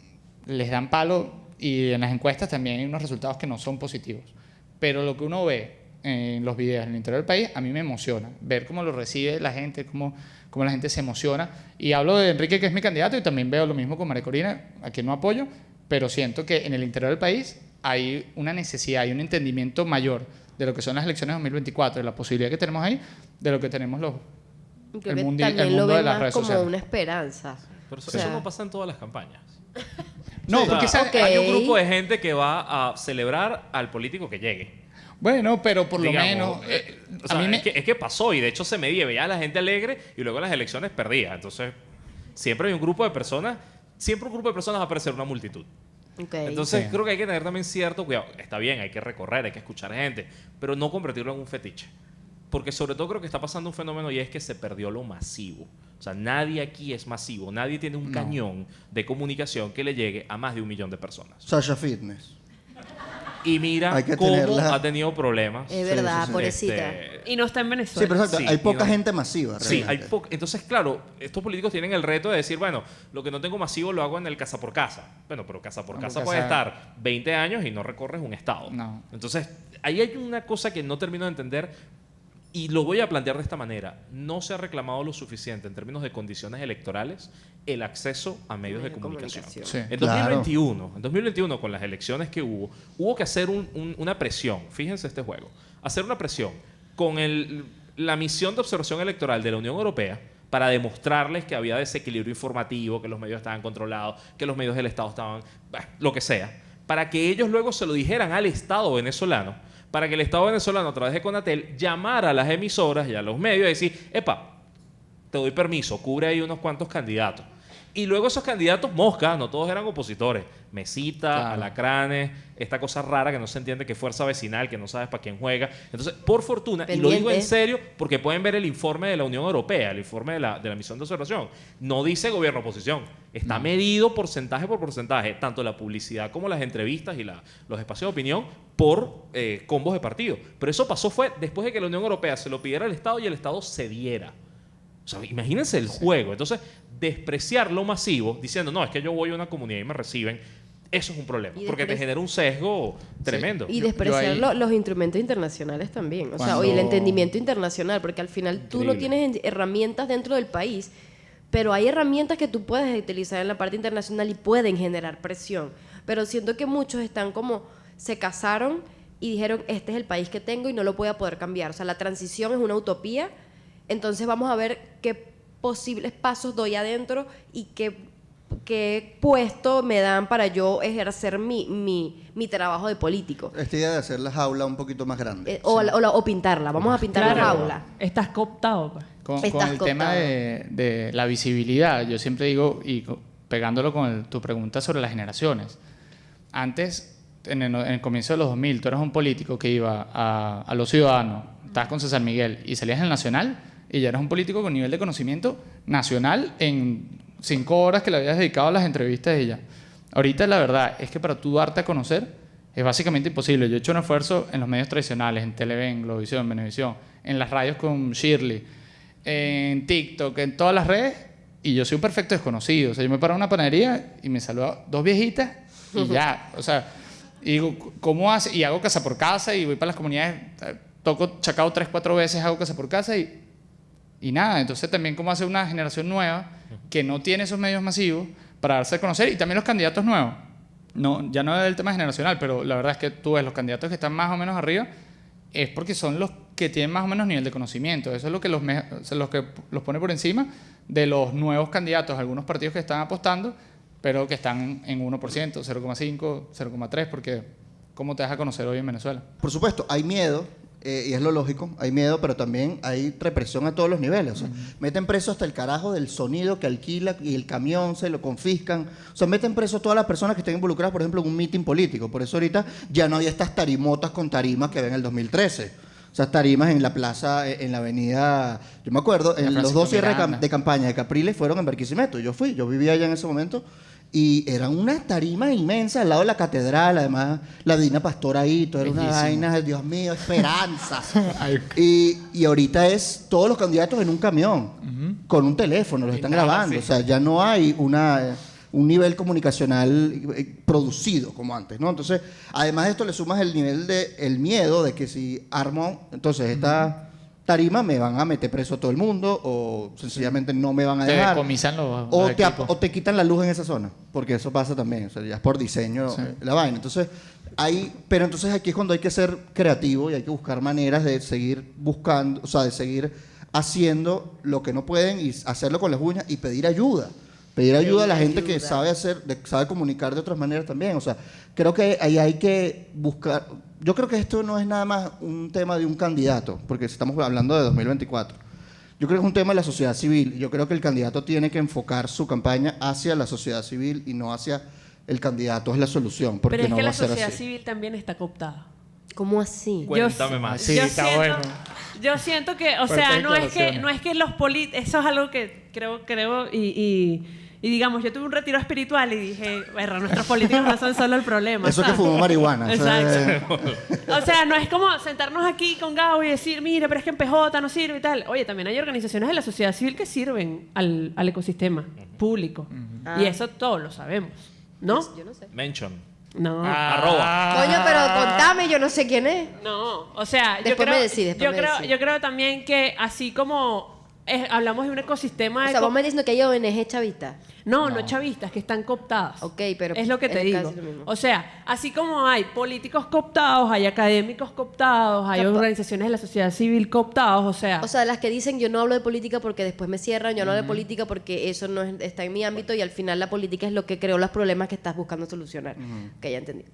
Speaker 6: les dan palo y en las encuestas también hay unos resultados que no son positivos. Pero lo que uno ve en los videos en el interior del país, a mí me emociona ver cómo lo recibe la gente, cómo la gente se emociona. Y hablo de Enrique, que es mi candidato, y también veo lo mismo con María Corina, a quien no apoyo, pero siento que en el interior del país hay una necesidad, hay un entendimiento mayor de lo que son las elecciones de 2024, de la posibilidad que tenemos ahí, de lo que tenemos
Speaker 3: Creo
Speaker 6: el
Speaker 3: que
Speaker 6: mundo,
Speaker 3: también
Speaker 6: el
Speaker 3: lo
Speaker 6: mundo de
Speaker 3: ven
Speaker 6: las
Speaker 3: más
Speaker 6: redes
Speaker 3: como
Speaker 6: sociales.
Speaker 3: una esperanza.
Speaker 4: Pero eso,
Speaker 3: O sea,
Speaker 4: eso no pasa en todas las campañas.
Speaker 6: No,
Speaker 4: O sea,
Speaker 6: porque
Speaker 3: ok.
Speaker 4: hay un grupo de gente que va a celebrar al político que llegue.
Speaker 6: bueno, pero por lo
Speaker 4: Digamos,
Speaker 6: menos
Speaker 4: o
Speaker 6: a
Speaker 4: sea,
Speaker 6: mí me...
Speaker 4: es que pasó y de hecho se medía, veía a la gente alegre y luego en las elecciones perdía. Entonces, siempre hay un grupo de personas, siempre un grupo de personas va a parecer una multitud.
Speaker 3: ok.
Speaker 4: Entonces,
Speaker 6: Sí.
Speaker 4: creo que hay que tener también cierto cuidado. Está bien, hay que recorrer, hay que escuchar gente, pero no convertirlo en un fetiche. Porque sobre todo creo que está pasando un fenómeno y es que se perdió lo masivo. O sea, nadie aquí es masivo, nadie tiene un cañón de comunicación que le llegue a más de 1 millón de personas.
Speaker 2: Sasha Fitness.
Speaker 4: Y mira
Speaker 2: Hay que
Speaker 4: cómo
Speaker 2: tenerla.
Speaker 4: ha tenido problemas.
Speaker 3: Es
Speaker 2: Sí,
Speaker 3: verdad,
Speaker 2: sí, sí.
Speaker 3: pobrecita.
Speaker 5: Y no está en
Speaker 2: Sí,
Speaker 5: Venezuela.
Speaker 2: pero exacto,
Speaker 4: Sí,
Speaker 2: hay poca
Speaker 4: y no-
Speaker 2: gente masiva.
Speaker 4: Sí, hay
Speaker 2: realmente.
Speaker 4: poco. Entonces, claro, estos políticos tienen el reto de decir, bueno, lo que no tengo masivo lo hago en el casa por casa. Bueno, pero casa por
Speaker 6: Ah,
Speaker 4: casa
Speaker 6: porque
Speaker 4: puede
Speaker 6: casa-
Speaker 4: estar 20 años y no recorres un estado.
Speaker 6: No.
Speaker 4: Entonces, ahí hay una cosa que no termino de entender y lo voy a plantear de esta manera. No se ha reclamado lo suficiente en términos de condiciones electorales el acceso a medios de comunicación.
Speaker 6: Sí.
Speaker 4: En
Speaker 2: Claro.
Speaker 4: 2021, con las elecciones que hubo que hacer una presión. Fíjense este juego. Hacer una presión con la misión de observación electoral de la Unión Europea para demostrarles que había desequilibrio informativo, que los medios estaban controlados, que los medios del Estado estaban, lo que sea, para que ellos luego se lo dijeran al Estado venezolano, para que el Estado venezolano a través de Conatel llamara a las emisoras y a los medios y decir, epa, te doy permiso, cubre ahí unos cuantos candidatos. Y luego esos candidatos, mosca, no todos eran opositores. Mesita,
Speaker 6: Claro.
Speaker 4: alacranes, esta cosa rara que no se entiende que es fuerza vecinal, que no sabes para quién juega. Entonces, por fortuna, y lo digo en
Speaker 3: Pendiente.
Speaker 4: serio, porque pueden ver el informe de la Unión Europea, el informe de la misión de observación. No dice gobierno-oposición. Está medido porcentaje por porcentaje, tanto la publicidad como las entrevistas y los espacios de opinión por combos de partido. Pero eso pasó fue después de que la Unión Europea se lo pidiera al Estado y el Estado cediera. O sea, imagínense el juego. Entonces, despreciar lo masivo diciendo, no, es que yo voy a una comunidad y me reciben, eso es un problema.
Speaker 3: Y
Speaker 4: Porque te genera un sesgo tremendo.
Speaker 3: Y
Speaker 6: Yo
Speaker 3: despreciar
Speaker 6: ahí-
Speaker 3: los instrumentos internacionales también. O sea,
Speaker 6: Cuando-
Speaker 3: y el entendimiento internacional, porque al final tú no
Speaker 4: Increíble.
Speaker 3: tienes herramientas dentro del país, pero hay herramientas que tú puedes utilizar en la parte internacional y pueden generar presión. Pero siento que muchos están como, se casaron y dijeron, este es el país que tengo y no lo voy a poder cambiar. O sea, la transición es una utopía, entonces vamos a ver qué posibles pasos doy adentro y qué puesto me dan para yo ejercer mi trabajo de político.
Speaker 2: Esta idea de hacer la jaula un poquito más grande.
Speaker 3: O pintarla, vamos a pintar la
Speaker 5: Claro.
Speaker 3: jaula.
Speaker 5: Estás cooptado, pues.
Speaker 6: Con
Speaker 3: Estás
Speaker 6: el tema
Speaker 3: cooptado.
Speaker 6: de la visibilidad, yo siempre digo, y pegándolo con tu pregunta sobre las generaciones, antes, en el comienzo de los 2000, tú eras un político que iba a Los Ciudadanos, estabas con César Miguel y salías en el Nacional y ya eras un político con nivel de conocimiento nacional en 5 horas que le habías dedicado a las entrevistas y ya. Ahorita la verdad es que para tú darte a conocer es básicamente imposible. Yo he hecho un esfuerzo en los medios tradicionales, en Televen, Globovisión, Venevisión, en las radios con Shirley, en TikTok, en todas las redes, y yo soy un perfecto desconocido. O sea, yo me paro en una panadería y me saludo 2 viejitas y ya. O sea, y digo, ¿cómo hace? Y hago casa por casa y voy para las comunidades, toco Chacao 3-4 veces, hago casa por casa y nada. Entonces también cómo hace una generación nueva que no tiene esos medios masivos para darse a conocer, y también los candidatos nuevos. No, ya no es el tema generacional, pero la verdad es que tú ves los candidatos que están más o menos arriba, es porque son los que tienen más o menos nivel de conocimiento. Eso es lo que los pone por encima de los nuevos candidatos, algunos partidos que están apostando, pero que están en 1%, 0,5, 0,3, porque ¿cómo te vas a conocer hoy en Venezuela?
Speaker 2: Por supuesto, hay miedo, y es lo lógico, hay miedo, pero también hay represión a todos los niveles. O sea, meten preso hasta el carajo del sonido que alquila y el camión se lo confiscan. O sea, meten preso a todas las personas que estén involucradas, por ejemplo, en un mitin político. Por eso ahorita ya no hay estas tarimotas con tarimas que había en el 2013. O sea, tarimas en la plaza, en la avenida, yo me acuerdo, en los
Speaker 6: Francisco
Speaker 2: 2 cierres
Speaker 6: Miranda.
Speaker 2: de campaña de Capriles fueron en Barquisimeto. Yo vivía allá en ese momento. Y eran unas tarimas inmensas al lado de la catedral, además la Dina Pastor ahí, todo era una
Speaker 6: Bellísimo.
Speaker 2: vaina, Dios mío, esperanza. y ahorita es todos los candidatos en un camión, con un teléfono, los están
Speaker 6: nada,
Speaker 2: grabando.
Speaker 6: sí.
Speaker 2: O sea, ya no hay una... un nivel comunicacional producido como antes, ¿no? Entonces, además de esto le sumas el nivel de el miedo de que si armo, entonces esta tarima me van a meter preso a todo el mundo o sencillamente no me van a
Speaker 6: Te
Speaker 2: dejar.
Speaker 6: decomisan los
Speaker 2: O
Speaker 6: equipos.
Speaker 2: o te quitan la luz en esa zona, porque eso pasa también, o sea, ya es por diseño la vaina. Entonces, pero entonces aquí es cuando hay que ser creativo y hay que buscar maneras de seguir buscando, o sea, de seguir haciendo lo que no pueden y hacerlo con las uñas y pedir ayuda. Pedir ayuda a la gente que sabe sabe comunicar de otras maneras también. O sea, creo que ahí hay que buscar. Yo creo que esto no es nada más un tema de un candidato, porque estamos hablando de 2024. Yo creo que es un tema de la sociedad civil. Yo creo que el candidato tiene que enfocar su campaña hacia la sociedad civil y no hacia el candidato es la solución, porque
Speaker 5: Pero es
Speaker 2: no
Speaker 5: que
Speaker 2: va
Speaker 5: la
Speaker 2: a ser
Speaker 5: sociedad
Speaker 2: así.
Speaker 5: civil también está cooptada.
Speaker 3: ¿Cómo así?
Speaker 4: Cuéntame más.
Speaker 6: Sí,
Speaker 5: yo
Speaker 6: está
Speaker 5: siento,
Speaker 6: bueno.
Speaker 5: Yo siento que, o
Speaker 6: Fuertes
Speaker 5: sea,
Speaker 6: declaraciones.
Speaker 5: no es que los políticos, eso es algo que creo y digamos, yo tuve un retiro espiritual y dije, bueno, nuestros políticos no son solo el problema.
Speaker 2: Eso que
Speaker 5: ¿sabes?
Speaker 2: fumó marihuana.
Speaker 5: Exacto. O sea, no es como sentarnos aquí con Gabo y decir, mira, pero es que en PJ no sirve y tal. Oye, también hay organizaciones de la sociedad civil que sirven al ecosistema público. Y eso todos lo sabemos, ¿no?
Speaker 3: Yo no sé.
Speaker 4: Mention.
Speaker 5: No.
Speaker 4: Arroba.
Speaker 3: Coño, pero contame, yo no sé quién es.
Speaker 5: No, o sea,
Speaker 3: Después me decís, después me decís.
Speaker 5: yo creo también que así como hablamos de un ecosistema
Speaker 3: O sea, vos me diciendo que hay ONG chavistas.
Speaker 5: no chavistas que están cooptadas.
Speaker 3: Ok, pero
Speaker 5: es lo que te
Speaker 3: es
Speaker 5: digo.
Speaker 3: casi lo mismo.
Speaker 5: O sea, así como hay políticos cooptados, hay académicos cooptados, hay organizaciones de la sociedad civil cooptados, o sea,
Speaker 3: O sea, las que dicen yo no hablo de política porque después me cierran, yo no hablo de política porque eso no está en mi ámbito y al final la política es lo que creó los problemas que estás buscando solucionar. Que ya entendí.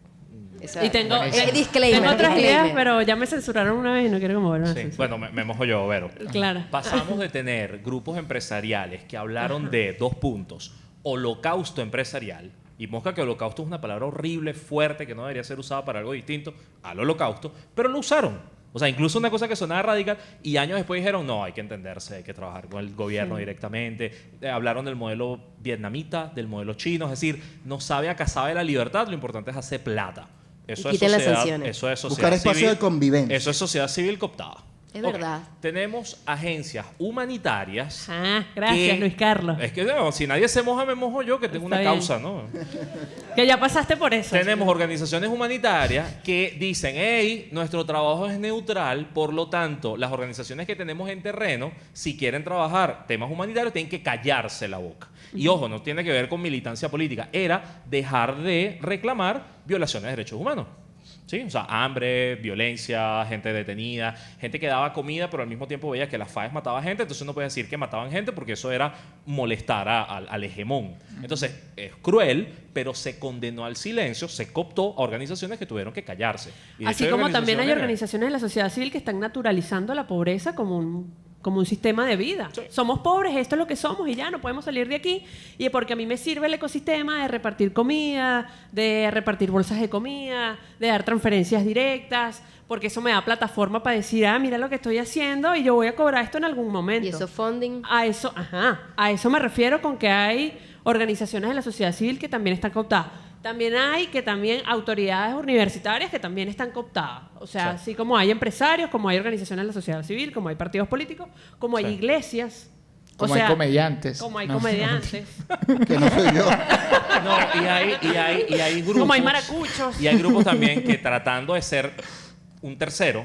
Speaker 3: Esa-
Speaker 5: y tengo
Speaker 3: disclaimer,
Speaker 5: tengo otras
Speaker 3: disclaimer.
Speaker 5: ideas, pero ya me censuraron una vez y no quiero que me vuelvan a
Speaker 4: Sí.
Speaker 5: censurar.
Speaker 4: Bueno, me mojo yo, Vero.
Speaker 5: Claro.
Speaker 4: Pasamos de tener grupos empresariales que hablaron de 2 puntos, holocausto empresarial, y mosca que holocausto es una palabra horrible, fuerte, que no debería ser usada para algo distinto al holocausto, pero lo usaron. O sea, incluso una cosa que sonaba radical y años después dijeron, no, hay que entenderse, hay que trabajar con el gobierno directamente. Hablaron del modelo vietnamita, del modelo chino, es decir, no sabe a cazar de la libertad, lo importante es hacer plata. Eso es
Speaker 3: quiten las
Speaker 4: sociedad,
Speaker 3: sanciones.
Speaker 4: eso es sociedad
Speaker 2: Buscar espacio
Speaker 4: civil,
Speaker 2: de convivencia.
Speaker 4: Eso es sociedad civil cooptada.
Speaker 3: Es
Speaker 4: Ok.
Speaker 3: verdad.
Speaker 4: Tenemos agencias humanitarias.
Speaker 5: Ah, gracias, Luis Carlos.
Speaker 4: Es que no, si nadie se moja, me mojo yo, que tengo
Speaker 5: Está
Speaker 4: una
Speaker 5: bien.
Speaker 4: causa, ¿no?
Speaker 5: Que ya pasaste por eso.
Speaker 4: Tenemos organizaciones humanitarias que dicen, hey, nuestro trabajo es neutral, por lo tanto, las organizaciones que tenemos en terreno, si quieren trabajar temas humanitarios, tienen que callarse la boca. Y ojo, no tiene que ver con militancia política, era dejar de reclamar violaciones de derechos humanos. ¿Sí? O sea, hambre, violencia, gente detenida, gente que daba comida, pero al mismo tiempo veía que las FAES mataban gente, entonces no puede decir que mataban gente porque eso era molestar al hegemón. Entonces, es cruel, pero se condenó al silencio, se cooptó a organizaciones que tuvieron que callarse. Y de
Speaker 5: Así
Speaker 4: hecho,
Speaker 5: como también hay
Speaker 4: organizaciones-
Speaker 5: organizaciones de la sociedad civil que están naturalizando la pobreza como un sistema de vida.
Speaker 4: Sí.
Speaker 5: Somos pobres, esto es lo que somos y ya no podemos salir de aquí. Y porque a mí me sirve el ecosistema de repartir comida, de repartir bolsas de comida, de dar transferencias directas, porque eso me da plataforma para decir, mira lo que estoy haciendo y yo voy a cobrar esto en algún momento.
Speaker 3: Y eso funding.
Speaker 5: A eso me refiero con que hay organizaciones de la sociedad civil que también están cooptadas. También hay autoridades universitarias que también están cooptadas. O sea,
Speaker 4: Sí.
Speaker 5: así como hay empresarios, como hay organizaciones de la sociedad civil, como hay partidos políticos, como hay
Speaker 4: Sí.
Speaker 5: iglesias.
Speaker 6: Como
Speaker 5: o sea,
Speaker 6: hay comediantes.
Speaker 5: Como hay
Speaker 6: No.
Speaker 5: comediantes.
Speaker 2: Que no soy yo.
Speaker 4: No, y hay grupos.
Speaker 5: Como hay maracuchos.
Speaker 4: Y hay grupos también que tratando de ser un tercero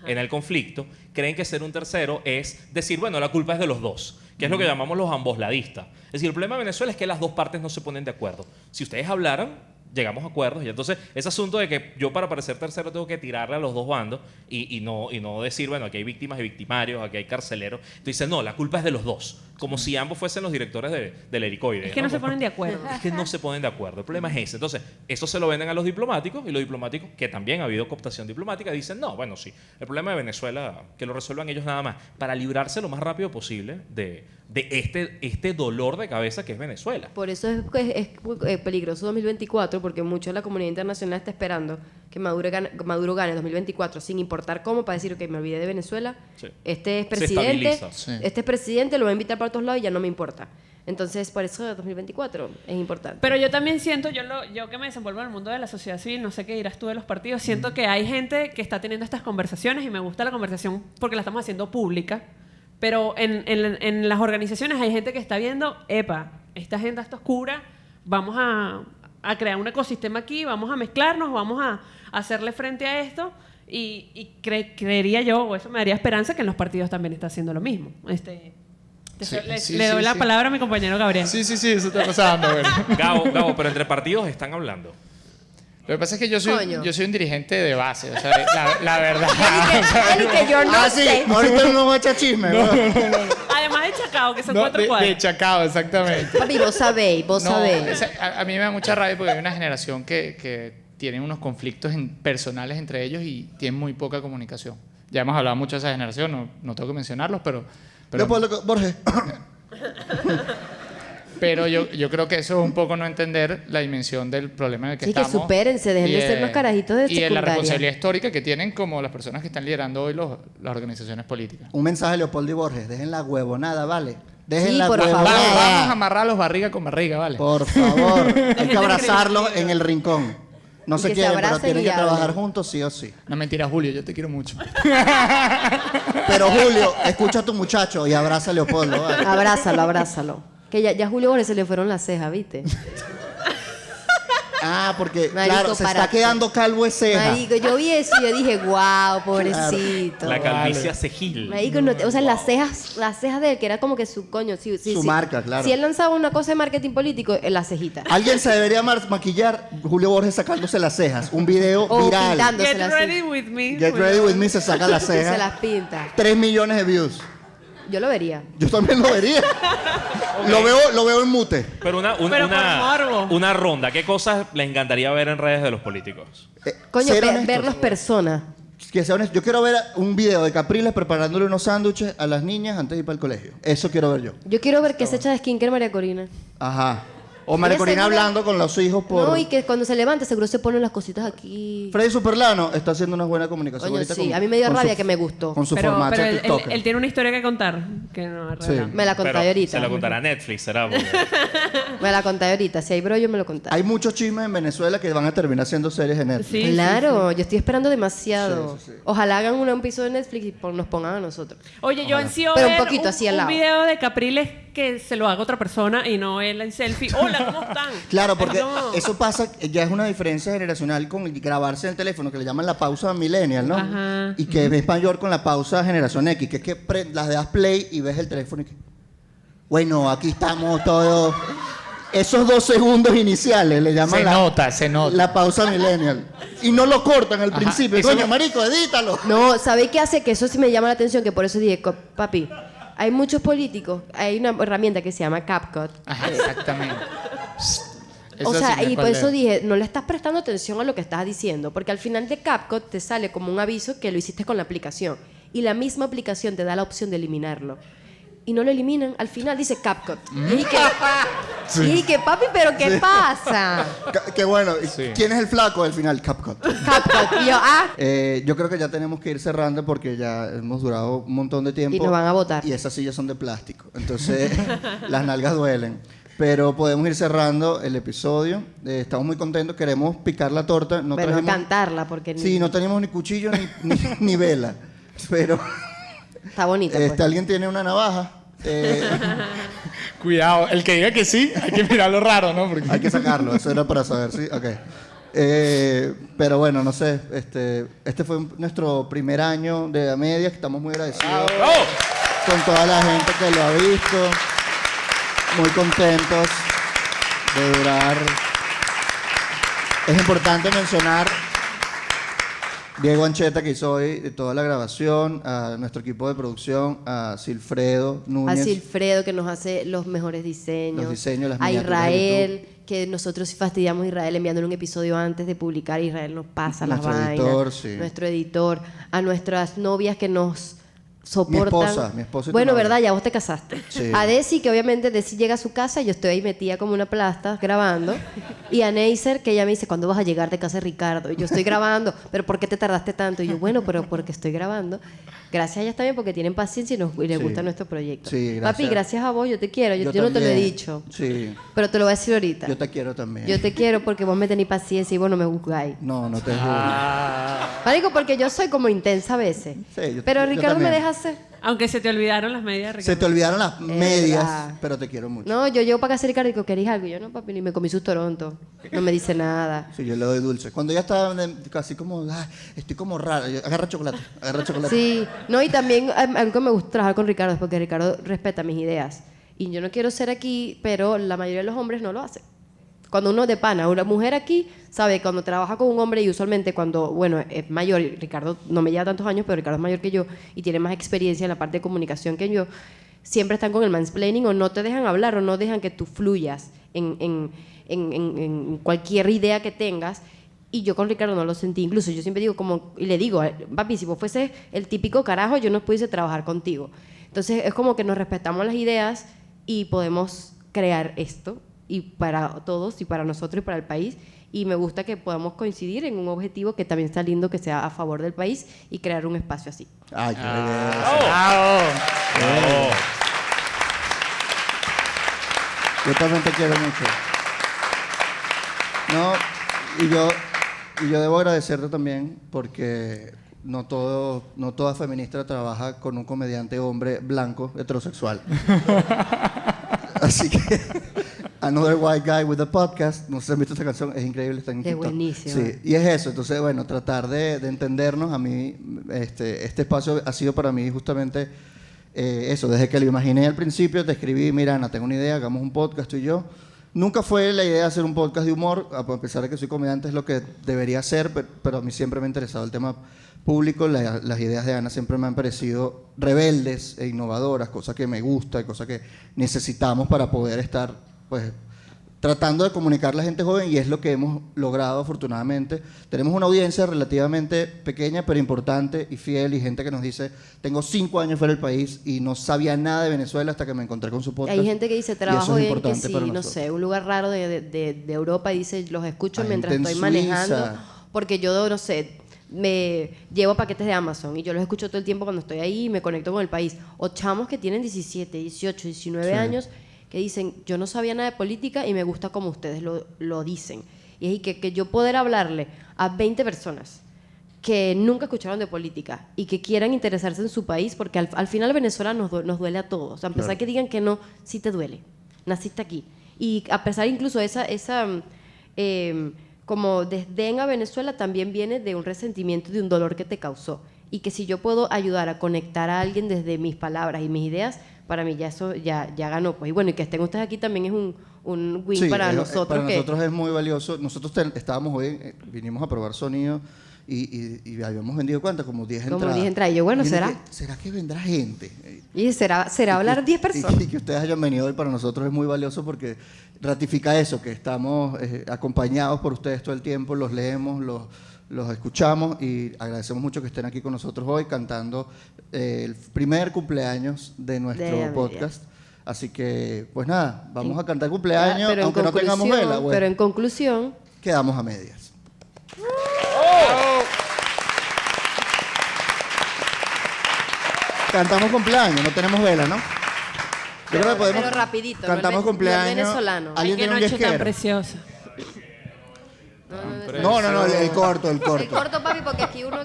Speaker 4: en el conflicto, creen que ser un tercero es decir, bueno, la culpa es de los dos, que es lo que llamamos los ambosladistas. Es decir, el problema de Venezuela es que las dos partes no se ponen de acuerdo. Si ustedes hablaran, llegamos a acuerdos y entonces ese asunto de que yo para parecer tercero tengo que tirarle a los dos bandos y no decir, bueno, aquí hay víctimas y victimarios, aquí hay carceleros. Entonces, no, la culpa es de los dos, como si ambos fuesen los directores del helicoide.
Speaker 5: Es que no se ponen de acuerdo.
Speaker 4: Es que no se ponen de acuerdo. El problema es ese. Entonces, eso se lo venden a los diplomáticos y los diplomáticos, que también ha habido cooptación diplomática, dicen, no, bueno, sí, el problema de Venezuela, que lo resuelvan ellos nada más, para librarse lo más rápido posible de este dolor de cabeza que es Venezuela.
Speaker 3: Por eso es peligroso 2024, porque mucho de la comunidad internacional está esperando que Maduro gane 2024, sin importar cómo, para decir, ok, me olvidé de Venezuela,
Speaker 4: Sí.
Speaker 3: este es
Speaker 4: Se
Speaker 3: presidente,
Speaker 4: estabiliza.
Speaker 6: Sí.
Speaker 3: este es presidente, lo voy a invitar para otros lados y ya no me importa. Entonces, por eso 2024 es importante.
Speaker 5: Pero yo también siento, yo que me desenvuelvo en el mundo de la sociedad civil, no sé qué dirás tú de los partidos, siento que hay gente que está teniendo estas conversaciones y me gusta la conversación porque la estamos haciendo pública, pero en las organizaciones hay gente que está viendo, epa, esta agenda está oscura, vamos a crear un ecosistema aquí, vamos a mezclarnos, vamos a hacerle frente a esto. Y creería yo, o eso me daría esperanza, que en los partidos también está haciendo lo mismo. Le doy la palabra a mi compañero Gabriel.
Speaker 6: Sí, eso está pasando. Bueno.
Speaker 4: Gabo, pero entre partidos están hablando.
Speaker 6: Lo que pasa es que yo soy un dirigente de base, o sea, la verdad.
Speaker 3: Eli, que yo no
Speaker 2: sí,
Speaker 3: sé.
Speaker 2: ahorita no vamos a echar chisme. ¿no?
Speaker 5: Además de Chacao, que son
Speaker 6: No,
Speaker 5: 4 cuadras.
Speaker 6: de Chacao, exactamente.
Speaker 3: Papi, vos sabéis.
Speaker 6: A mí me da mucha rabia porque hay una generación que tiene unos conflictos personales entre ellos y tienen muy poca comunicación. Ya hemos hablado mucho de esa generación, no tengo que mencionarlos, pero
Speaker 2: Leopoldo Borges.
Speaker 6: pero yo creo que eso es un poco no entender la dimensión del problema en el que
Speaker 3: Sí, que
Speaker 6: estamos.
Speaker 3: supérense, dejen de ser los carajitos de
Speaker 6: Y de la
Speaker 3: secundaria.
Speaker 6: responsabilidad histórica que tienen como las personas que están liderando hoy las organizaciones políticas.
Speaker 2: Un mensaje a Leopoldo y Borges. Dejen la huevonada, ¿vale? Dejen
Speaker 3: Sí,
Speaker 2: la
Speaker 3: por
Speaker 2: huevonada.
Speaker 3: favor.
Speaker 6: Vamos a amarrarlos barriga con barriga, ¿vale?
Speaker 2: Por favor. Hay que abrazarlos en el rincón. No
Speaker 3: Y
Speaker 2: se
Speaker 3: que se
Speaker 2: quieren, pero
Speaker 3: abracen
Speaker 2: tienen
Speaker 3: y
Speaker 2: que trabajar
Speaker 3: hablen.
Speaker 2: juntos sí o sí.
Speaker 6: No, mentira, Julio, yo te quiero mucho.
Speaker 2: Pero Julio, escucha a tu muchacho y abraza a Leopoldo, ¿vale?
Speaker 3: Abrázalo. Que ya Julio Borges se le fueron las cejas, ¿viste?
Speaker 2: Ah, porque,
Speaker 3: Marico,
Speaker 2: claro, se está
Speaker 3: párate.
Speaker 2: quedando calvo de ceja.
Speaker 3: Marico, yo vi eso y yo dije, wow, pobrecito.
Speaker 4: La calvicie hace gil.
Speaker 3: Marico, o sea, las cejas de él, que era como que su coño.
Speaker 2: Su marca, claro.
Speaker 3: Si él lanzaba una cosa de marketing político, la cejita.
Speaker 2: Alguien se debería maquillar Julio Borges sacándose las cejas. Un video
Speaker 3: O
Speaker 2: viral.
Speaker 3: pintando.
Speaker 5: Get
Speaker 3: Dándosela
Speaker 5: ready
Speaker 3: así.
Speaker 5: with me.
Speaker 2: Get ready with me, se saca las
Speaker 3: Se
Speaker 2: cejas.
Speaker 3: las pinta.
Speaker 2: 3 millones de views.
Speaker 3: Yo lo vería.
Speaker 2: Yo también lo vería. Lo veo en mute.
Speaker 4: Pero
Speaker 5: Pero por morbo.
Speaker 4: una ronda. ¿Qué cosas les encantaría ver en redes de los políticos?
Speaker 3: Coño,
Speaker 2: Ser honestos.
Speaker 3: verlos personas.
Speaker 2: Que sea honesto. Yo quiero ver un video de Capriles preparándole unos sándwiches a las niñas antes de ir para el colegio. Eso quiero ver yo.
Speaker 3: Yo quiero ver qué se echa de skincare María Corina.
Speaker 2: Ajá. O María
Speaker 3: Ella
Speaker 2: Corina
Speaker 3: seguro-
Speaker 2: hablando con los hijos por...
Speaker 3: No, y que cuando se levante seguro se ponen las cositas aquí.
Speaker 2: Freddy Superlano está haciendo una buena comunicación.
Speaker 3: Coño,
Speaker 2: ahorita
Speaker 3: sí.
Speaker 2: con-
Speaker 3: A mí me dio
Speaker 2: con
Speaker 3: rabia
Speaker 2: su-
Speaker 3: que me gustó.
Speaker 2: Con su formato
Speaker 5: pero
Speaker 2: de
Speaker 5: él,
Speaker 2: TikTok.
Speaker 5: él tiene una historia que contar. Que no ha revelado.
Speaker 3: Me la contaré
Speaker 4: Pero
Speaker 3: ahorita.
Speaker 4: Se la contará Netflix, será. Porque-
Speaker 3: Me la contaré ahorita. Si hay brollo, me lo contaré.
Speaker 2: Hay muchos chismes en Venezuela que van a terminar siendo series en Netflix.
Speaker 5: Sí,
Speaker 3: Claro, yo estoy esperando demasiado.
Speaker 2: Sí, sí, sí.
Speaker 3: Ojalá hagan un episodio de Netflix y nos pongan a nosotros.
Speaker 5: Oye, yo ansío
Speaker 3: Pero un
Speaker 5: ver
Speaker 3: poquito así al
Speaker 5: un
Speaker 3: lado.
Speaker 5: video de Capriles que se lo haga otra persona y no él en selfie. Hola, ¿cómo están?
Speaker 2: Claro, porque
Speaker 5: Es como-
Speaker 2: eso pasa, ya es una diferencia generacional con grabarse en el teléfono, que le llaman la pausa millennial, ¿no?
Speaker 5: Ajá.
Speaker 2: Y que es mayor con la pausa generación X, que es que las das play y ves el teléfono y que... Bueno, aquí estamos todos... Esos 2 segundos iniciales le llaman
Speaker 6: Se nota.
Speaker 2: la pausa millennial. Y no lo cortan al
Speaker 6: Ajá,
Speaker 2: principio.
Speaker 6: eso
Speaker 2: Coño,
Speaker 6: no-
Speaker 2: marico, edítalo.
Speaker 3: No, ¿sabéis qué hace? Que eso sí me llama la atención, que por eso dije, papi, hay muchos políticos, hay una herramienta que se llama CapCut.
Speaker 6: Ajá, exactamente.
Speaker 3: O
Speaker 6: Eso
Speaker 3: sea,
Speaker 6: sí me
Speaker 3: y por eso
Speaker 6: cuál es.
Speaker 3: dije, no le estás prestando atención a lo que estás diciendo, porque al final de CapCut te sale como un aviso que lo hiciste con la aplicación, y la misma aplicación te da la opción de eliminarlo. Y no lo eliminan, al final dice CapCut. Y dije, papi, ¿pero qué pasa?
Speaker 2: Qué bueno.
Speaker 6: Sí.
Speaker 2: ¿Quién es el flaco del final? CapCut.
Speaker 3: CapCut. Y yo,
Speaker 2: Yo creo que ya tenemos que ir cerrando porque ya hemos durado un montón de tiempo.
Speaker 3: Y nos van a botar.
Speaker 2: Y esas sillas son de plástico. Entonces, las nalgas duelen. Pero podemos ir cerrando el episodio. Estamos muy contentos. Queremos picar la torta. No
Speaker 3: bueno,
Speaker 2: trajimos-
Speaker 3: cantarla, porque
Speaker 2: Sí, no teníamos ni cuchillo ni vela. Pero
Speaker 3: está bonita. Pues.
Speaker 2: alguien tiene una navaja.
Speaker 6: Cuidado, el que diga que sí, hay que mirarlo raro, ¿no? Porque...
Speaker 2: Hay que sacarlo. Eso era para saber, sí. Ok. Pero bueno, no sé. Este fue nuestro primer año de A Media. Estamos muy agradecidos con toda la gente que lo ha visto. Muy contentos de durar. Es importante mencionar Diego Ancheta, que hizo hoy de toda la grabación, a nuestro equipo de producción, a Silfredo
Speaker 3: A
Speaker 2: Núñez.
Speaker 3: Silfredo, que nos hace los mejores diseños.
Speaker 2: Los diseños, las
Speaker 3: a
Speaker 2: miniaturas de
Speaker 3: Israel, que nosotros sí fastidiamos a Israel enviándole un episodio antes de publicar. Israel nos pasa las
Speaker 2: Nuestro
Speaker 3: vainas.
Speaker 2: editor, sí.
Speaker 3: Nuestro editor. A nuestras novias que nos soportan.
Speaker 2: Mi esposa y tu
Speaker 3: bueno,
Speaker 2: novia.
Speaker 3: ¿verdad? Ya vos te casaste.
Speaker 2: Sí.
Speaker 3: A Desi, que obviamente Desi llega a su casa y yo estoy ahí metida como una plasta grabando. Y a Neisser, que ella me dice, ¿cuándo vas a llegar de casa de Ricardo? Y yo estoy grabando, ¿pero por qué te tardaste tanto? Y yo, bueno, pero porque estoy grabando. gracias a ellas también porque tienen paciencia y les
Speaker 2: Sí.
Speaker 3: gusta nuestro proyecto.
Speaker 2: Sí, gracias.
Speaker 3: Papi, gracias a vos, yo te quiero. Yo no te lo he
Speaker 2: también.
Speaker 3: dicho,
Speaker 2: Sí,
Speaker 3: pero te lo voy a decir ahorita.
Speaker 2: yo te quiero también.
Speaker 3: Yo te quiero porque vos me tenés paciencia y vos no me juzgáis.
Speaker 2: No, no te juro.
Speaker 3: Marico, porque yo soy como intensa a veces.
Speaker 2: Sí, yo-
Speaker 3: pero
Speaker 2: yo
Speaker 3: Ricardo me
Speaker 2: también.
Speaker 3: deja hacer.
Speaker 5: Aunque se te olvidaron las medias,
Speaker 2: Se
Speaker 5: Ricardo.
Speaker 2: te olvidaron las medias,
Speaker 3: verdad.
Speaker 2: pero te quiero mucho.
Speaker 3: No, yo llego para casa de Ricardo y digo, ¿querés algo? Y yo, no, papi, ni me comí sus Toronto. No me dice nada.
Speaker 2: Sí, yo le doy dulce. Cuando ya está casi como, estoy como raro, agarra chocolate, agarra chocolate.
Speaker 3: Sí, no, y también algo que me gusta trabajar con Ricardo es porque Ricardo respeta mis ideas. Y yo no quiero ser aquí, pero la mayoría de los hombres no lo hacen. Cuando uno de pana, una mujer aquí, sabe, cuando trabaja con un hombre y usualmente cuando, bueno, es mayor, y Ricardo no me lleva tantos años, pero Ricardo es mayor que yo y tiene más experiencia en la parte de comunicación que yo, siempre están con el mansplaining o no te dejan hablar o no dejan que tú fluyas en cualquier idea que tengas. Y yo con Ricardo no lo sentí. Incluso yo siempre digo como, y le digo, papi, si vos fueses el típico carajo, yo no pudiese trabajar contigo. Entonces es como que nos respetamos las ideas y podemos crear esto y para todos y para nosotros y para el país. Y me gusta que podamos coincidir en un objetivo que también está lindo, que sea a favor del país y crear un espacio así.
Speaker 2: Ay, qué
Speaker 6: Bravo.
Speaker 4: Bravo.
Speaker 2: Yo también te quiero mucho. No, y yo debo agradecerte también porque no toda feminista trabaja con un comediante hombre blanco heterosexual. Así que Another White Guy with a Podcast, no sé si han visto esta canción, es increíble, está en
Speaker 3: Es
Speaker 2: TikTok.
Speaker 3: buenísima.
Speaker 2: Sí, y es eso, entonces bueno, tratar de entendernos. A mí este espacio ha sido para mí justamente eso, desde que lo imaginé al principio, te escribí, mira Ana, tengo una idea, hagamos un podcast tú y yo. Nunca fue la idea de hacer un podcast de humor, a pesar de que soy comediante, es lo que debería ser, pero a mí siempre me ha interesado el tema público. Las ideas de Ana siempre me han parecido rebeldes e innovadoras, cosa que me gusta y cosa que necesitamos para poder estar, pues, tratando de comunicar a la gente joven, y es lo que hemos logrado afortunadamente. Tenemos una audiencia relativamente pequeña pero importante y fiel, y gente que nos dice, tengo 5 años fuera del país y no sabía nada de Venezuela hasta que me encontré con su podcast.
Speaker 3: Hay gente que dice,
Speaker 2: Y eso
Speaker 3: trabajo
Speaker 2: es
Speaker 3: en que
Speaker 2: importante
Speaker 3: sí,
Speaker 2: para
Speaker 3: no
Speaker 2: nosotros.
Speaker 3: sé, un lugar raro de Europa y dice, los escucho
Speaker 2: Hay
Speaker 3: mientras
Speaker 2: gente en
Speaker 3: estoy manejando,
Speaker 2: Suiza.
Speaker 3: porque yo, no sé, me llevo paquetes de Amazon y yo los escucho todo el tiempo cuando estoy ahí y me conecto con el país. O chamos que tienen 17, 18, 19
Speaker 2: Sí.
Speaker 3: años que dicen, yo no sabía nada de política y me gusta como ustedes lo dicen. Y es que yo poder hablarle a 20 personas que nunca escucharon de política y que quieran interesarse en su país, porque al final Venezuela nos duele a todos. O sea, a pesar
Speaker 2: Claro.
Speaker 3: que digan que no, sí te duele. Naciste aquí. Y a pesar incluso esa como desdén a Venezuela también viene de un resentimiento, de un dolor que te causó. Y que si yo puedo ayudar a conectar a alguien desde mis palabras y mis ideas, para mí ya eso ya ganó. Pues. Y bueno, y que estén ustedes aquí también es un win
Speaker 2: Sí,
Speaker 3: para nosotros.
Speaker 2: Para
Speaker 3: que,
Speaker 2: nosotros es muy valioso. Nosotros estábamos hoy, vinimos a probar sonido y habíamos vendido, ¿cuántas? Como 10
Speaker 3: Como
Speaker 2: entradas.
Speaker 3: 10 entradas. Y yo, bueno,
Speaker 2: Y
Speaker 3: ¿será?
Speaker 2: dije, ¿será que vendrá gente?
Speaker 3: y será hablar 10 personas.
Speaker 2: Y que ustedes hayan venido hoy para nosotros es muy valioso porque ratifica eso, que estamos acompañados por ustedes todo el tiempo, los leemos, los escuchamos, y agradecemos mucho que estén aquí con nosotros hoy cantando el primer cumpleaños de nuestro
Speaker 3: De Amelia.
Speaker 2: podcast. Así que, pues nada, vamos a cantar cumpleaños,
Speaker 3: Pero en
Speaker 2: aunque no tengamos
Speaker 3: conclusión-
Speaker 2: vela, bueno,
Speaker 3: Pero en conclusión,
Speaker 2: quedamos a medias. Cantamos cumpleaños, no tenemos vela, ¿no? Yo creo que podemos.
Speaker 3: pero rapidito, no
Speaker 2: Cantamos
Speaker 3: el
Speaker 2: cumpleaños.
Speaker 3: venezolano.
Speaker 5: Ay,
Speaker 2: ¿Alguien
Speaker 5: qué
Speaker 2: tiene un
Speaker 5: noche tan
Speaker 2: yesquero?
Speaker 5: preciosa.
Speaker 2: No, el corto, el
Speaker 3: el
Speaker 2: corto.
Speaker 3: corto, papi, porque aquí uno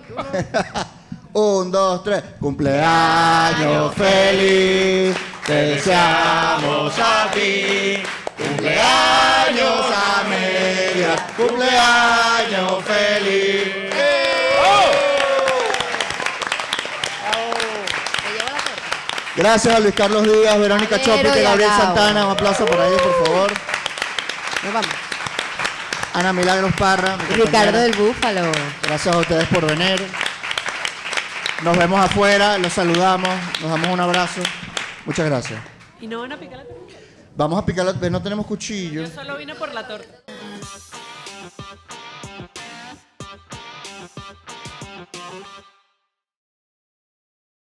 Speaker 2: 1, 2, 3. Cumpleaños feliz, te deseamos a ti. Cumpleaños a medias, cumpleaños feliz. Gracias a Luis Carlos Díaz, Verónica
Speaker 3: Valero
Speaker 2: Chopic,
Speaker 3: y
Speaker 2: Gabriel
Speaker 3: Arao.
Speaker 2: Santana. Un aplauso para ellos, por favor.
Speaker 3: nos vamos.
Speaker 2: Ana Milagros Parra. mi
Speaker 3: Ricardo
Speaker 2: compañera.
Speaker 3: del Búfalo.
Speaker 2: Gracias a ustedes por venir. Nos vemos afuera, los saludamos, nos damos un abrazo. Muchas gracias.
Speaker 5: ¿Y no van a picar la torta?
Speaker 2: Vamos a picar, no tenemos cuchillo.
Speaker 5: Yo solo vine por la torta.